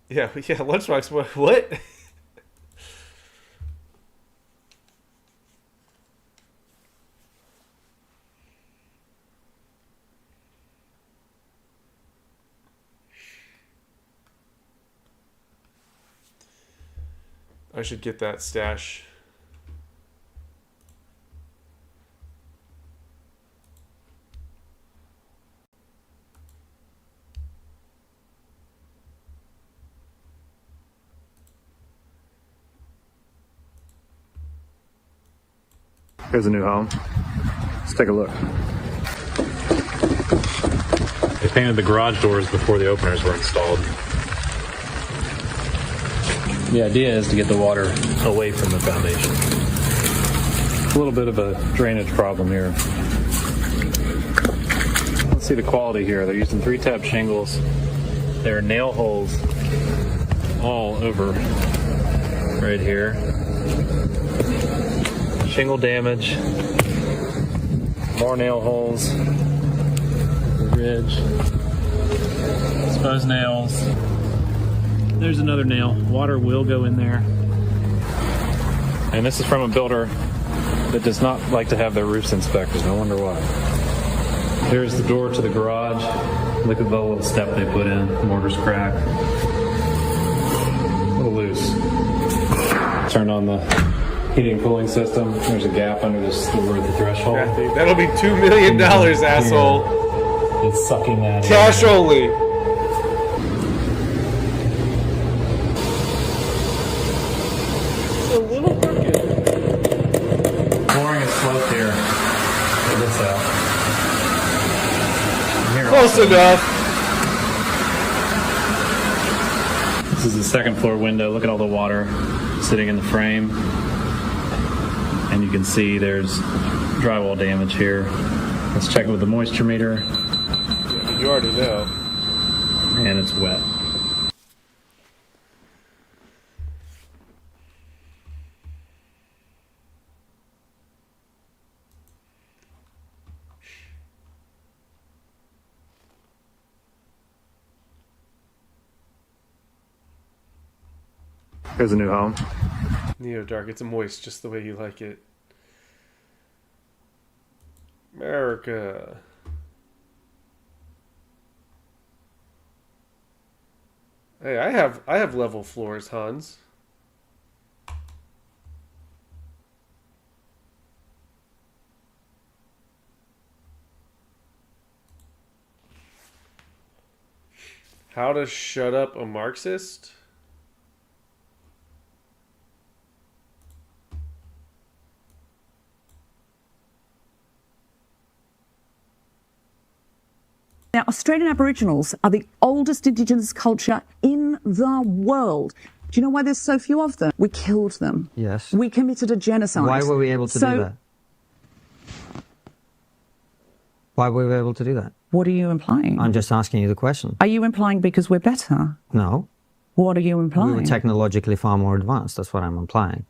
Yeah, Lunchbox, what? I should get that stash. Here's a new home. Let's take a look. They painted the garage doors before the openers were installed. The idea is to get the water away from the foundation. A little bit of a drainage problem here. Let's see the quality here. They're using 3-tab shingles. There are nail holes all over right here. Shingle damage. More nail holes. The ridge. Exposed nails. There's another nail. Water will go in there. And this is from a builder that does not like to have their roofs inspected. No wonder why. Here's the door to the garage. Look at the little step they put in. The mortar's cracked. A little loose. Turn on the heating and cooling system. There's a gap under the threshold. That'll be $2 million, asshole. It's sucking that in. Cash only. Flooring is sloped here. Check this out. Here Close enough. This is the second floor window. Look at all the water sitting in the frame. And you can see there's drywall damage here. Let's check it with the moisture meter. You already know. And it's wet. Here's a new home. Neo Dark, it's moist just the way you like it. America. Hey, I have level floors, Hans. How to shut up a Marxist? Now, Australian Aboriginals are the oldest Indigenous culture in the world. Do you know why there's so few of them? We killed them. Yes. We committed a genocide. Why were we able to do that? Why were we able to do that? What are you implying? I'm just asking you the question. Are you implying because we're better? No. What are you implying? We were technologically far more advanced. That's what I'm implying.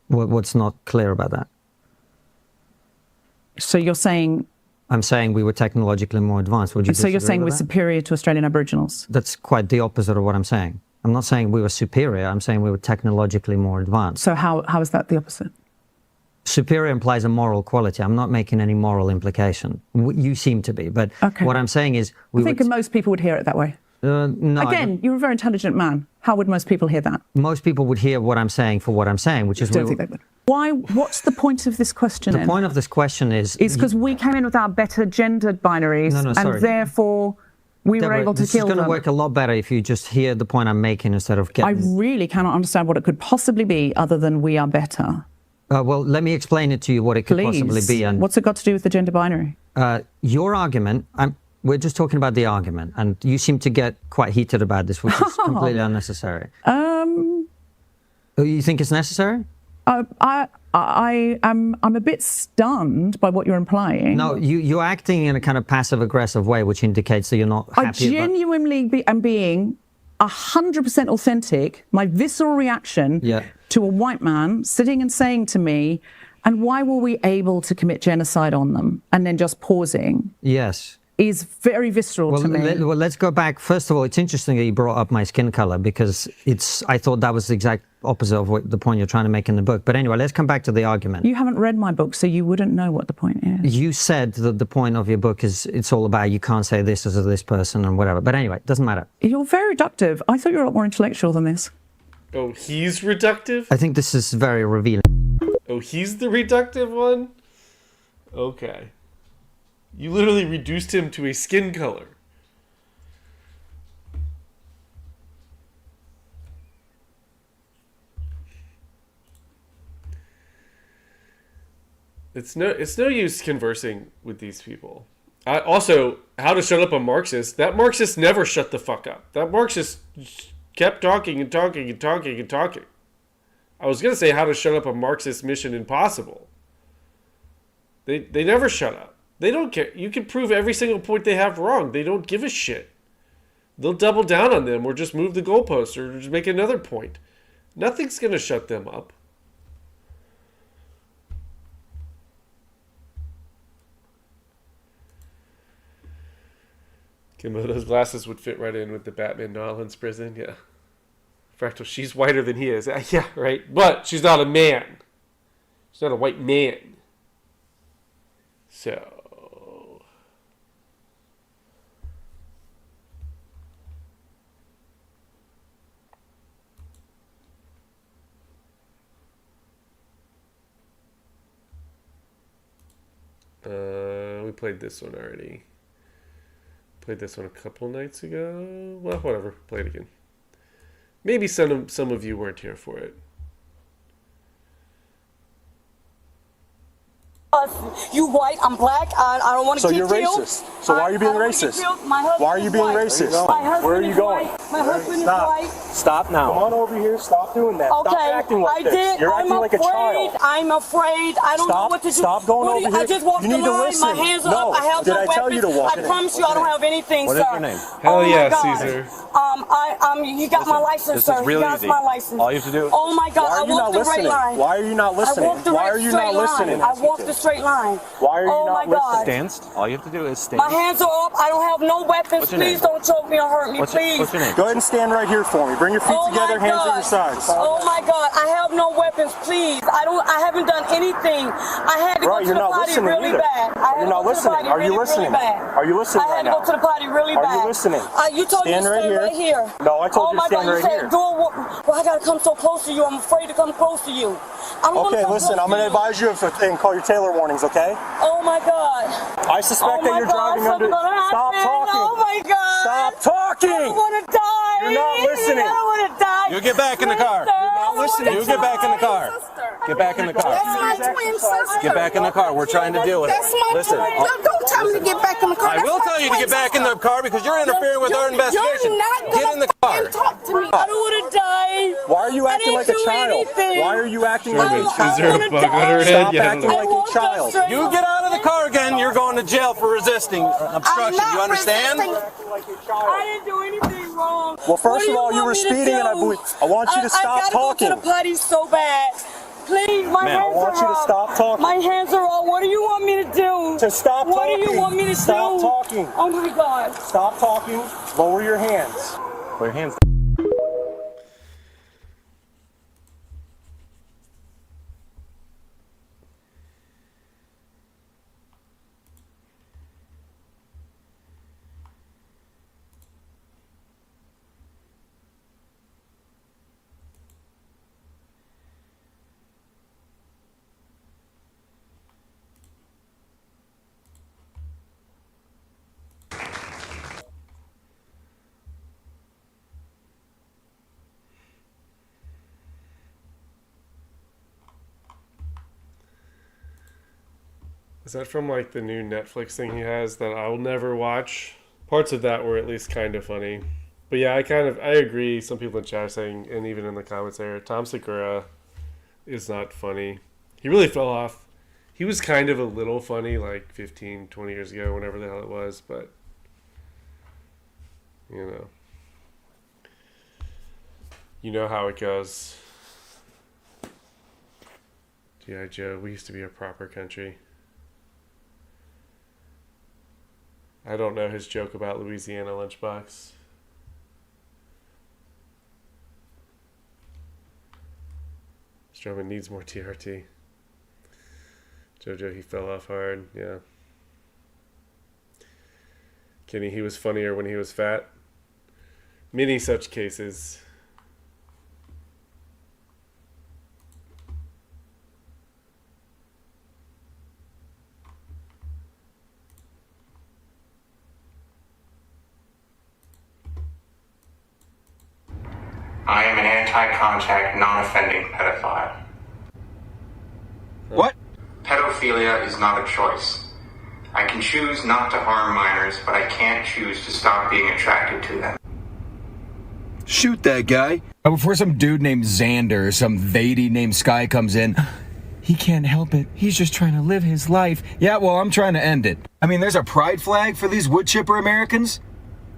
What's not clear about that? So you're saying... I'm saying we were technologically more advanced. Would you So you're disagree saying with we're that? superior to Australian Aboriginals? That's quite the opposite of what I'm saying. I'm not saying we were superior. I'm saying we were technologically more advanced. So how is that the opposite? Superior implies a moral quality. I'm not making any moral implication. You seem to be. But what I'm saying is... I think most people would hear it that way. No, Again, you're a very intelligent man. How would most people hear that? most people would hear what I'm saying for what I'm saying, which is... Don't think they would. Why? What's the point of this question? The point of this question is... It's because we came in with our better gendered binaries, sorry. and therefore we were Deborah, able to this kill is going them. to work a lot better if you just hear the point I'm making instead of I getting... really cannot understand what it could possibly be other than we are better. well, let me explain it to you what it could Please. possibly be. And What's it got to do with the gender binary? your argument... we're just talking about the argument, and you seem to get quite heated about this, which is completely unnecessary. You think it's necessary? I'm a bit stunned by what you're implying. No, you're acting in a kind of passive-aggressive way, which indicates that you're not happy. I genuinely am being 100% authentic. My visceral reaction to a white man sitting and saying to me, and why were we able to commit genocide on them? And then just pausing. Yes. Is very visceral to me. Well, let's go back. First of all, it's interesting that you brought up my skin color because I thought that was the exact opposite of the point you're trying to make in the book. But anyway, let's come back to the argument. You haven't read my book, so you wouldn't know what the point is. You said that the point of your book is it's all about you can't say this as a this person and whatever. But anyway, it doesn't matter. You're very reductive. I thought you were a lot more intellectual than this. Oh, he's reductive? I think this is very revealing. Oh, he's the reductive one? Okay. You literally reduced him to a skin color. It's no use conversing with these people. Also, how to shut up a Marxist. That Marxist never shut the fuck up. That Marxist kept talking and talking and talking and talking. I was going to say how to shut up a Marxist Mission Impossible. They never shut up. They don't care. You can prove every single point they have wrong. They don't give a shit. They'll double down on them or just move the goalposts or just make another point. Nothing's going to shut them up. Kimoto's glasses would fit right in with the Batman Nolan's prison. Yeah. Fractal, she's whiter than he is. Yeah, right. But she's not a man. She's not a white man. So... we played this one already. Played this one a couple nights ago. Well, whatever. Play it again. Maybe some of you weren't here for it. You white, I'm black, I don't want to get killed. So you're racist. So why are you being racist? Why are you being racist? Where are you going? My husband is white. Stop now. Come on over here. Stop doing that. Okay, Stop acting like this. You're acting like a child. I'm afraid. I don't know what to do. Stop going over here. I just walked you need the line. to My listen. hands are up. I have Did no I tell you to walk? I promise you I don't have anything, what sir. What is your name? Hell yeah, God. Caesar. You got my license, sir. Really you got easy. my license. All you have to do. Oh my God, Why are I you walked not the right listening? line. Why are you not listening? I walked the Why are you not listening? I walked the straight line. Why are you not listening? Stand. All you have to do is stand. My hands are up. I don't have no weapons. Please don't choke me or hurt me, please. What's your name? Go ahead and stand right here for me. Bring your feet together, hands at your sides. Oh my God, I have no weapons, please. I haven't done anything. I had to go to the potty really bad. You're not listening. Are you listening? Are you listening right now? I had to go to the potty really bad. Are you listening? You told me to stand right here. No, I told you to stand right here. Well, I gotta come so close to you. I'm afraid to come close to you. Okay, listen, I'm gonna advise you and call your Taylor warnings, okay? Oh my God. I suspect that you're driving under. Stop talking. Oh my God. Stop talking. I don't want to die. You're not listening. I don't want to die. You get back in the car. You're not listening. You get back in the car. Get back in the car. That's my twin sister. Get back in the car. We're trying to deal with it. That's my Listen. twin. Don't tell me to get back in the car. I will tell you to get back in the car because you're interfering with our investigation. Get in the car. Talk to me. I don't want to die. Why are you acting like a child? Why are you acting like a child? Is there a bug on her head? Stop acting like a child. You get out of the car again, you're going to jail for resisting obstruction. You understand? I didn't do anything wrong. Well, first of all, you were speeding, and I want you to stop talking. I gotta go to the potty so bad. Please, my hands are up. I want you to stop talking. My hands are up. What do you want me to do? To stop talking. What do you want me to do? Stop talking. Oh my God. Stop talking. Lower your hands. Lower your hands. Is that from like the new Netflix thing he has that I'll never watch? Parts of that were at least kind of funny. But yeah, I agree. Some people in chat are saying, and even in the comments there, Tom Segura is not funny. He really fell off. He was kind of a little funny like 15, 20 years ago, whenever the hell it was, but you know how it goes. G.I. Joe, we used to be a proper country. I don't know his joke about Louisiana lunchbox. Strowman needs more TRT. Jojo, he fell off hard, yeah. Kenny, he was funnier when he was fat. Many such cases. I am an anti-contact, non-offending pedophile. What? Pedophilia is not a choice. I can choose not to harm minors, but I can't choose to stop being attracted to them. Shoot that guy. Before some dude named Xander or some Vady named Sky comes in, he can't help it. He's just trying to live his life. Yeah, well, I'm trying to end it. I mean, there's a pride flag for these wood chipper Americans.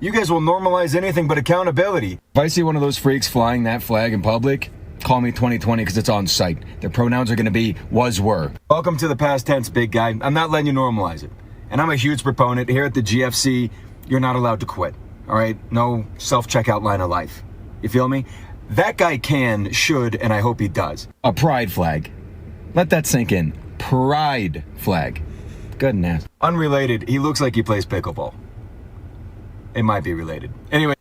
You guys will normalize anything but accountability. If I see one of those freaks flying that flag in public, call me 2020 because it's on site. Their pronouns are going to be was, were. Welcome to the past tense, big guy. I'm not letting you normalize it. And I'm a huge proponent here at the GFC. You're not allowed to quit. All right? No self-checkout line of life. You feel me? That guy can, should, and I hope he does. A pride flag. Let that sink in. Pride flag. Goodness. Unrelated, he looks like he plays pickleball. It might be related. Anyway.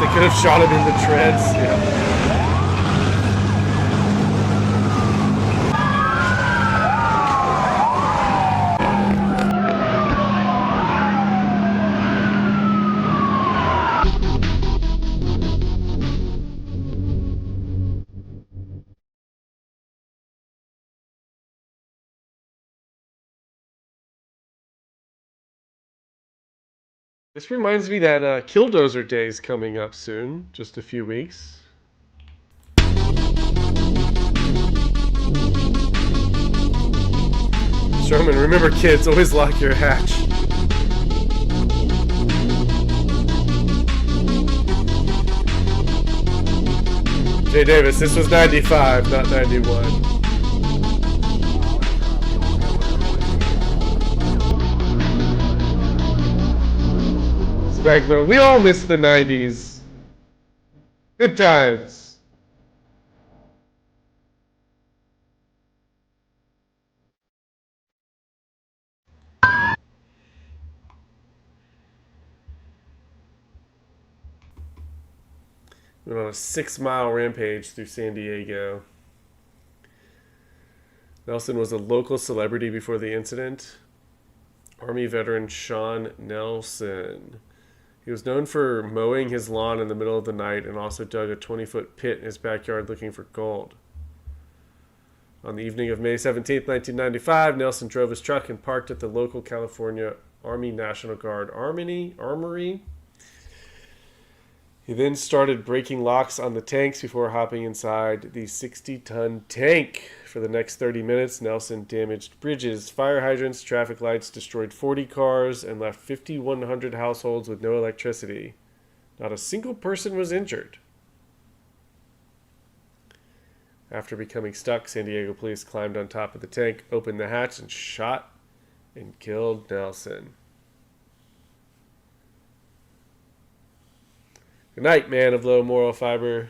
They could have shot him in the treads. Yeah. This reminds me that Killdozer Day is coming up soon, just a few weeks. Sherman, remember kids, always lock your hatch. Jay Davis, this was 95, not 91. Spangler, we all miss the 90s. Good times. Went on a 6-mile rampage through San Diego. Nelson was a local celebrity before the incident. Army veteran Sean Nelson. He was known for mowing his lawn in the middle of the night and also dug a 20-foot pit in his backyard looking for gold. On the evening of May 17, 1995, Nelson drove his truck and parked at the local California Army National Guard Armory. He then started breaking locks on the tanks before hopping inside the 60-ton tank. For the next 30 minutes, Nelson damaged bridges, fire hydrants, traffic lights, destroyed 40 cars, and left 5,100 households with no electricity. Not a single person was injured. After becoming stuck, San Diego police climbed on top of the tank, opened the hatch, and shot and killed Nelson. Good night, man of low moral fiber.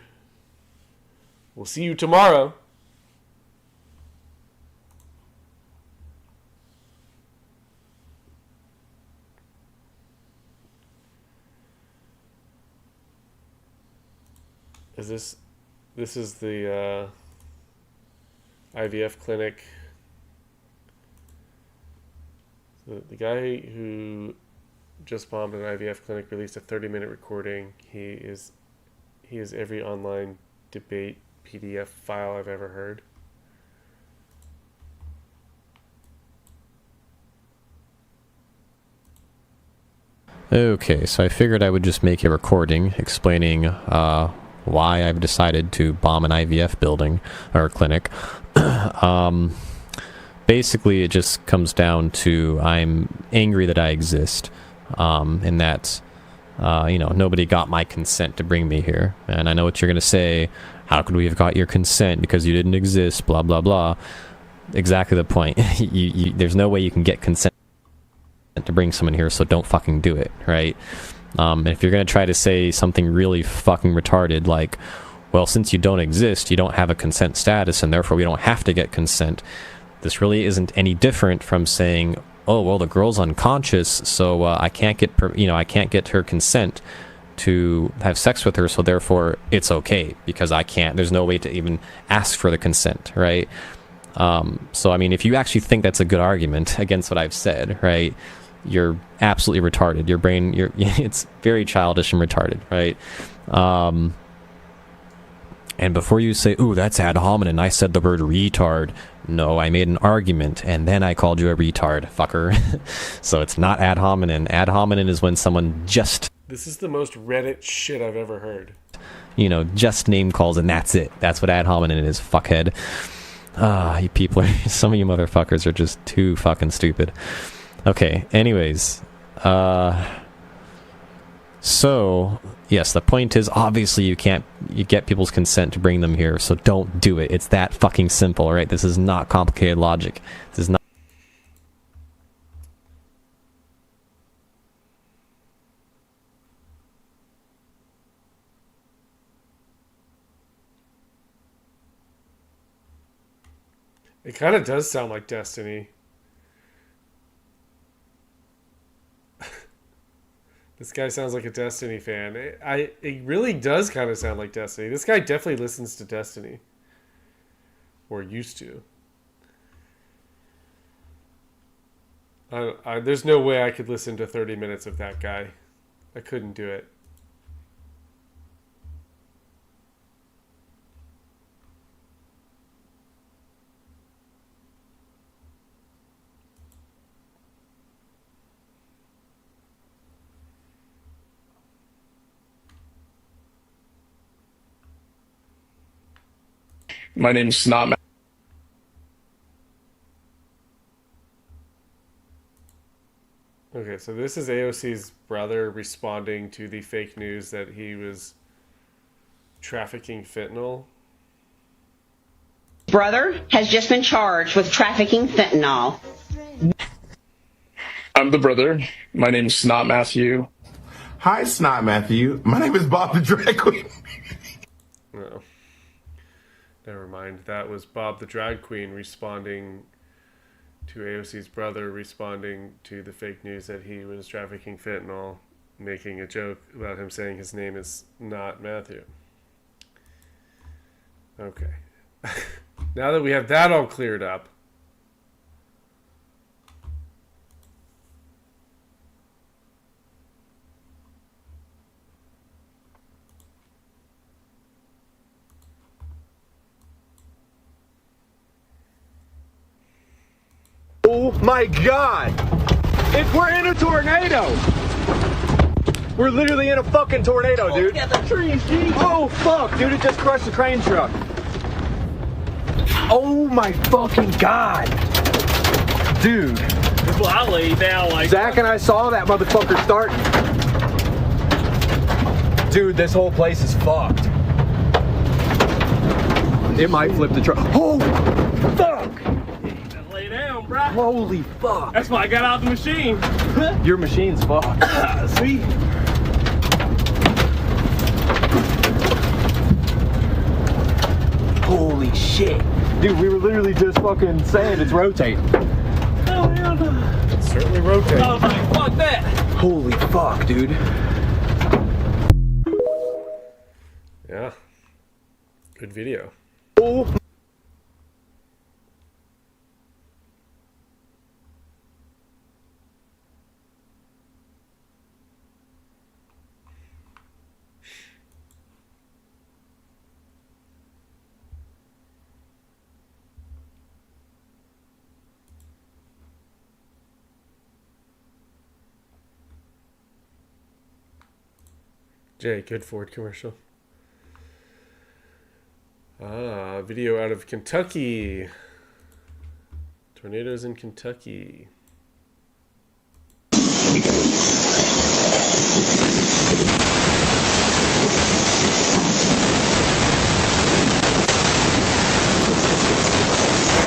We'll see you tomorrow. This is the IVF clinic. The guy who just bombed an IVF clinic released a 30-minute recording. He is every online debate PDF file I've ever heard. Okay, so I figured I would just make a recording explaining why I've decided to bomb an IVF building or clinic. Basically, it just comes down to I'm angry that I exist, and that nobody got my consent to bring me here. And I know what you're going to say. How could we have got your consent because you didn't exist? Blah blah blah. Exactly the point. There's no way you can get consent to bring someone here, so don't fucking do it, right? And if you're going to try to say something really fucking retarded like, well, since you don't exist, you don't have a consent status, and therefore we don't have to get consent, this really isn't any different from saying, oh, well, the girl's unconscious, so I can't get I can't get her consent to have sex with her, so therefore it's okay because I can't. There's no way to even ask for the consent, right? So I mean, if you actually think that's a good argument against what I've said, right, you're absolutely retarded. Your brain, it's very childish and retarded, right? And before you say, ooh, that's ad hominem, I said the word retard. No, I made an argument, and then I called you a retard, fucker. So it's not ad hominem. Ad hominem is when someone just... This is the most Reddit shit I've ever heard. Just name calls, and that's it. That's what ad hominem is, fuckhead. You people, some of you motherfuckers are just too fucking stupid. Okay, anyways. So, yes, the point is, obviously you get people's consent to bring them here, so don't do it. It's that fucking simple, right? This is not complicated logic. This is not... It kind of does sound like Destiny. This guy sounds like a Destiny fan. It really does kind of sound like Destiny. This guy definitely listens to Destiny. Or used to. There's no way I could listen to 30 minutes of that guy. I couldn't do it. My name's Snot. Okay, so this is AOC's brother responding to the fake news that he was trafficking fentanyl. Brother has just been charged with trafficking fentanyl. I'm the brother. My name's Snot Matthew. Hi, Snot Matthew. My name is Bob the Drag Queen. No. Never mind. That was Bob the Drag Queen responding to AOC's brother, responding to the fake news that he was trafficking fentanyl, making a joke about him saying his name is not Matthew. Okay. Now that we have that all cleared up, Oh my God! We're in a tornado! We're literally in a fucking tornado, dude. Get the trees, geez. Oh fuck, dude! It just crushed the crane truck. Oh my fucking God, dude! Well, I lay down like Zach and I saw that motherfucker starting. Dude, this whole place is fucked. on. It might flip the truck. Oh, fuck! Lay down, bro. Holy fuck. That's why I got out the machine. Your machine's fucked. See? Holy shit. Dude, we were literally just fucking saying it's rotating. Oh, hell no. It's certainly rotating. I was like, fuck that. Holy fuck, dude. Yeah. Good video. Oh. Jay, good Ford commercial. Video out of Kentucky. Tornadoes in Kentucky.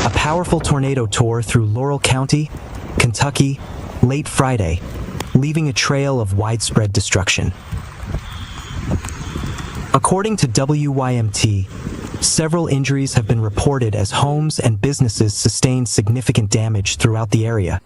A powerful tornado tore through Laurel County, Kentucky, late Friday, leaving a trail of widespread destruction. According to WYMT, several injuries have been reported as homes and businesses sustained significant damage throughout the area.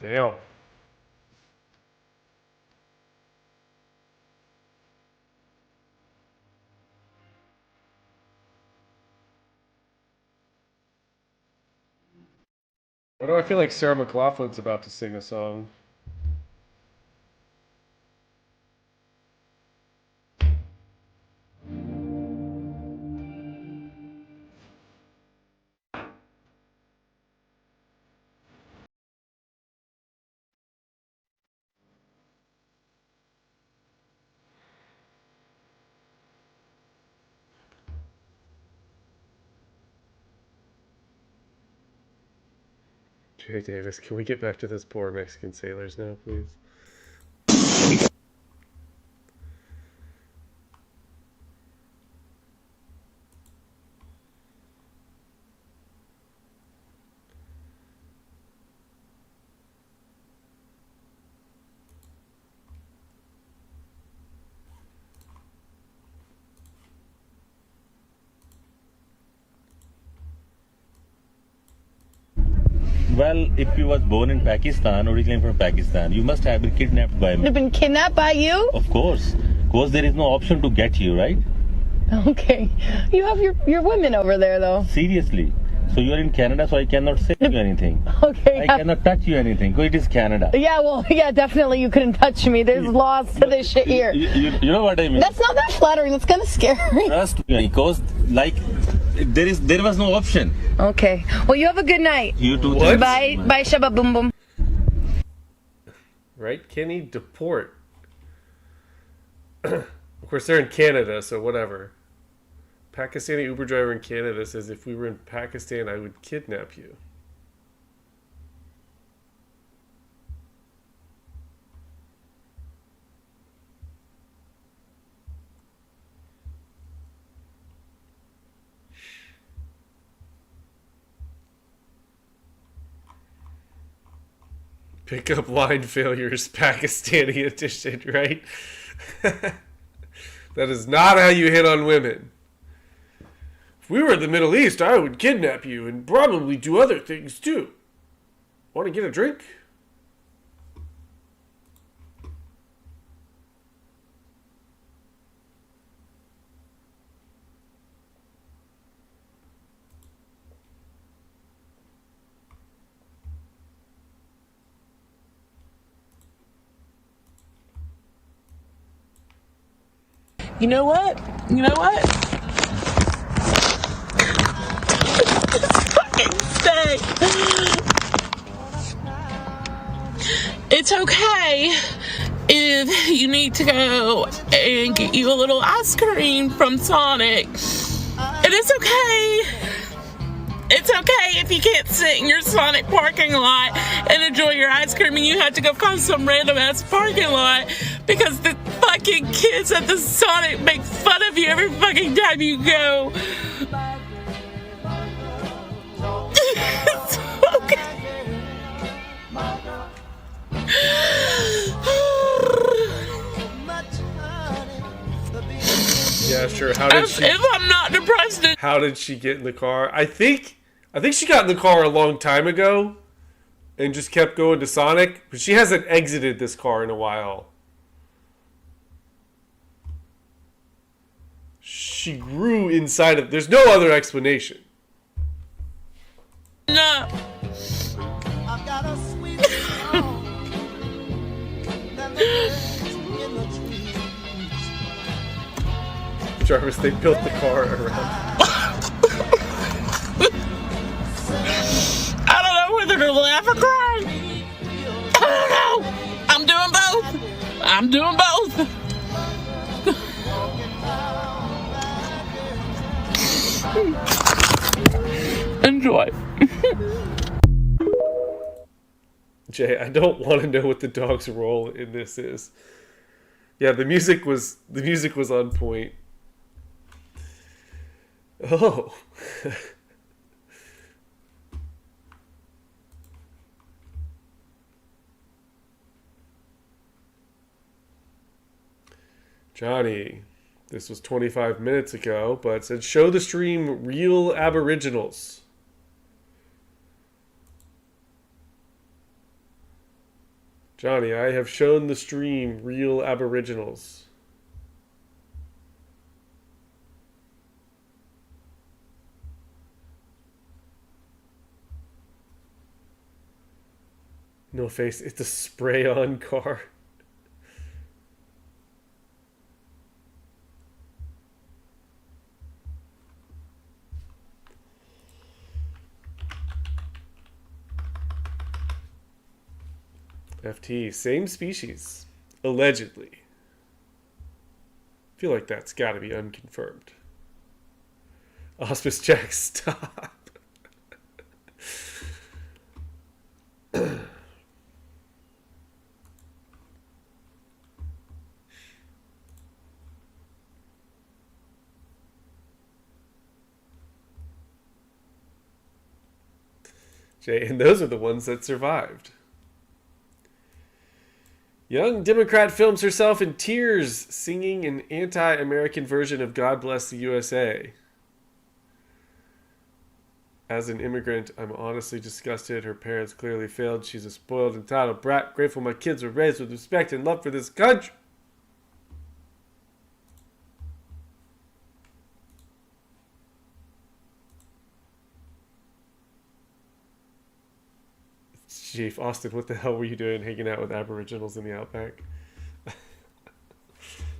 Damn. Why do I feel like Sarah McLachlan's about to sing a song? Jay Davis, can we get back to those poor Mexican sailors now, please? Well, if you was born in Pakistan, originally from Pakistan, you must have been kidnapped by me. You've been kidnapped by you? Of course. Because there is no option to get you, right? Okay. You have your women over there, though. Seriously. So you are in Canada, so I cannot say you anything. Okay. I cannot touch you anything, because it is Canada. Yeah, well, yeah, definitely you couldn't touch me. There's laws to this shit here. You know what I mean? That's not that flattering. That's kind of scary. Trust me, because, like, there was no option. Okay. Well, you have a good night. You too. What? Bye. Bye, Shabba Boom Boom. Right, Kenny? Deport. Of course, they're in Canada, so whatever. Pakistani Uber driver in Canada says, if we were in Pakistan, I would kidnap you. Pickup line failures, Pakistani edition, right? That is not how you hit on women. If we were in the Middle East, I would kidnap you and probably do other things too. Want to get a drink? You know what? You know what? fucking say. It's okay if you need to go and get you a little ice cream from Sonic. It is okay. It's okay if you can't sit in your Sonic parking lot and enjoy your ice cream and you have to go find some random ass parking lot because the fucking kids at the Sonic make fun of you every fucking time you go. It's okay. Yeah, sure. How did she? If I'm not depressed. How did she get in the car? I think she got in the car a long time ago, and just kept going to Sonic. But she hasn't exited this car in a while. She grew inside of. There's no other explanation. No. Jarvis, they built the car around. I don't know whether to laugh or cry. I don't know. I'm doing both. I'm doing both. Enjoy. Jay, I don't want to know what the dog's role in this is. Yeah, the music was on point. Oh. Johnny, this was 25 minutes ago, but it said show the stream real Aboriginals. Johnny, I have shown the stream real Aboriginals. No face, it's a spray-on car. FT, same species. Allegedly. I feel like that's gotta be unconfirmed. Auspice check, stop. Jay, and those are the ones that survived. Young Democrat films herself in tears singing an anti-American version of God Bless the USA. As an immigrant, I'm honestly disgusted. Her parents clearly failed. She's a spoiled, entitled brat. Grateful my kids were raised with respect and love for this country. Chief Austin, what the hell were you doing hanging out with Aboriginals in the Outback?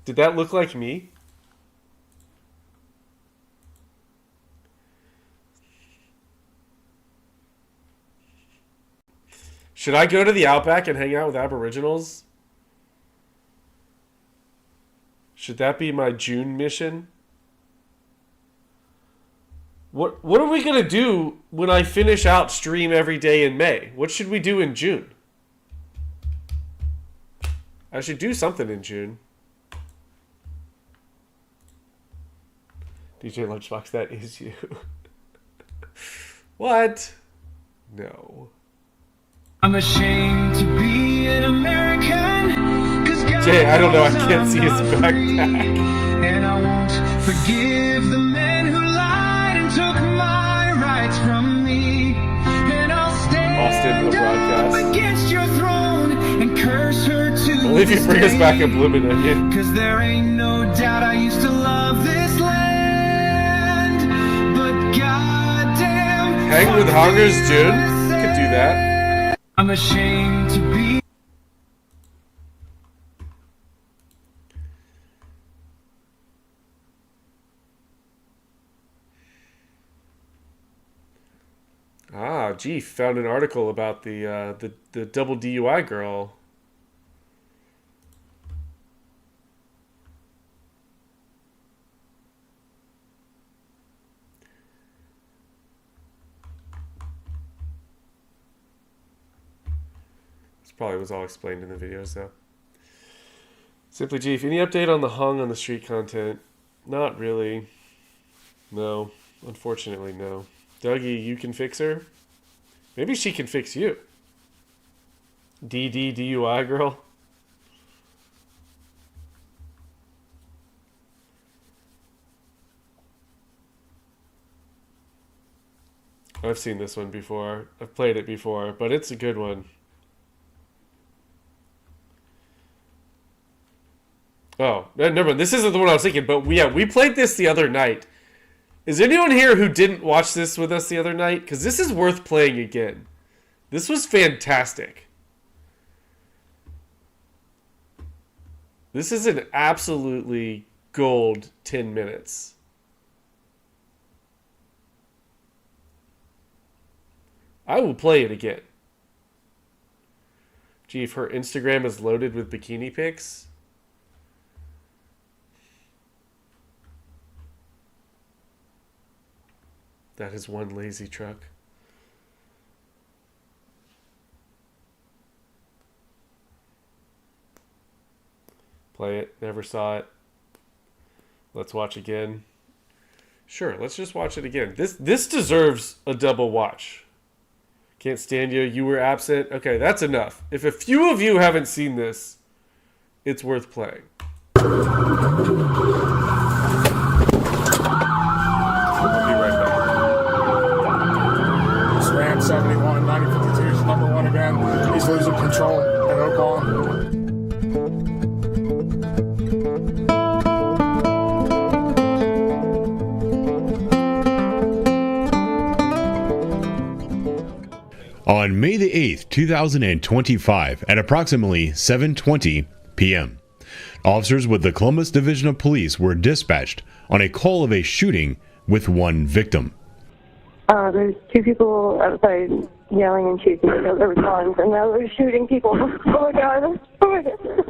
Did that look like me? Should I go to the Outback and hang out with Aboriginals? Should that be my June mission? What are we going to do when I finish out stream every day in May? What should we do in June? I should do something in June. DJ Lunchbox, that is you. What? No. I'm ashamed to be an American. Jay, I don't know, I can't see his backpack. And I won't forgive the men who lied and took my rights from me. And I'll stand up against your throne and curse her to Only if you bring us back a bloomin' onion. Cause there ain't no doubt I used to love this land. But goddamn, Hang with Hungers, June. You could do that. I'm ashamed to be. Gee, found an article about the double DUI girl. This probably was all explained in the videos, though. Simply G, any update on the hung on the street content? Not really. No. Unfortunately, no. Dougie, you can fix her? Maybe she can fix you. DUI girl? I've seen this one before. I've played it before, but it's a good one. Oh, never mind. This isn't the one I was thinking, but we played this the other night. Is there anyone here who didn't watch this with us the other night? Because this is worth playing again. This was fantastic. This is an absolutely gold 10 minutes. I will play it again. Gee, if her Instagram is loaded with bikini pics. That is one lazy truck. Play it. Never saw it. Let's watch again. Sure, let's just watch it again. This deserves a double watch. Can't stand you. You were absent. Okay, that's enough. If a few of you haven't seen this, it's worth playing. Ram 71, 9052 is number one again. He's losing control. And no call. On May the 8th, 2025, at approximately 7:20 p.m., officers with the Columbus Division of Police were dispatched on a call of a shooting with one victim. There's two people outside yelling and shooting each other with guns, and now they're shooting people. Oh my God. Oh my God.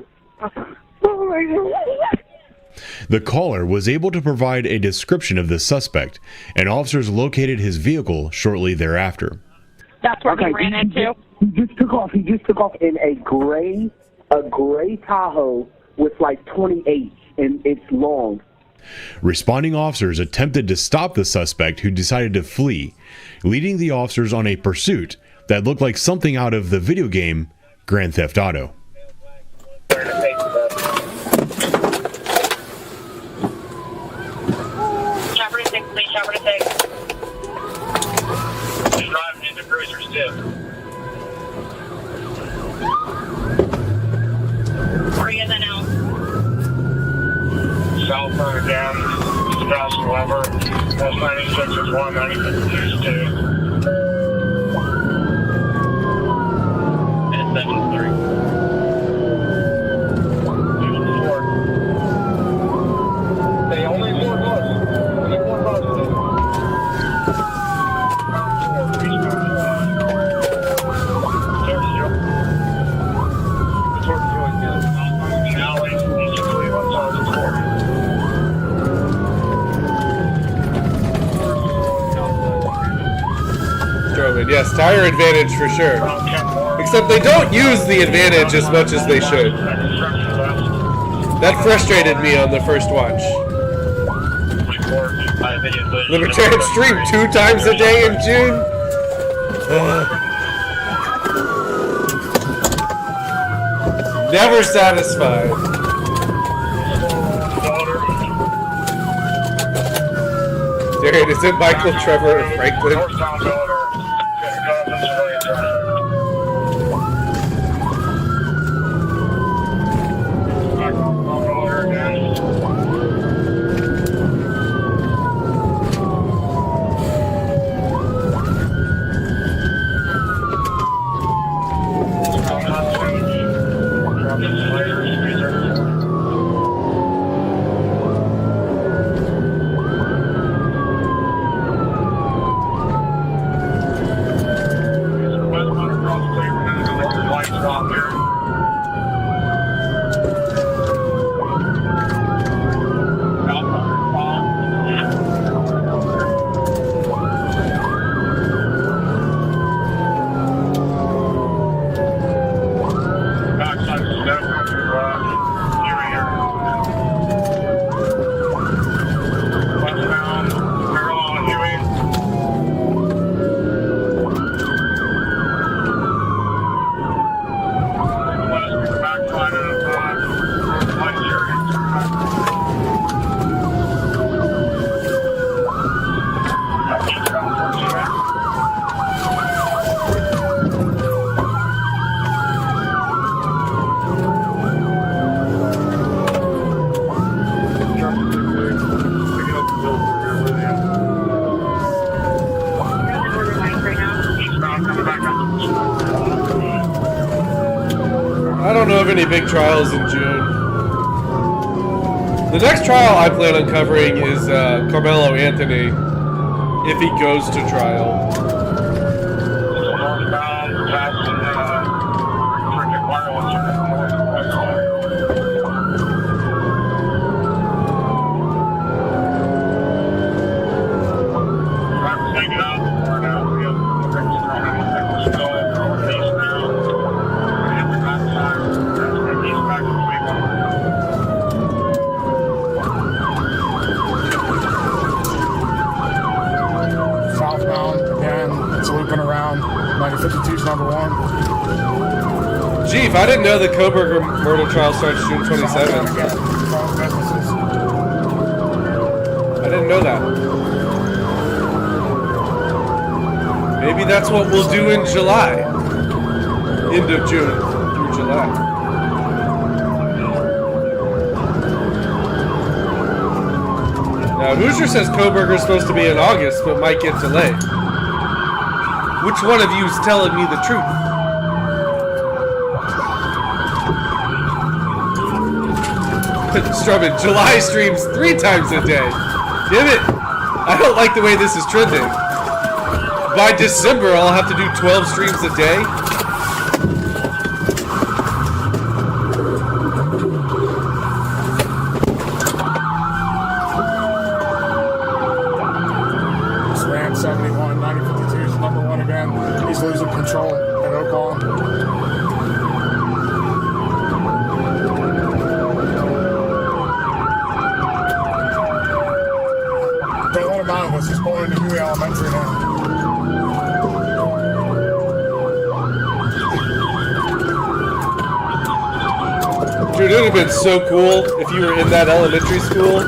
Oh my God. The caller was able to provide a description of the suspect, and officers located his vehicle shortly thereafter. That's where he ran into. He just took off in a gray Tahoe with like 28, and it's long. Responding officers attempted to stop the suspect, who decided to flee, leading the officers on a pursuit that looked like something out of the video game Grand Theft Auto. Chopper to 6, please, chopper to 6. He's driving into cruisers too. Where are you then now? Southbound down, past the lever. That's 96 is 1, 96 is 2. And 73. 4. They only 4 bucks. Only 4 bucks. Yes, tire advantage for sure. Except they don't use the advantage as much as they should. That frustrated me on the first watch. Libertarian stream 2 times a day in June? Never satisfied. Darian, is it Michael, Trevor, or Franklin? many big trials in June. The next trial I plan on covering is Carmelo Anthony, if he goes to trial. Southbound, again, it's looping around. 9052's number 1. Chief, I didn't know the Koberger murder trial starts June 27th. I didn't know that. Maybe that's what we'll do in July. End of June through July. Now, Hoosier says Koberger's supposed to be in August, but might get delayed. Which one of you is telling me the truth? Strubman, July streams 3 times a day. Damn it! I don't like the way this is trending. By December, I'll have to do 12 streams a day. Ram 71, 9052 is number 1 again. He's losing control at Oakland. Don't let him out of us. He's going into Huey Elementary now. Dude, it would have been so cool if you were in that elementary school.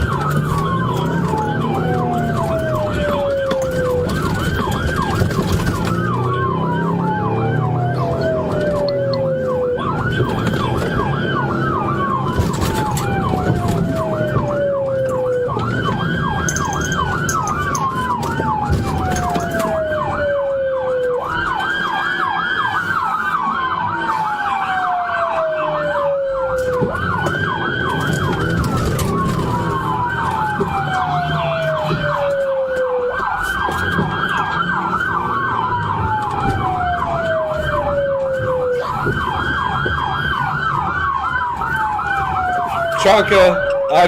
Chanka, I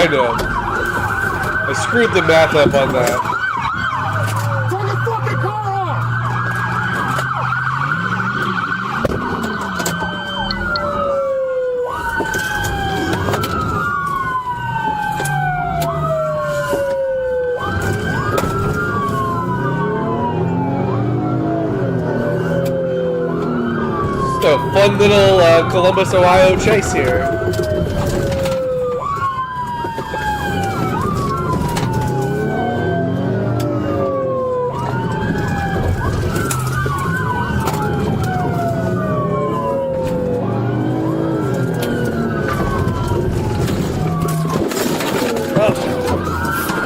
know. I screwed the math up on that. Turn the fucking car Just a fun little Columbus, Ohio chase here.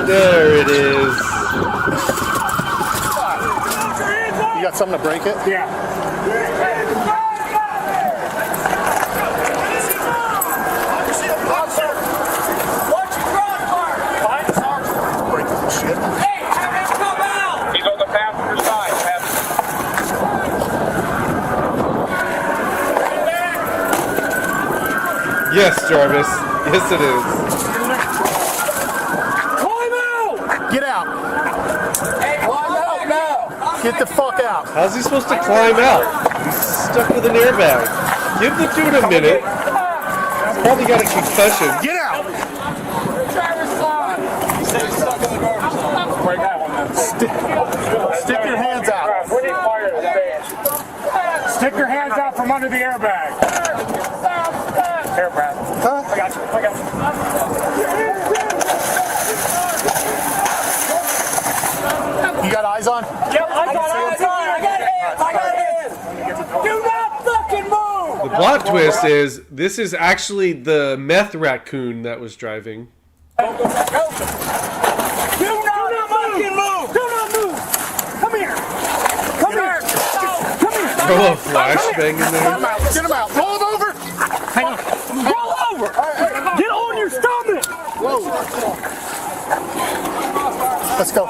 There it is. You got something to break it? Yeah. Break this shit. Hey, have him come out! He's on the passenger side. Yes, Jarvis. Yes, it is. Get out! Climb out now! Get the fuck out! How's he supposed to climb out? He's stuck with an airbag. Give the dude a minute. He's probably got a concussion. Get out! Stick your hands out. Stick your hands out from under the airbag. Airbag. Huh? I got you. You got eyes on? Yep, I got hands. Do not fucking move. The plot twist is this is actually the meth raccoon that was driving. Do not fucking move. Do not move. Come here. Come here. Throw a flashbang in there. Get him out. Roll him over. Hang on. Roll over. Get on your stomach. Whoa. Let's go.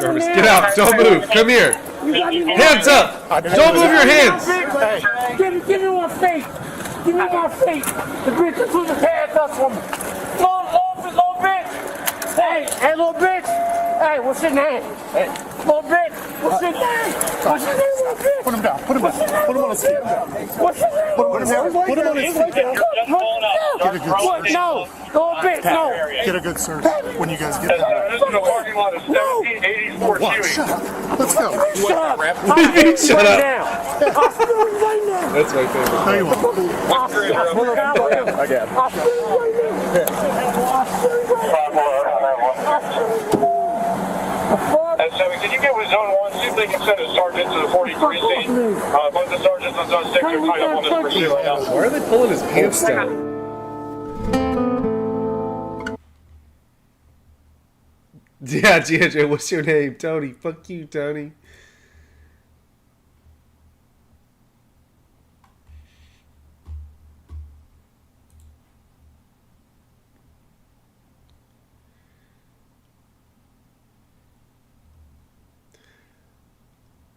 Jarvis, get out. Don't move. Come here. Hands up. Don't move your hands. Hey. Give me my feet. Give me my feet. The bitch just put his hands up for me. Little bitch. Hey, little bitch. Hey, what's your name? Hey, little bitch. What's your name? What's your name, little bitch? Put him down. Put him on his feet. What's your name? Put him on his feet. Get a good search. No, little bitch, no. Get a good search when you guys get down. This is the parking lot of 1784 What? Shut up. Let's go. Shut up. Shut up. I'll steal you right now. That's my favorite. Tell you what. I'll steal you right now. I'll steal you right now. And so, can you get with Zone 1, see if they can send a sergeant to the 43 seat? Both the sergeants on Zone 6 are tied up on this pursuit right now. Why are they pulling his pants down? Yeah, GJ, what's your name? Tony. Fuck you, Tony.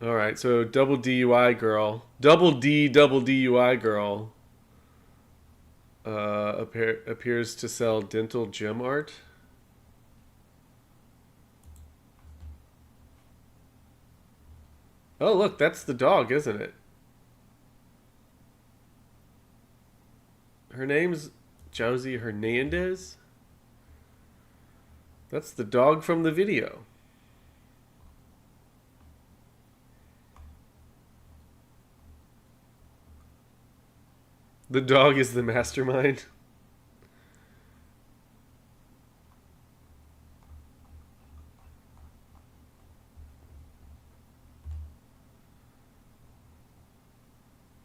All right, so double DUI girl, double DUI girl, appears to sell dental gem art. Oh, look, that's the dog, isn't it? Her name's Josie Hernandez. That's the dog from the video. The dog is the mastermind.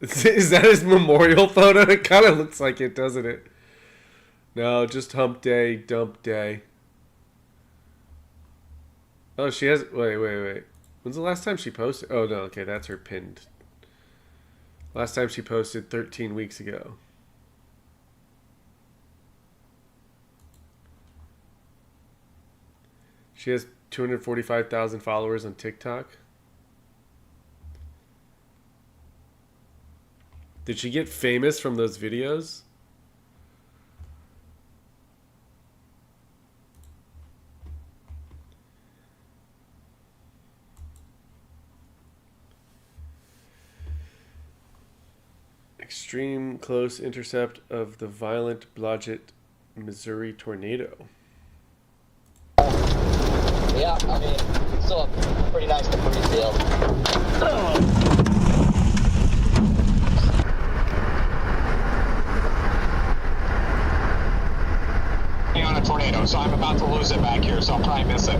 Is that his memorial photo? It kind of looks like it, doesn't it? No, just hump day, dump day. Oh, she has... Wait. When's the last time she posted? Oh, no, okay, that's her pinned. Last time she posted 13 weeks ago. She has 245,000 followers on TikTok. Did she get famous from those videos? Extreme close intercept of the violent Blodgett, Missouri tornado. Yeah, I mean, still a pretty nice debris field. On a tornado, so I'm about to lose it back here, so I'll probably miss it.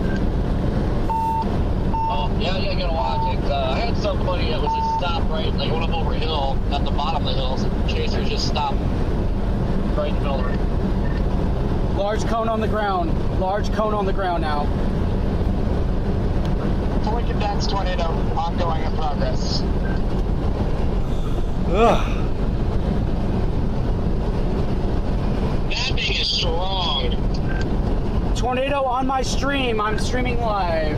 Oh, yeah, you gotta watch it. I had somebody that was just stopped right, like went up over a hill, at the bottom of the hill, so the chasers just stopped right in the middle of it. Large cone on the ground. Large cone on the ground now. Fully condensed tornado, ongoing in progress. Ugh. That thing is strong. Tornado on my stream. I'm streaming live.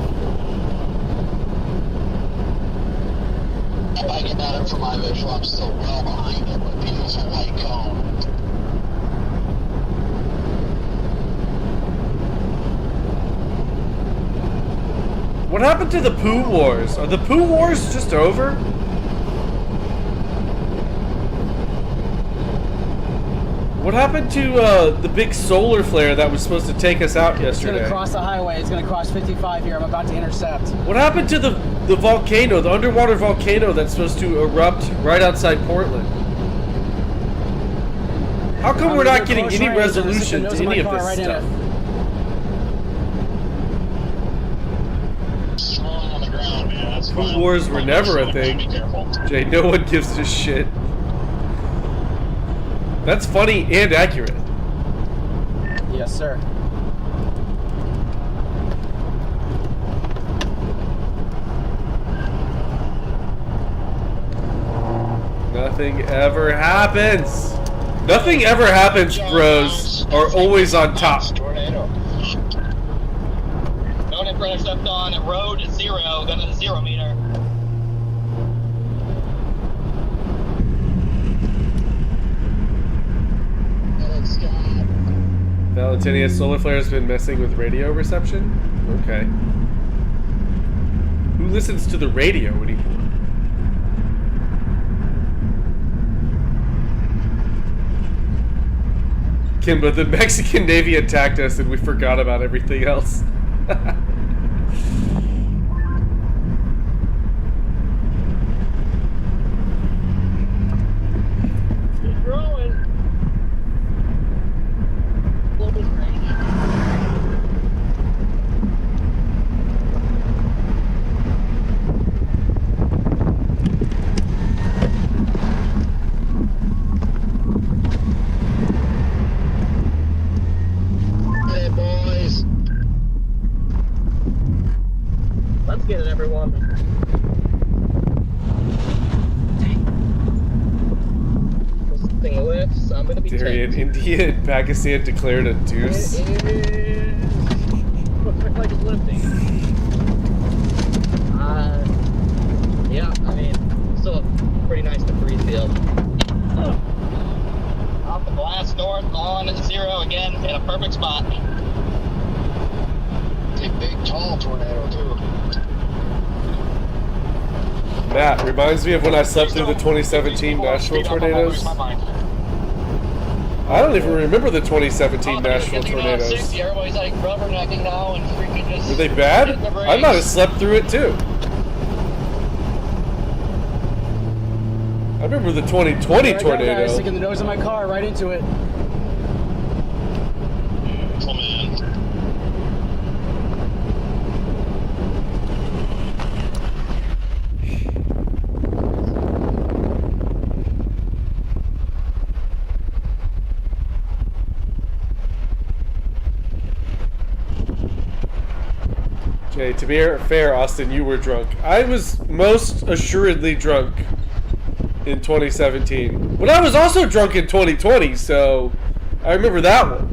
If I get that up for my visual, I'm still well behind it, but it's a white cone. What happened to the poo wars? Are the poo wars just over? What happened to the big solar flare that was supposed to take us out yesterday? It's gonna cross the highway. It's gonna cross 55 here. I'm about to intercept. What happened to the volcano, the underwater volcano that's supposed to erupt right outside Portland? How come we're not getting any resolution to any of this stuff? Poo wars were never a thing. Jay, no one gives a shit. That's funny and accurate. Yes, sir. Nothing ever happens. Nothing ever happens, bros. Are always on top. Tornado. Don't intercept on road 0, go to the 0 meter. Valentinius, solar flare has been messing with radio reception? Okay. Who listens to the radio anymore? Kimba, the Mexican Navy attacked us and we forgot about everything else. Keep growing. Global range. Hey boys. Let's get it, everyone. This thing lifts. I'm gonna be Darian, India and Pakistan declared a truce. It looks like it's lifting. Yeah, I mean, still a pretty nice debris field. Off the blast north on 0 again in a perfect spot. It's a big, tall tornado too. Matt, reminds me of when I slept through the 2017 Nashville tornadoes. I don't even remember the 2017 Nashville tornadoes. Everybody's like rubbernecking now and freaking just. Were they bad? I might have slept through it too. I remember the 2020 tornado. Sticking the nose of my car right into it. Okay, to be fair, Austin, you were drunk. I was most assuredly drunk in 2017. But I was also drunk in 2020, so I remember that one.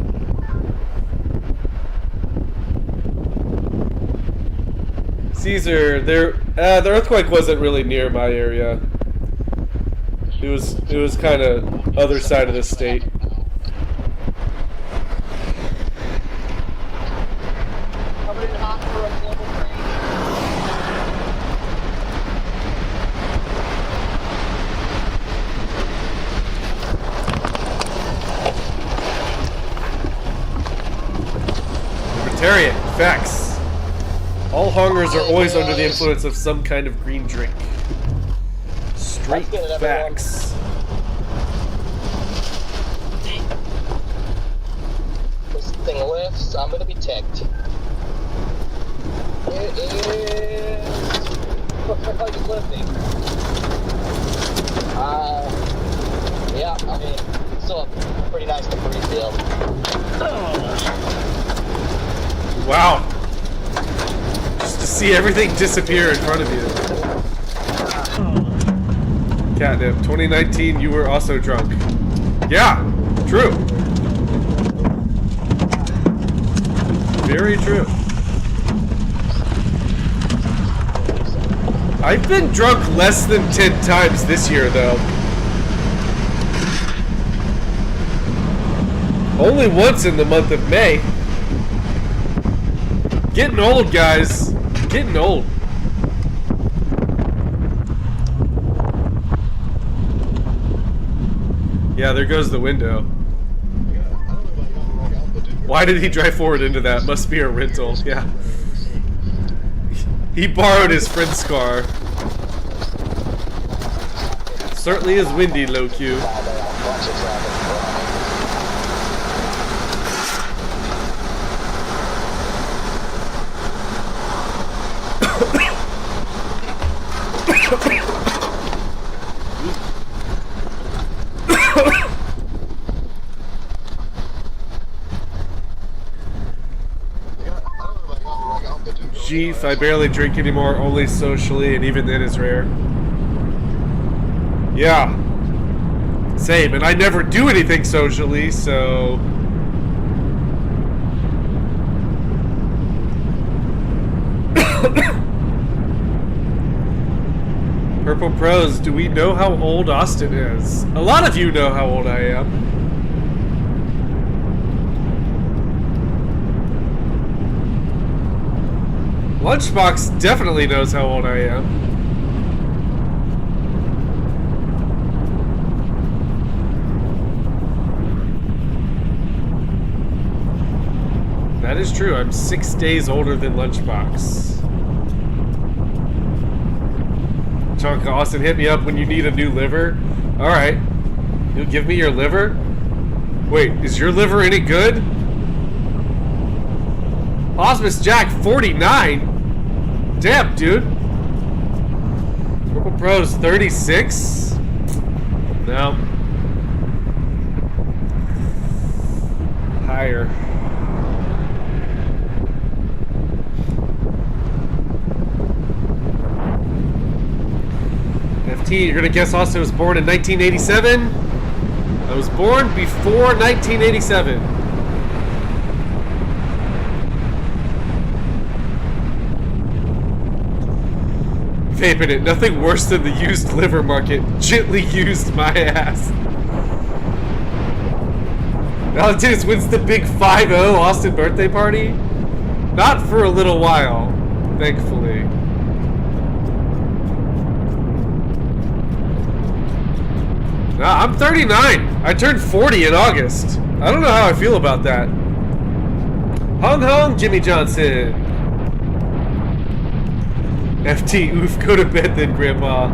Caesar, the earthquake wasn't really near my area. It was kind of other side of the state. Coming in hot for a global range. Libertarian, facts. All hungers are always under the influence of some kind of green drink. Straight facts. This thing lifts, I'm gonna be ticked. It is. Looks like it's lifting. Yeah, I mean, still a pretty nice debris field. Wow. Just to see everything disappear in front of you. Catnip, 2019, you were also drunk. Yeah, true. Very true. I've been drunk less than 10 times this year, though. Only once in the month of May. Getting old, guys. Getting old. Yeah, there goes the window. Why did he drive forward into that? Must be a rental. Yeah. He borrowed his friend's car. Certainly is windy, low Q. Jeef, I barely drink anymore, only socially, and even then is rare. Yeah. Same, and I never do anything socially, so... Purple Pros, do we know how old Austin is? A lot of you know how old I am. Lunchbox definitely knows how old I am. That is true. I'm 6 days older than Lunchbox. Chunk Austin, hit me up when you need a new liver. Alright. You'll give me your liver? Wait, is your liver any good? Osmus Jack, 49? Damn, dude. Purple Pro's 36? No. Higher. FT, you're gonna guess Austin was born in 1987? I was born before 1987. Vaping it, nothing worse than the used liver market. Gently used my ass. Valentine's wins the big 5-0 Austin birthday party? Not for a little while, thankfully. Nah, I'm 39. I turned 40 in August. I don't know how I feel about that. Hung Hung, Jimmy Johnson. FT, oof, go to bed then, Grandpa.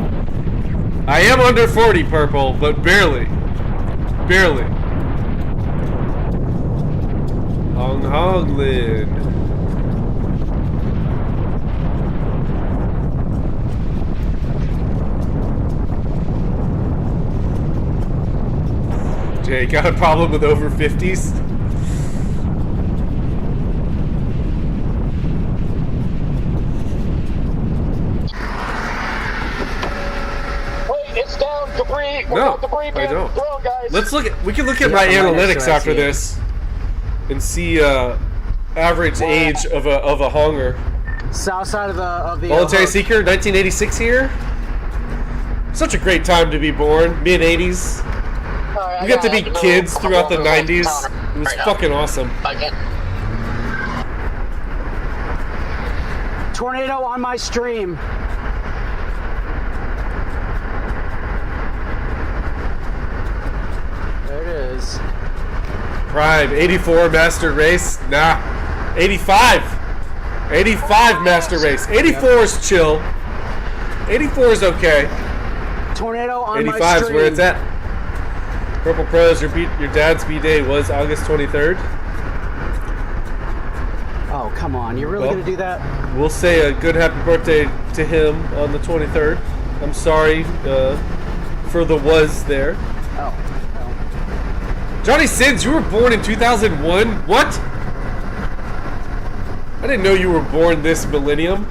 I am under 40, Purple, but barely. Barely. Hung Hung Lin. Jay, got a problem with over 50s? Wait, it's down, debris. No, debris I don't. Thrown, guys. Let's look at. We can look at my analytics after this, and see average age of a honger. South side of the Voluntary Seeker, 1986 here. Such a great time to be born, mid 80s. We got to be kids throughout the 90s. It was fucking awesome. Tornado on my stream. There it is. Prime, 84 Master Race. Nah, 85. 85 Master Race. 84 is chill. 84 is okay. Tornado on my 85 is stream. where it's at. Purple Pros, your dad's B-Day was August 23rd. Oh, come on. You're really going to do that? We'll say a good happy birthday to him on the 23rd. I'm sorry for the was there. Oh. Johnny Sins, you were born in 2001? What? I didn't know you were born this millennium.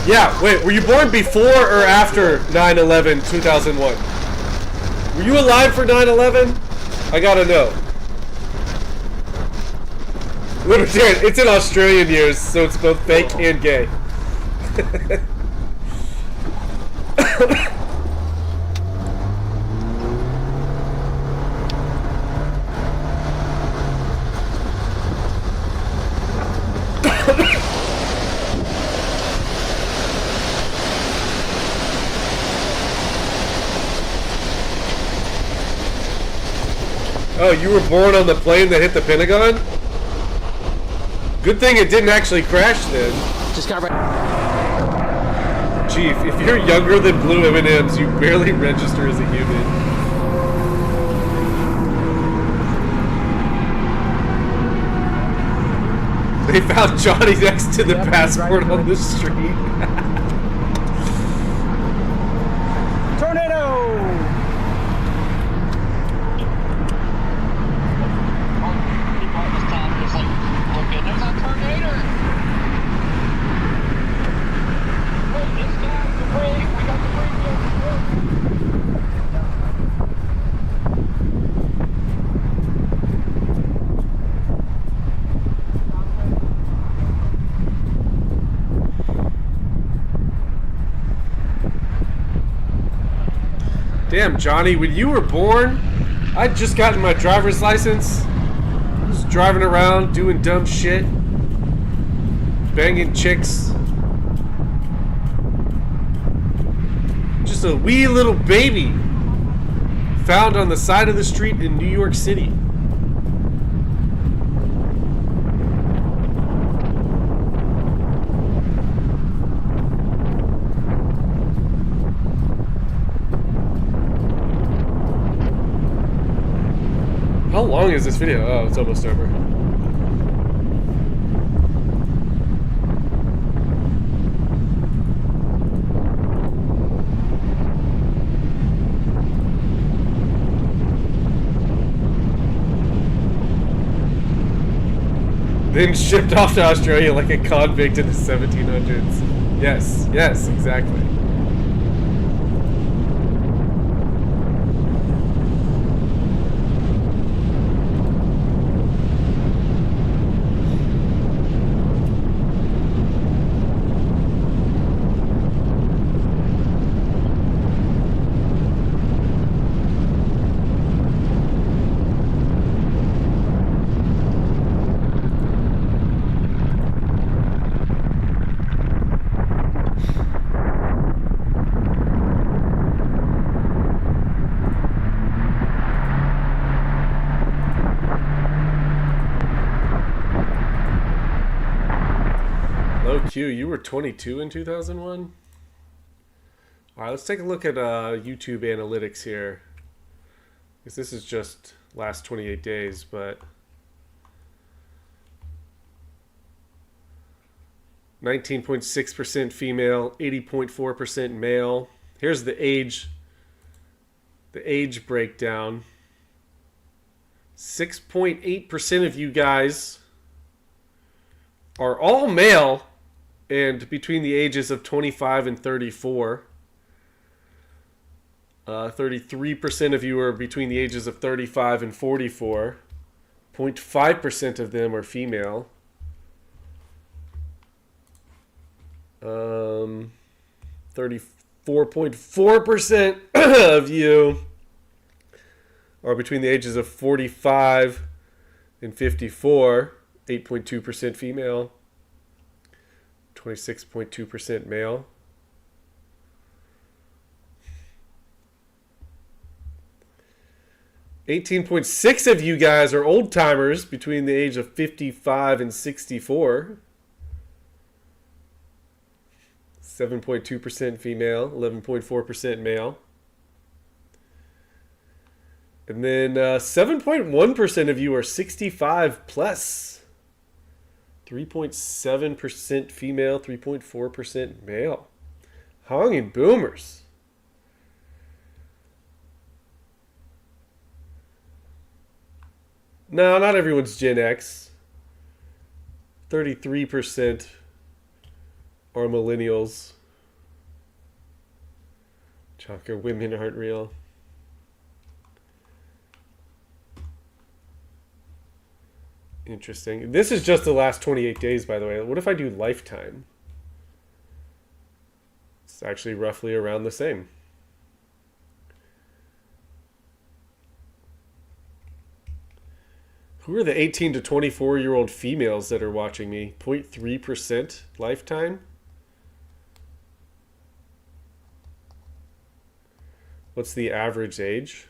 Yeah, wait, were you born before or after 9/11, 2001? Were you alive for 9/11? I gotta know. Libertarian, it's in Australian years, so it's both fake and gay. Oh, you were born on the plane that hit the Pentagon? Good thing it didn't actually crash then. Just got right. Chief, if you're younger than Blue M&Ms, you barely register as a human. They found Johnny next to the passport on the street. Tornado! Damn, Johnny, when you were born, I'd just gotten my driver's license. Just driving around, doing dumb shit. Banging chicks. Just a wee little baby. Found on the side of the street in New York City. How long is this video? Oh, it's almost over. Then shipped off to Australia like a convict in the 1700s. Yes, yes, exactly. Q, you were 22 in 2001? Alright, let's take a look at YouTube analytics here. Because this is just last 28 days, but 19.6% female, 80.4% male. Here's the age breakdown. 6.8% of you guys are all male and between the ages of 25 and 34. 33% of you are between the ages of 35 and 44. 0.5% of them are female. 34.4% of you are between the ages of 45 and 54. 8.2% female. 26.2% male. .6 of you guys are old timers between the age of 55 and 64. 7.2% female, 11.4% male. And then 7.1% of you are 65 plus. 3.7% female, 3.4% male. Hong and boomers. No, not everyone's Gen X. 33% are millennials. Chonker, women aren't real. Interesting. This is just the last 28 days, by the way. What if I do lifetime? It's actually roughly around the same. Who are the 18 to 24-year-old females that are watching me? 0.3% lifetime? What's the average age?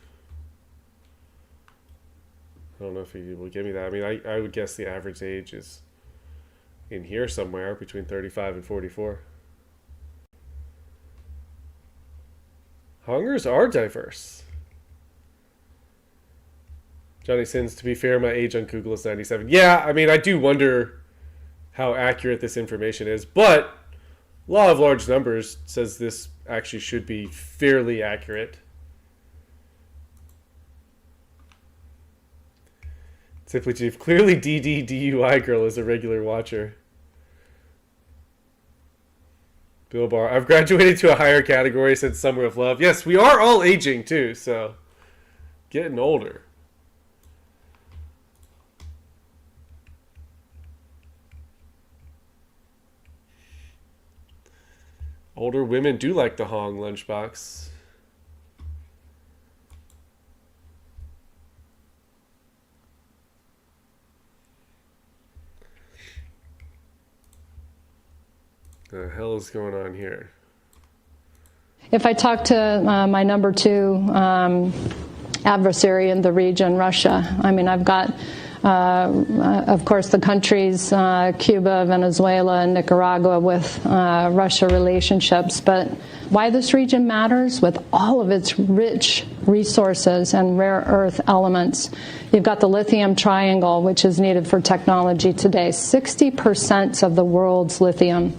I don't know if you will give me that. I mean, I would guess the average age is in here somewhere between 35 and 44. Hongers are diverse. Johnny Sins, to be fair, my age on Google is 97. Yeah, I mean, I do wonder how accurate this information is, but law of large numbers says this actually should be fairly accurate. Simply Chief, clearly DD DUI girl is a regular watcher. Bill Barr, I've graduated to a higher category since Summer of Love. Yes, we are all aging too, so getting older. Older women do like the Hong lunchbox. The hell is going on here? If I talk to my number two adversary in the region, Russia, I mean, I've got, of course, the countries, Cuba, Venezuela, and Nicaragua with Russia relationships. But why this region matters, with all of its rich resources and rare earth elements. You've got the lithium triangle, which is needed for technology today. 60% of the world's lithium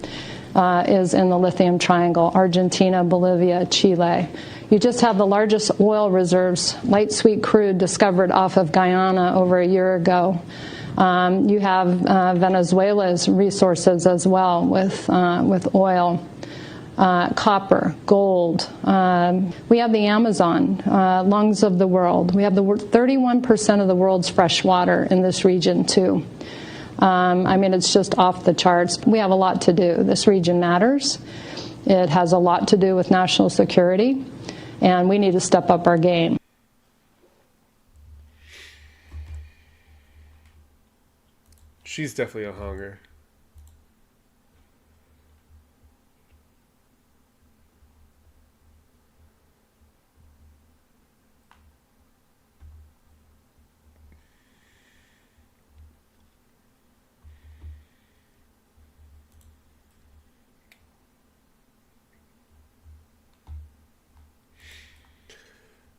is in the lithium triangle: Argentina, Bolivia, Chile. You just have the largest oil reserves, light sweet crude, discovered off of Guyana over a year ago. You have Venezuela's resources as well, with oil, copper, gold. We have the Amazon, lungs of the world. We have the 31% of the world's fresh water in this region too. I mean, it's just off the charts. We have a lot to do. This region matters. It has a lot to do with national security, and we need to step up our game. She's definitely a hunger.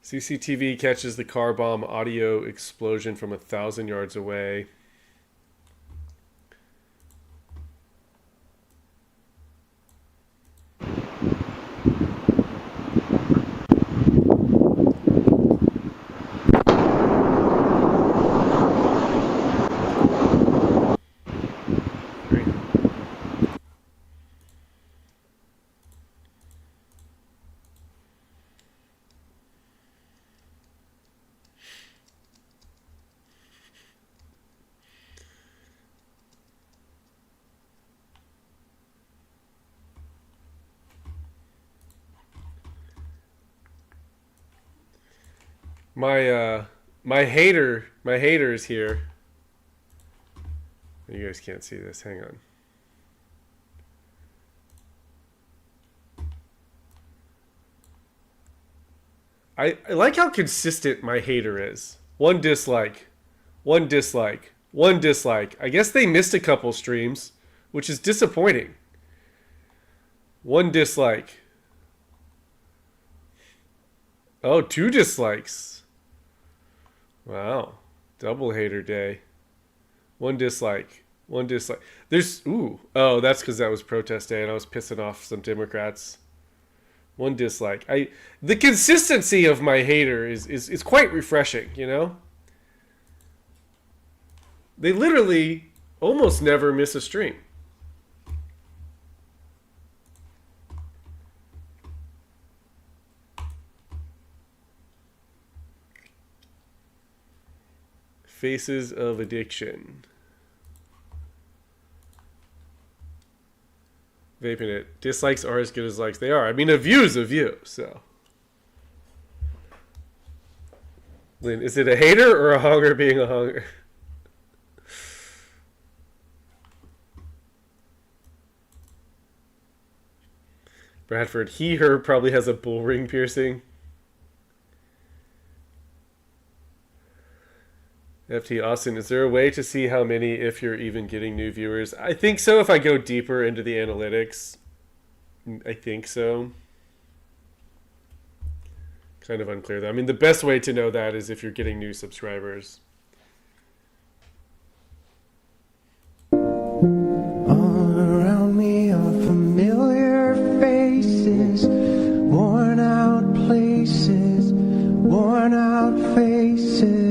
CCTV catches the car bomb audio explosion from 1,000 yards away. My hater is here. You guys can't see this. Hang on. I like how consistent my hater is. One dislike, one dislike, one dislike. I guess they missed a couple streams, which is disappointing. One dislike. Oh, 2 dislikes. Wow. Double hater day. 1 dislike. 1 dislike. There's... Ooh. Oh, that's because that was protest day and I was pissing off some Democrats. 1 dislike. The consistency of my hater is quite refreshing, you know? They literally almost never miss a stream. Faces of addiction. Vaping it. Dislikes are as good as likes. They are. I mean, a view is a view, so. Lynn, is it a hater or a hunger being a hunger? Bradford, he, her probably has a bull ring piercing. FT Austin, is there a way to see how many if you're even getting new viewers? I think so if I go deeper into the analytics. I think so. Kind of unclear though. I mean, the best way to know that is if you're getting new subscribers. All around me are familiar faces, worn out places, worn out faces.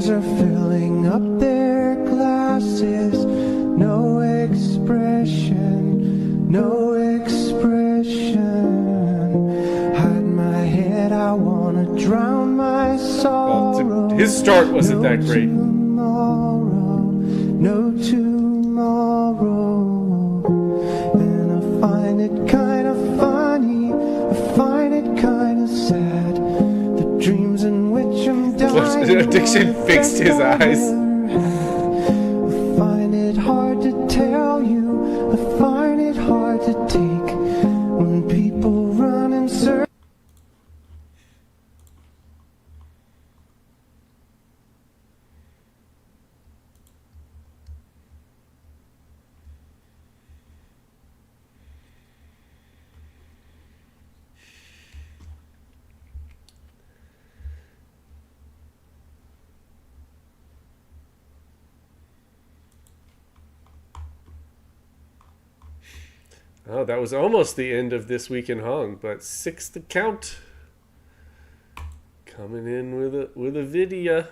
Are filling up their glasses. No expression, no expression. Hide my head, I wanna drown my sorrow. His start wasn't that great. No tomorrow. And I find it kind of funny Addiction fixed his eyes. Find it hard to tell you, I find it hard to take when people run in circles. Oh, that was almost the end of This Week in Hong, but 6th account coming in with a video.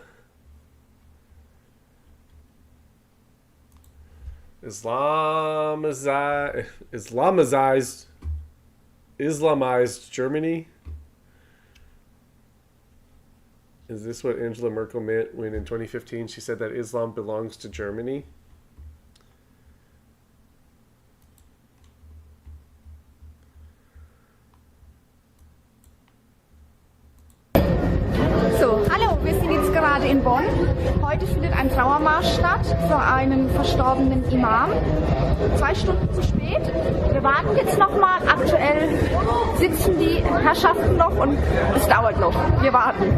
Islamized Germany. Is this what Angela Merkel meant when in 2015 she said that Islam belongs to Germany? Hallo, wir sind jetzt gerade in Bonn. Heute findet ein Trauermarsch statt für einen verstorbenen Imam. 2 Stunden zu spät. Wir warten jetzt nochmal. Aktuell sitzen die Herrschaften noch und es dauert noch. Wir warten.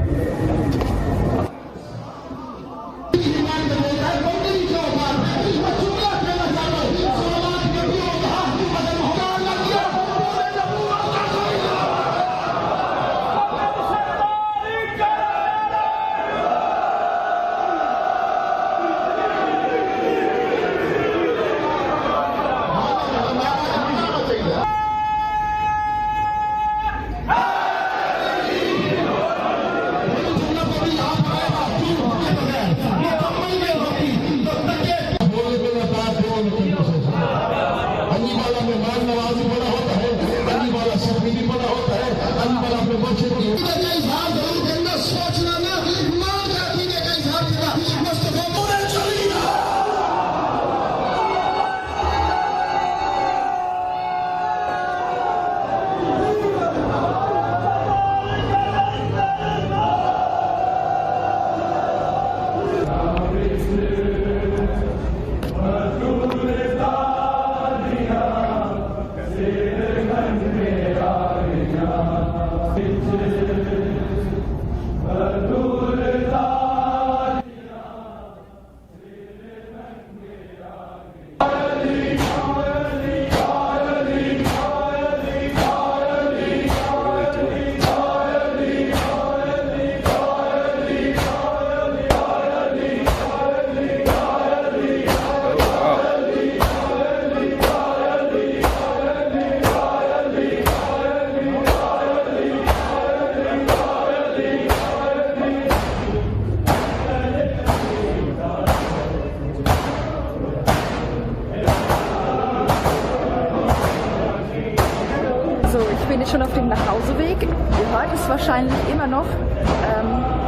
Schon auf dem Nachhauseweg. Ihr hört es wahrscheinlich immer noch.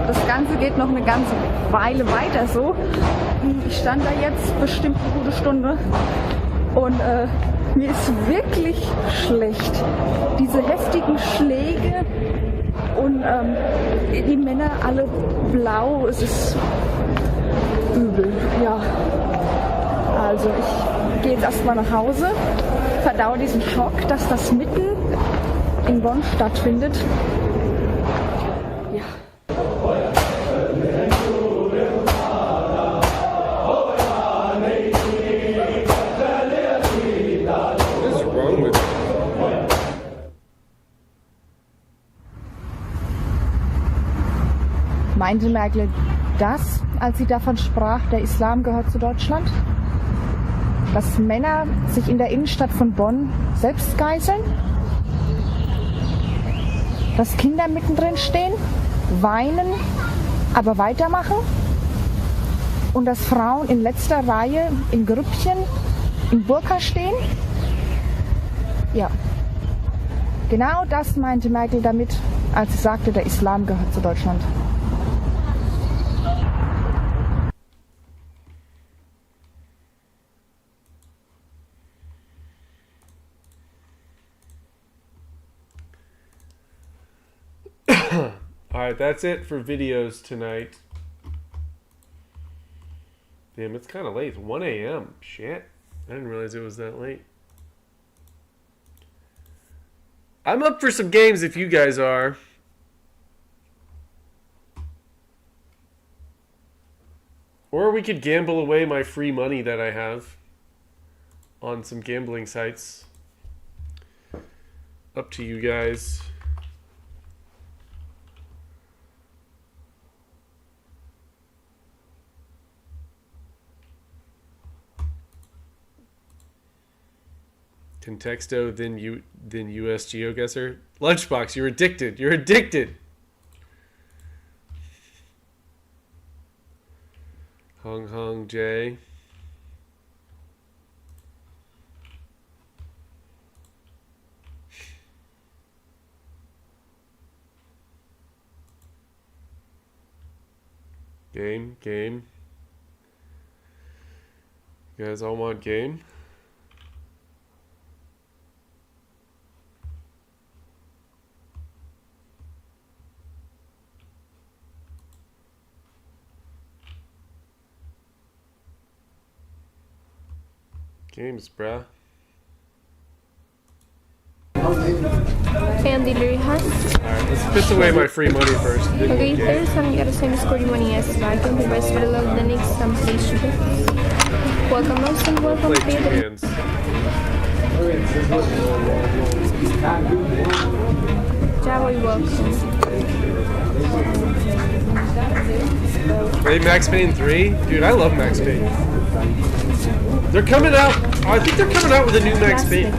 Das Ganze geht noch eine ganze Weile weiter so. Ich stand da jetzt bestimmt eine gute Stunde und mir ist wirklich schlecht. Diese heftigen Schläge und die Männer alle blau. Es ist übel. Ja. Also ich gehe jetzt erstmal nach Hause, verdaue diesen Schock, dass das mitten in Bonn stattfindet. Ja. Meinte Merkel das, als sie davon sprach, der Islam gehört zu Deutschland? Dass Männer sich in der Innenstadt von Bonn selbst geißeln? Dass Kinder mittendrin stehen, weinen, aber weitermachen? Und dass Frauen in letzter Reihe in Grüppchen in Burka stehen? Ja, genau das meinte Merkel damit, als sie sagte, der Islam gehört zu Deutschland. Alright, that's it for videos tonight. Damn, it's kind of late. It's 1 a.m. Shit. I didn't realize it was that late. I'm up for some games if you guys are. Or we could gamble away my free money that I have on some gambling sites. Up to you guys. Contexto, then US GeoGuessr. Lunchbox, you're addicted. You're addicted. Hong J. Game. You guys all want game? Games, bruh. And delivery has. Alright, let's piss away my free money first. Okay, there's some gotta send score money as I can be best better love the next some please. Welcome us and welcome to the Java, welcome. Wait, Max Payne 3? Dude, I love Max Payne. They're coming out. Oh, I think they're coming out with a new Max Payne.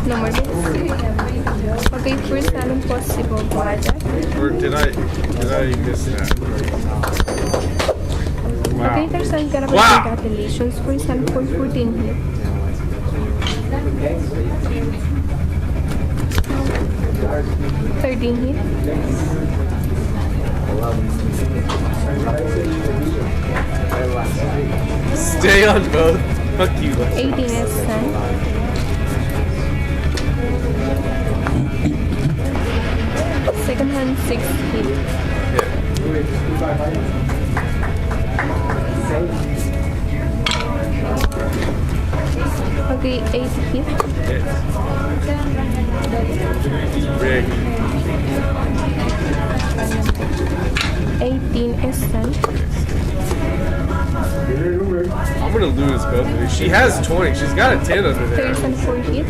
No more bits. Okay, first and impossible project. Or did I miss that? Wow. Okay, there's some kind of congratulations. First and for 14 here. 13 here. Stay on both. Fuck you. 18 is 10. Second hand 6 hit. Okay, 8 hit. Rig. 18 is 10. I'm gonna lose both of these. She has 20. She's got a 10 under there. 30 and 4 hit.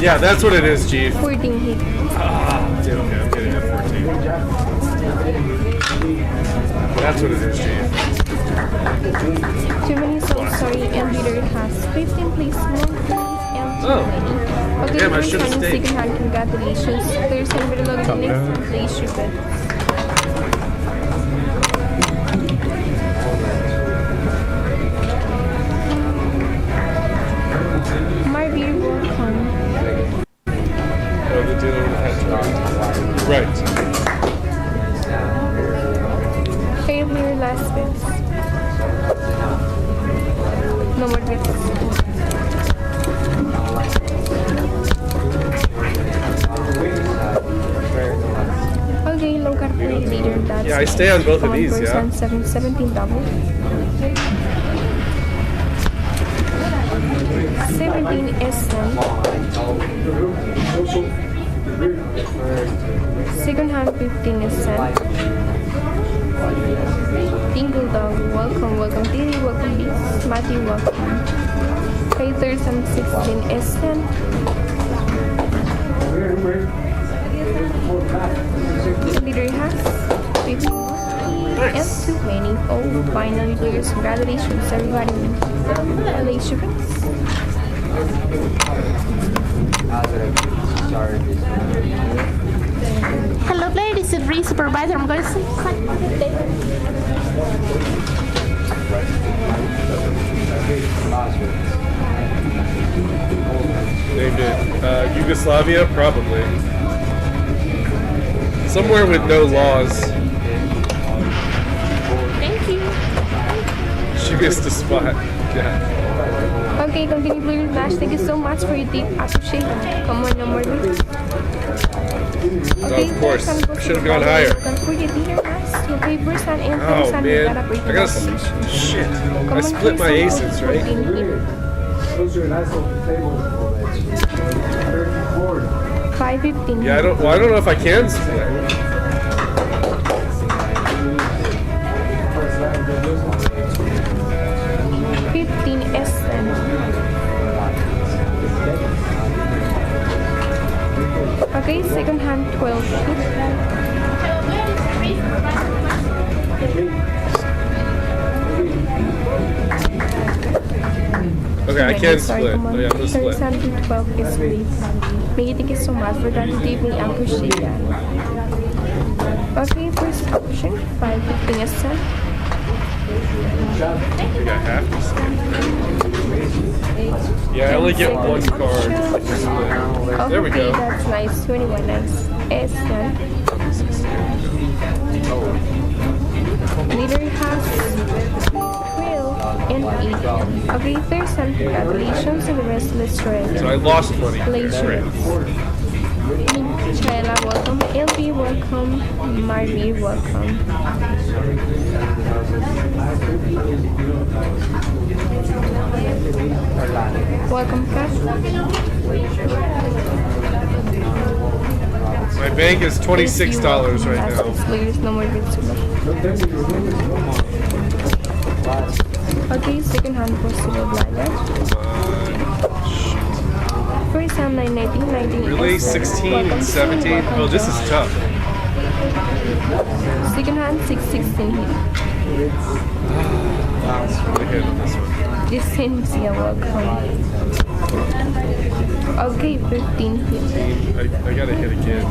Yeah, that's what it is, Chief. 14 hit. Ah, okay, I'm getting at 14. That's what it is, Chief. Too many, so sorry. And leader has 15 please. More please. And too many. Okay, damn, I should have stayed. Second hand, congratulations. There's some better luck the next time, please. You bet. My dear, welcome. Oh, the dealer with that right. Failure last bits. No more bits. Okay, low card play leader. That's Yeah, I stay on both of these, yeah. 17 double. 17 is 10. Second hand 15 is 10. Tingle dog, welcome. Diddy, welcome. Beast, Matthew, welcome. Fader, some 16 is 10. Leader has 15. And too many. Oh, finally, players. Congratulations, everybody. Congratulations. Hello, player. This is Re Supervisor. I'm going to say Named it Yugoslavia, probably. Somewhere with no laws. thank you. She missed a spot. Yeah. Okay, continue playing Smash. Thank you so much for your tip. I appreciate it. Come on, no more bits. Okay, of course. I should have gone higher. Don't forget dinner, guys. Your favorite son and Oh son. man, I gotta shit. I split my aces, right? Those are nice little tables. 5:15. Yeah, I don't know if I can split. 15 SN. Okay, second hand 12. Okay, I can split. Oh yeah, I'm gonna split. 12 is split. Miggy, thank you so much for that evening. I appreciate that. Okay, first option 5:15 SN. I think I have to split. Yeah, I only get one card if you split. There we go. Okay, that's nice. 21 nice. SN. Leader has 12 and 8. Okay, first and congratulations and the rest let's try again. So I lost money. Congratulations. Chayla, welcome. LB, welcome. Marby, welcome. Welcome, Kat. My bank is $26 right now. Please, no more bids. Okay, second hand possible blinder. First hand 19, 19. Really? 16 and 17? Oh, this is tough. Second hand 616 here. Really hit on this one. This seems yeah, welcome. Okay, 15 here. I gotta hit again.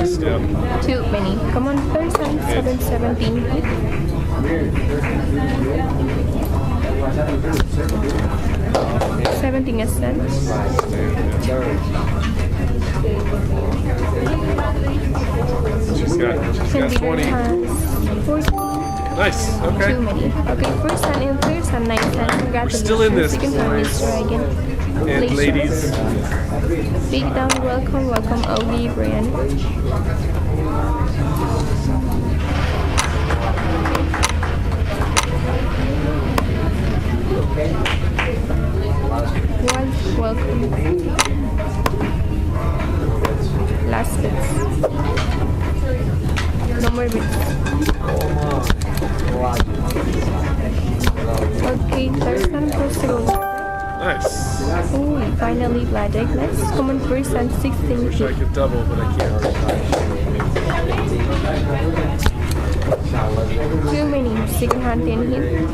Step. Too many. Come on, first hand 717 here. 17 cents. She's got 20. Nice. Okay. Too many. Okay, first hand and third hand 9 cents. Congratulations. We're still in this. Second hand is dragon. And ladies. Big down, welcome, welcome, Obi, Brian. Welcome. Last bits. No more bits. Okay, third time possible. Nice. Oh, finally black egg. Let's come on first and 16. Wish I could double, but I can't. Too many. Second hand 10 here.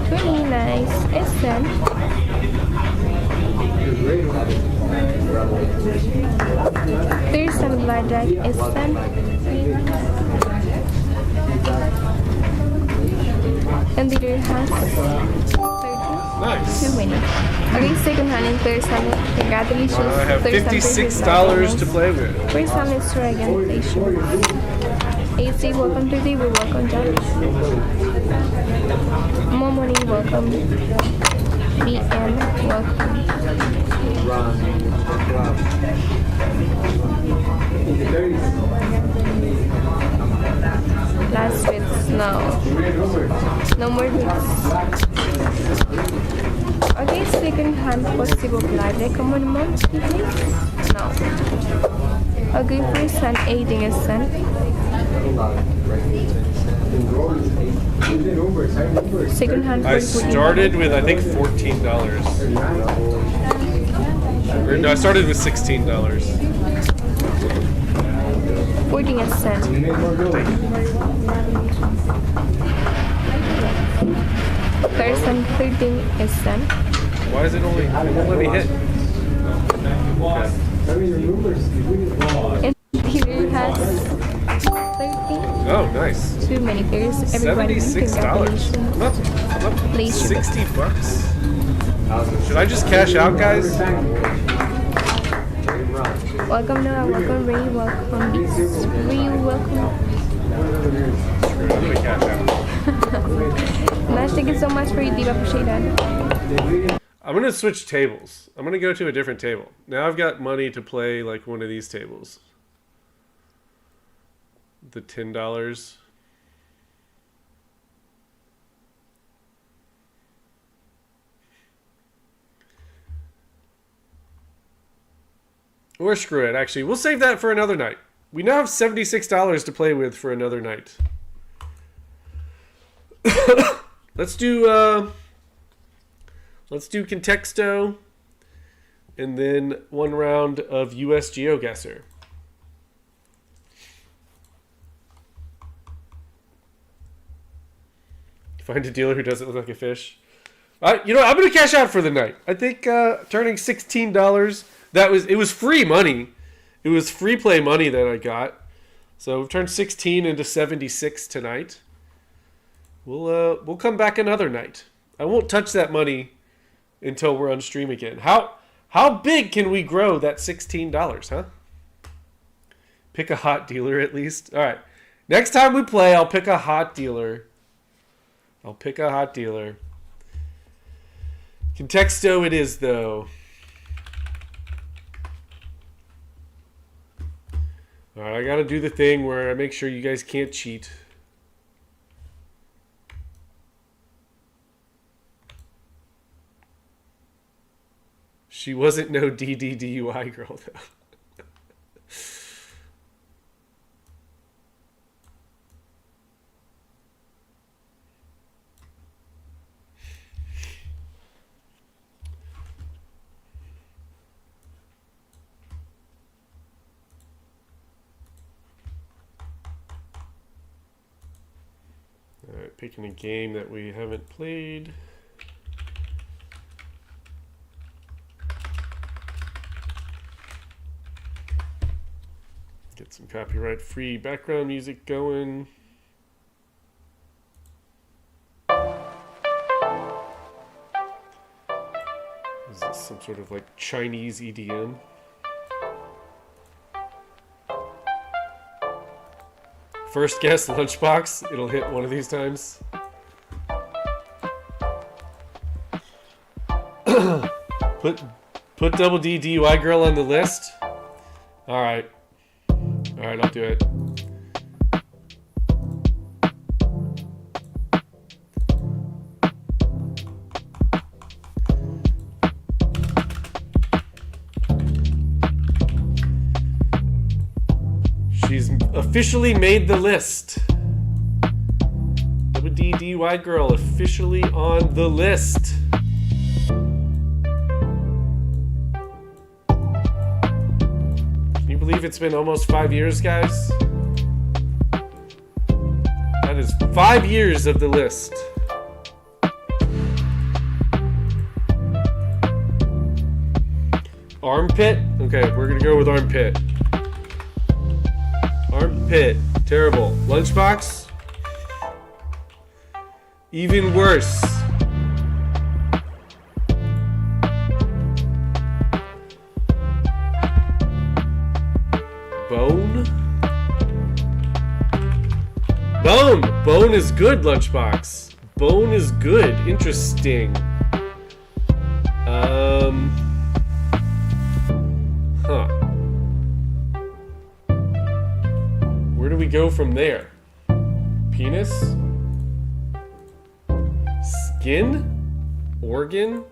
Pretty nice. It's done. There's some blackjack. It's done. And the other has 30. Nice. Too many. Okay, second hand and third hand. Congratulations. I have $56 to play with. First hand is dragon. AC, welcome to the welcome Jack. More money, welcome. BM, welcome. Last bits, no. No more bits. Okay, second hand possible blind. Come on, mom, please. No. Okay, first hand 18 is sent. Second hand. I started with I think $14. Or, no, I started with $16. 14 is sent. First and 13 is sent. Why is it only? Let me hit. And here has 13. Oh, nice. Too many pairs. Everybody, $76. I'm up Please. $60. Should I just cash out, guys? Welcome Noah, welcome Ray, welcome Beats, welcome. Nash, thank you so much for your deep, appreciate that. I'm gonna switch tables. I'm gonna go to a different table. Now I've got money to play like one of these tables. The $10. Or screw it, actually. We'll save that for another night. We now have $76 to play with for another night. Let's do Contexto and then one round of US GeoGuessr. Find a dealer who doesn't look like a fish. You know, I'm gonna cash out for the night. I think turning $16. It was free money. It was free play money that I got. So we've turned 16 into 76 tonight. We'll come back another night. I won't touch that money until we're on stream again. How big can we grow that $16, huh? Pick a hot dealer at least. All right. Next time we play, I'll pick a hot dealer. Contexto it is, though. All right, I got to do the thing where I make sure you guys can't cheat. She wasn't no DDDUI girl, though. Alright, picking a game that we haven't played. Get some copyright-free background music going. Is this some sort of like Chinese EDM? First guess, Lunchbox. It'll hit one of these times. Put Double D DUI girl on the list. All right, I'll do it. She's officially made the list. Double D DUI girl officially on the list. Can you believe it's been almost 5 years, guys? That is 5 years of the list. Armpit? Okay, we're gonna go with armpit. Armpit. Terrible. Lunchbox? Even worse. Bone? Bone! Bone is good, Lunchbox. Bone is good. Interesting. Huh. Where do we go from there? Penis? Skin? Organ?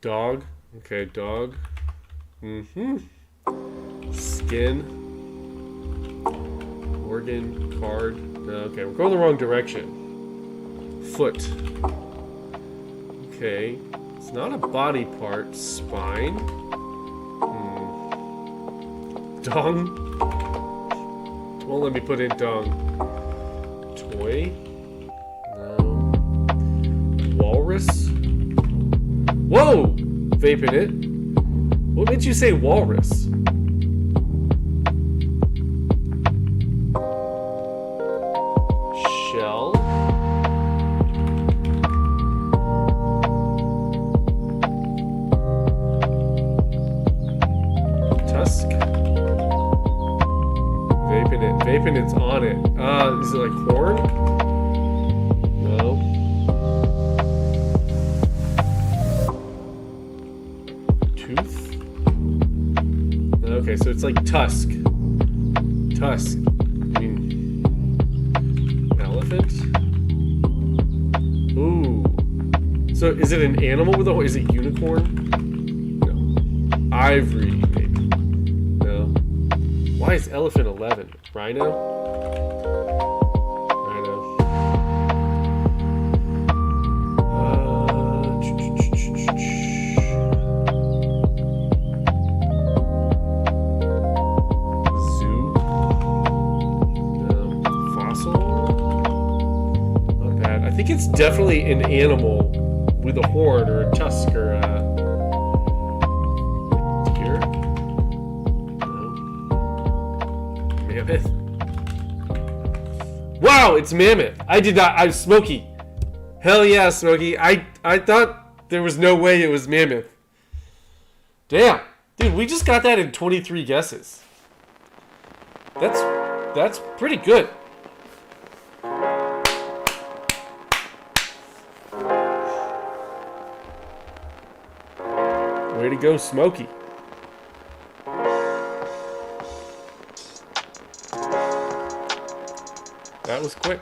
Dog? Okay, dog. Skin. Organ. Card. No, okay, we're going the wrong direction. Foot. Okay. It's not a body part. Spine. Dong. Won't let me put in dong. Toy. No. Walrus. Whoa! Vaping it. What made you say walrus? Shell. vaping it. Vaping it's on it. Is it like horn? No. Tooth? Okay, so it's like tusk. Tusk. I mean, elephant? Ooh. So is it an animal with a horn? Is it unicorn? No. Ivory, maybe. No. Why is elephant 11? Rhino? Rhino. Zoo? No. Fossil? Not bad. I think it's definitely an animal with a horn or a tusk or a deer. No. Mammoth. Wow, it's mammoth. I did not. I'm Smokey. Hell yeah, Smokey. I thought there was no way it was mammoth. Damn, dude, we just got that in 23 guesses. That's pretty good. Way to go, Smokey. That was quick.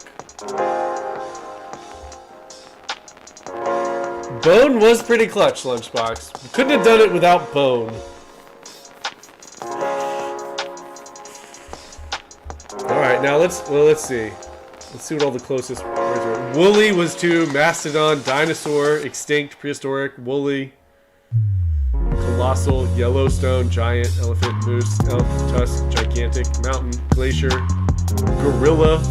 Bone was pretty clutch, Lunchbox. We couldn't have done it without Bone. Alright, now let's see. Let's see what all the closest words were. Woolly was 2, Mastodon, Dinosaur, Extinct, Prehistoric, Woolly. Colossal, Yellowstone, Giant, Elephant, Moose, Elk, Tusk, Gigantic, Mountain, Glacier, Gorilla,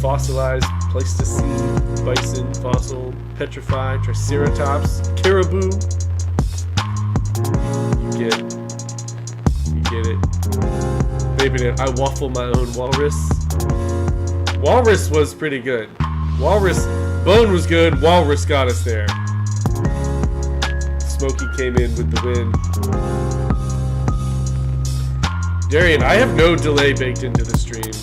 Fossilized, Pleistocene, Bison, Fossil, Petrified, Triceratops, Caribou. You get it. Vaping it. I waffle my own walrus. Walrus was pretty good. Walrus, Bone was good, Walrus got us there. Smokey came in with the win. Darian, I have no delay baked into the stream.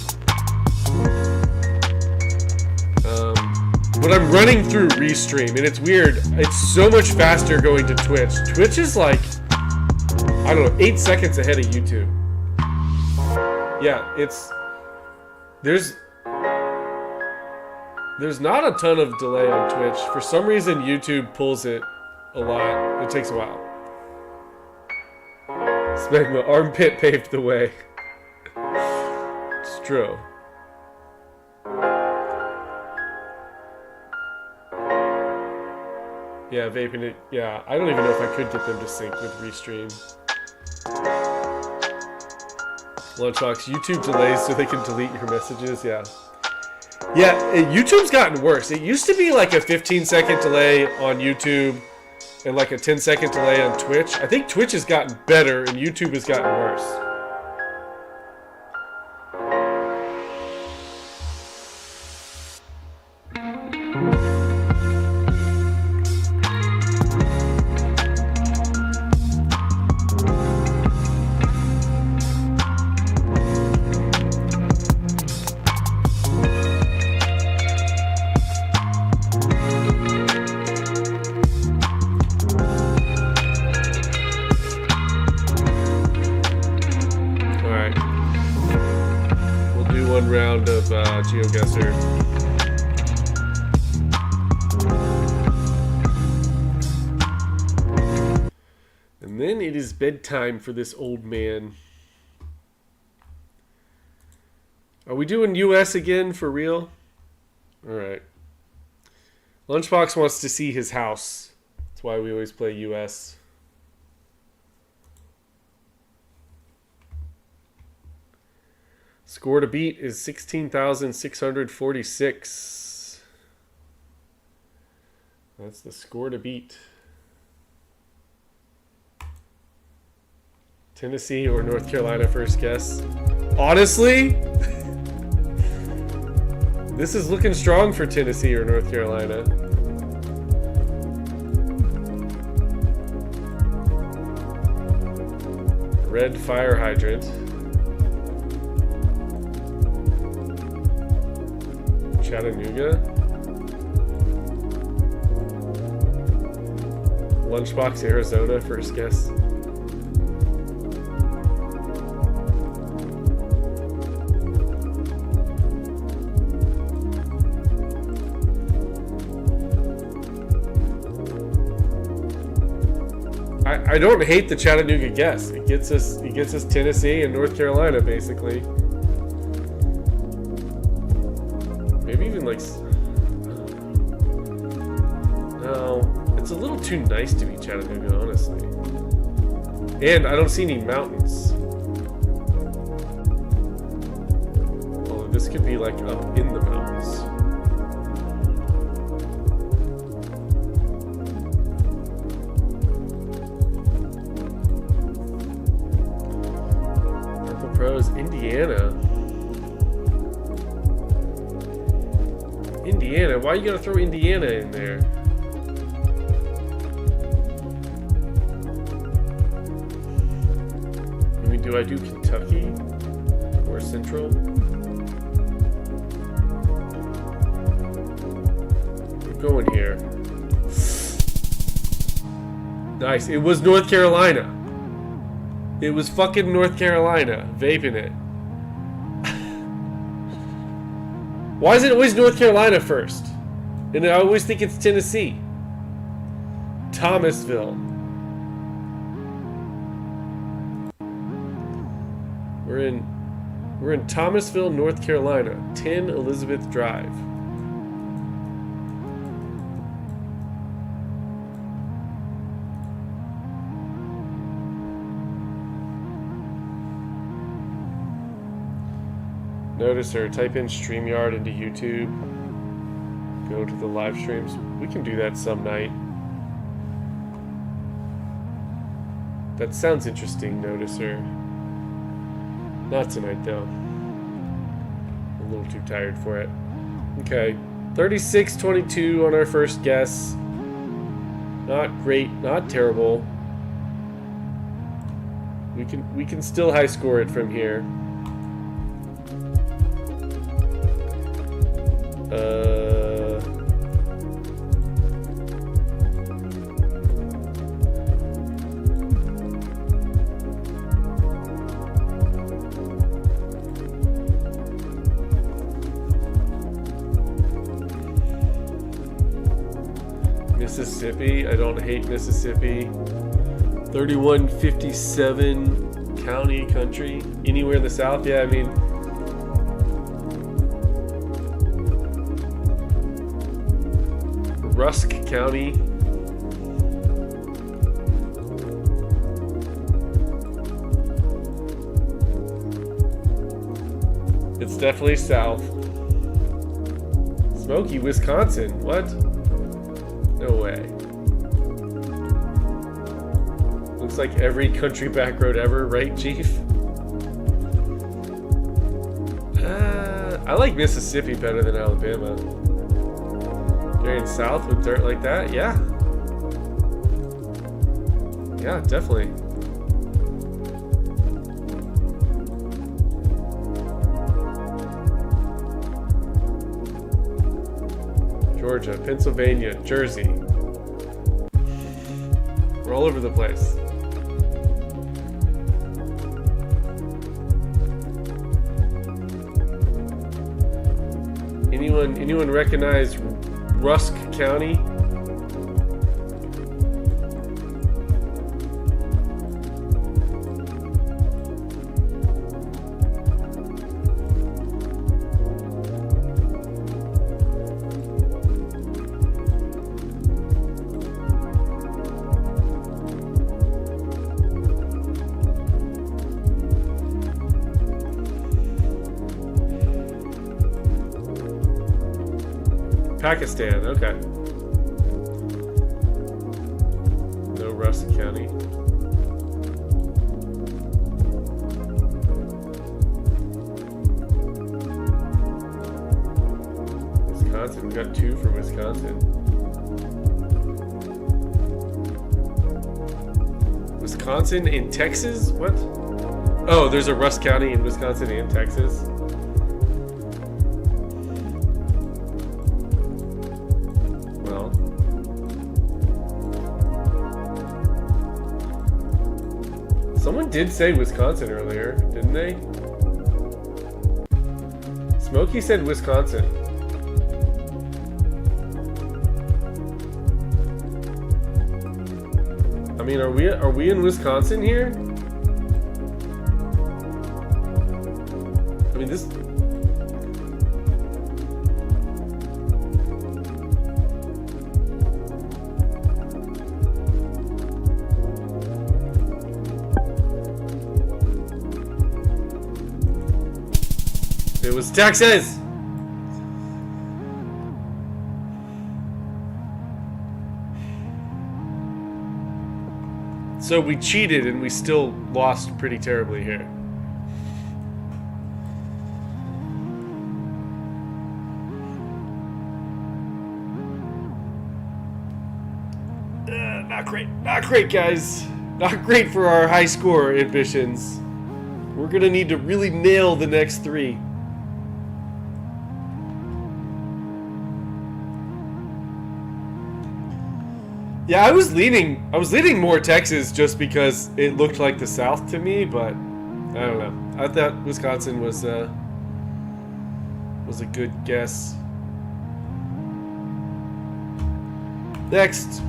But I'm running through Restream, and it's weird. It's so much faster going to Twitch. Twitch is like, I don't know, 8 seconds ahead of YouTube. Yeah, there's not a ton of delay on Twitch. For some reason, YouTube pulls it a lot. It takes a while. Smegma, armpit paved the way. It's true. Yeah, vaping it. Yeah, I don't even know if I could get them to sync with Restream. Lunchbox, YouTube delays so they can delete your messages. Yeah. Yeah, YouTube's gotten worse. It used to be like a 15-second delay on YouTube and like a 10-second delay on Twitch. I think Twitch has gotten better and YouTube has gotten worse. GeoGuessr. And then it is bedtime for this old man. Are we doing US again for real? Alright. Lunchbox wants to see his house. That's why we always play US. Score to beat is 16,646. That's the score to beat. Tennessee or North Carolina first guess. Honestly, this is looking strong for Tennessee or North Carolina. Red fire hydrant. Chattanooga? Lunchbox, Arizona, first guess. I don't hate the Chattanooga guess. It gets us Tennessee and North Carolina, basically. Maybe even like... No, it's a little too nice to be Chattanooga, honestly. And I don't see any mountains. Although this could be like up in the mountains. Pros, Indiana. Indiana? Why are you gonna throw Indiana in there? I mean, do I do Kentucky or Central? We're going here. Nice. It was North Carolina. It was fucking North Carolina. Vaping it. Why is it always North Carolina first? And I always think it's Tennessee. Thomasville. We're in Thomasville, North Carolina. 10 Elizabeth Drive. Notice her, type in StreamYard into YouTube. Go to the live streams. We can do that some night. That sounds interesting, notice her. Not tonight, though. I'm a little too tired for it. Okay. 36-22 on our first guess. Not great, not terrible. We can still high score it from here. Mississippi. I don't hate Mississippi. 3157 county, country. Anywhere in the South? Yeah, I mean... Rusk County. It's definitely south. Smoky, Wisconsin. What? No way. Looks like every country back road ever, right, Chief? I like Mississippi better than Alabama. Carrying south with dirt like that? Yeah. Yeah, definitely. Georgia, Pennsylvania, Jersey. We're all over the place. Anyone recognize Rusk County? Pakistan, okay. No Rusk County. Wisconsin, we got 2 for Wisconsin. Wisconsin and Texas? What? Oh, there's a Rusk County in Wisconsin and Texas. Well. Someone did say Wisconsin earlier, didn't they? Smokey said Wisconsin. I mean, are we in Wisconsin here? I mean, this. It was Texas! So we cheated and we still lost pretty terribly here. Not great. Not great, guys. Not great for our high score ambitions. We're gonna need to really nail the next 3. Yeah, I was leaning more Texas just because it looked like the South to me, but I don't know. I thought Wisconsin was a good guess. Next.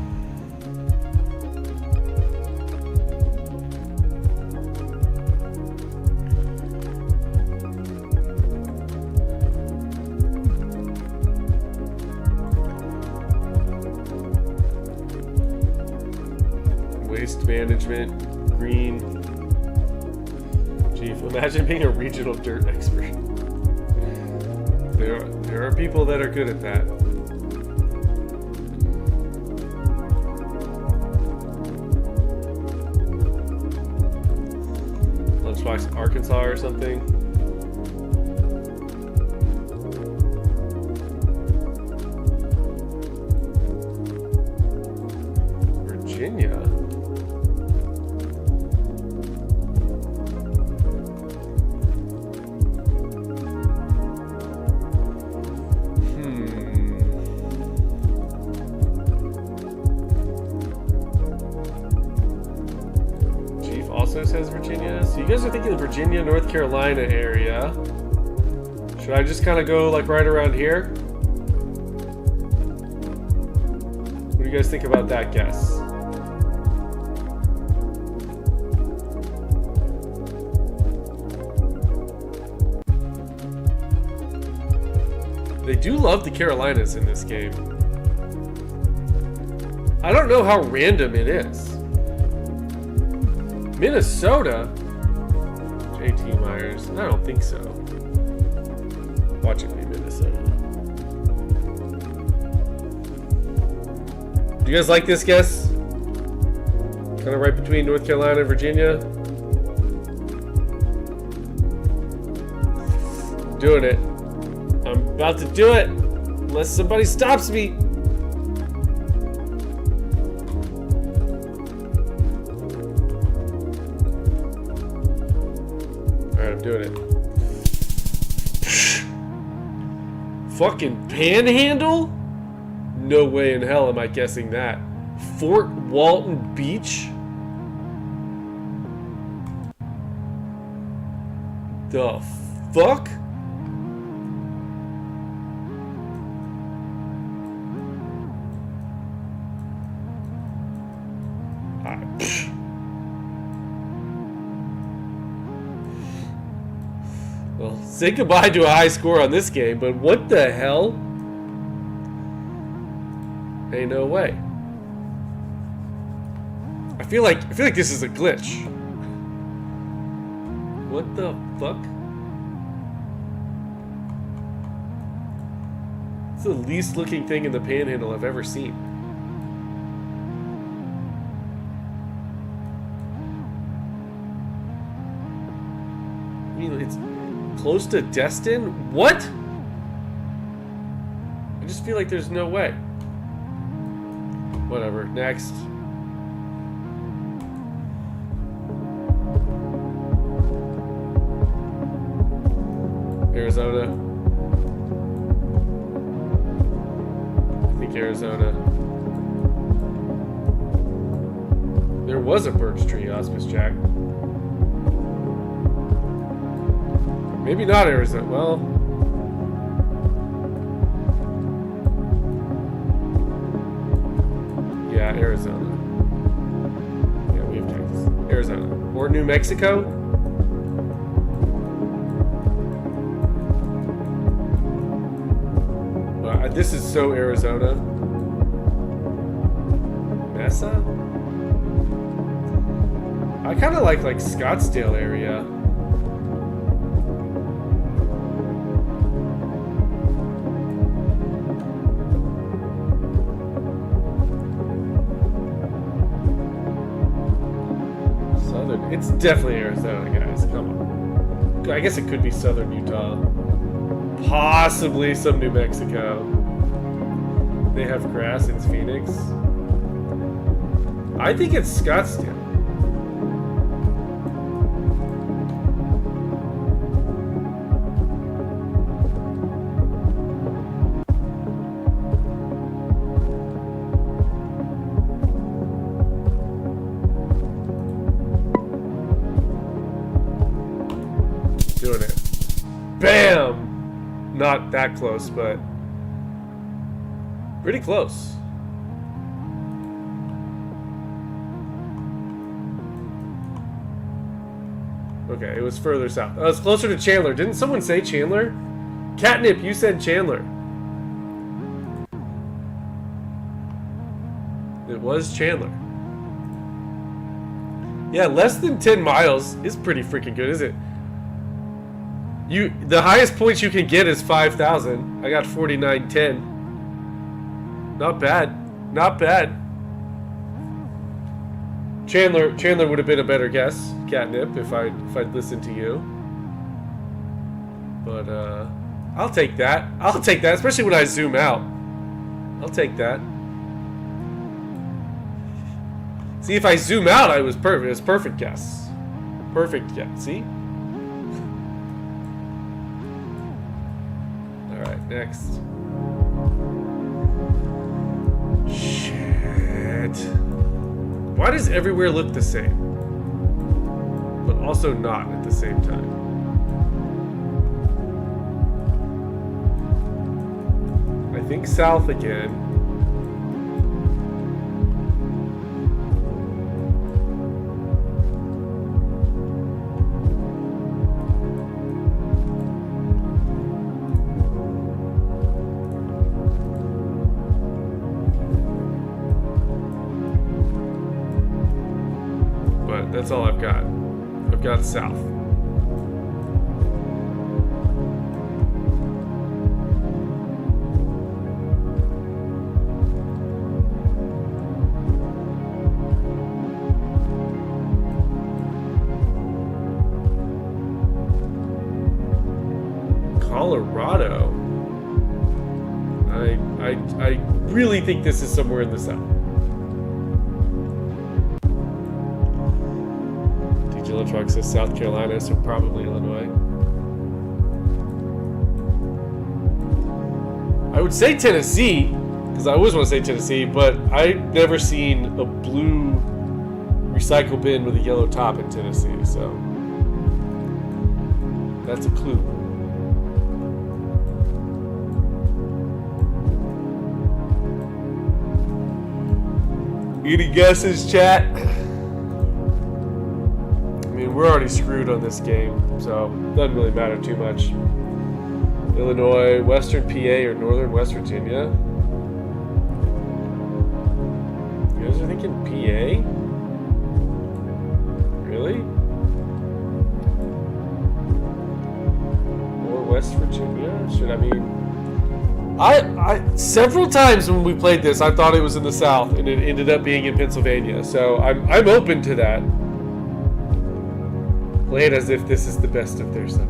Waste management, green. Chief, imagine being a regional dirt expert. There are people that are good at that. Lunchbox, Arkansas or something. Virginia. Also says Virginia. So you guys are thinking the Virginia, North Carolina area. Should I just kind of go like right around here? What do you guys think about that guess? They do love the Carolinas in this game. I don't know how random it is. Minnesota? JT Myers? I don't think so. Watch it be Minnesota. Do you guys like this guess? Kind of right between North Carolina and Virginia? Doing it. I'm about to do it. Unless somebody stops me. Alright, I'm doing it. Fucking Panhandle? No way in hell am I guessing that. Fort Walton Beach? The fuck? Well, say goodbye to a high score on this game, but what the hell? Ain't no way. I feel like this is a glitch. What the fuck? It's the least looking thing in the Panhandle I've ever seen. I mean, it's close to Destin? What? I just feel like there's no way. Whatever, next. Arizona. I think think Arizona. There was a birch tree, Auspice Jack. Maybe not Arizona. Well, yeah, Arizona. Yeah, we have Texas. Arizona. Or New Mexico? This is so Arizona. Mesa? I kind of like Scottsdale area. Southern. It's definitely Arizona, guys. Come on. I guess it could be Southern Utah. Possibly some New Mexico. They have grass in Phoenix. I think it's Scottsdale. Doing it. Bam! Not that close, but pretty close. Okay, it was further south. Oh, it's closer to Chandler. Didn't someone say Chandler? Catnip, you said Chandler. It was Chandler. Yeah, less than 10 miles is pretty freaking good, isn't it? The highest points you can get is 5,000. I got 4910. Not bad. Not bad. Chandler would have been a better guess, Catnip, if I'd listened to you. But I'll take that. I'll take that, especially when I zoom out. I'll take that. See, if I zoom out, I was perfect. It was perfect guess. Perfect guess. See? Alright, next. Shit. Why does everywhere look the same? But also not at the same time. I think south again. That's all I've got. I've got south. Colorado. I really think this is somewhere in the south. Truck says South Carolina, so probably Illinois. I would say Tennessee, because I always want to say Tennessee, but I've never seen a blue recycle bin with a yellow top in Tennessee, so that's a clue. Any guesses, chat? We're already screwed on this game, so it doesn't really matter too much. Illinois, Western PA, or Northern West Virginia? You guys are thinking PA? Really? Or West Virginia? I several times when we played this, I thought it was in the South, and it ended up being in Pennsylvania. So I'm open to that. Play it as if this is the best of their summer.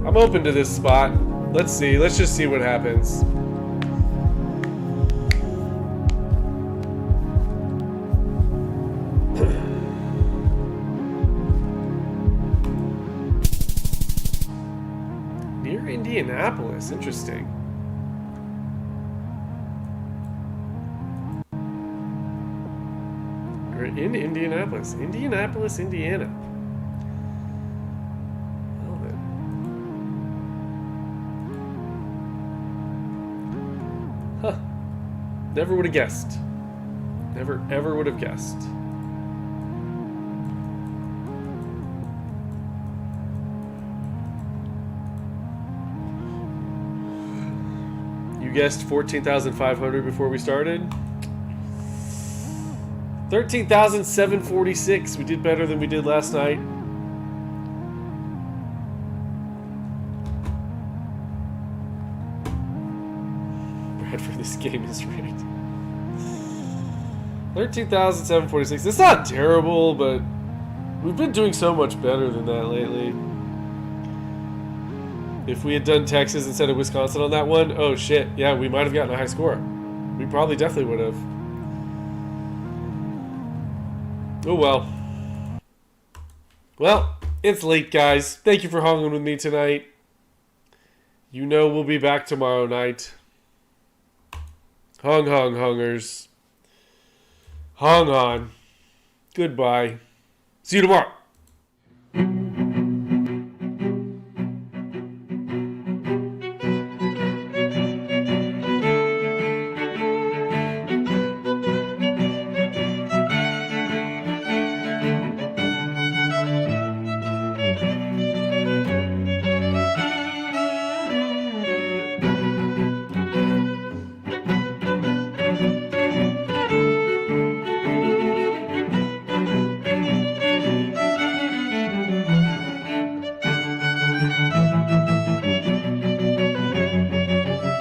I'm open to this spot. Let's see. Let's just see what happens. Indianapolis, interesting. We're in Indianapolis. Indianapolis, Indiana. Well then. Huh. Never would have guessed. Never ever would have guessed. You guessed 14,500 before we started? 13,746. We did better than we did last night. Bradford, this game is rigged. 13,746. It's not terrible, but we've been doing so much better than that lately. If we had done Texas instead of Wisconsin on that one, oh shit, yeah, we might have gotten a high score. We probably definitely would have. Oh well. Well, it's late, guys. Thank you for hanging with me tonight. You know we'll be back tomorrow night. Hungers. Hung on. Goodbye. See you tomorrow.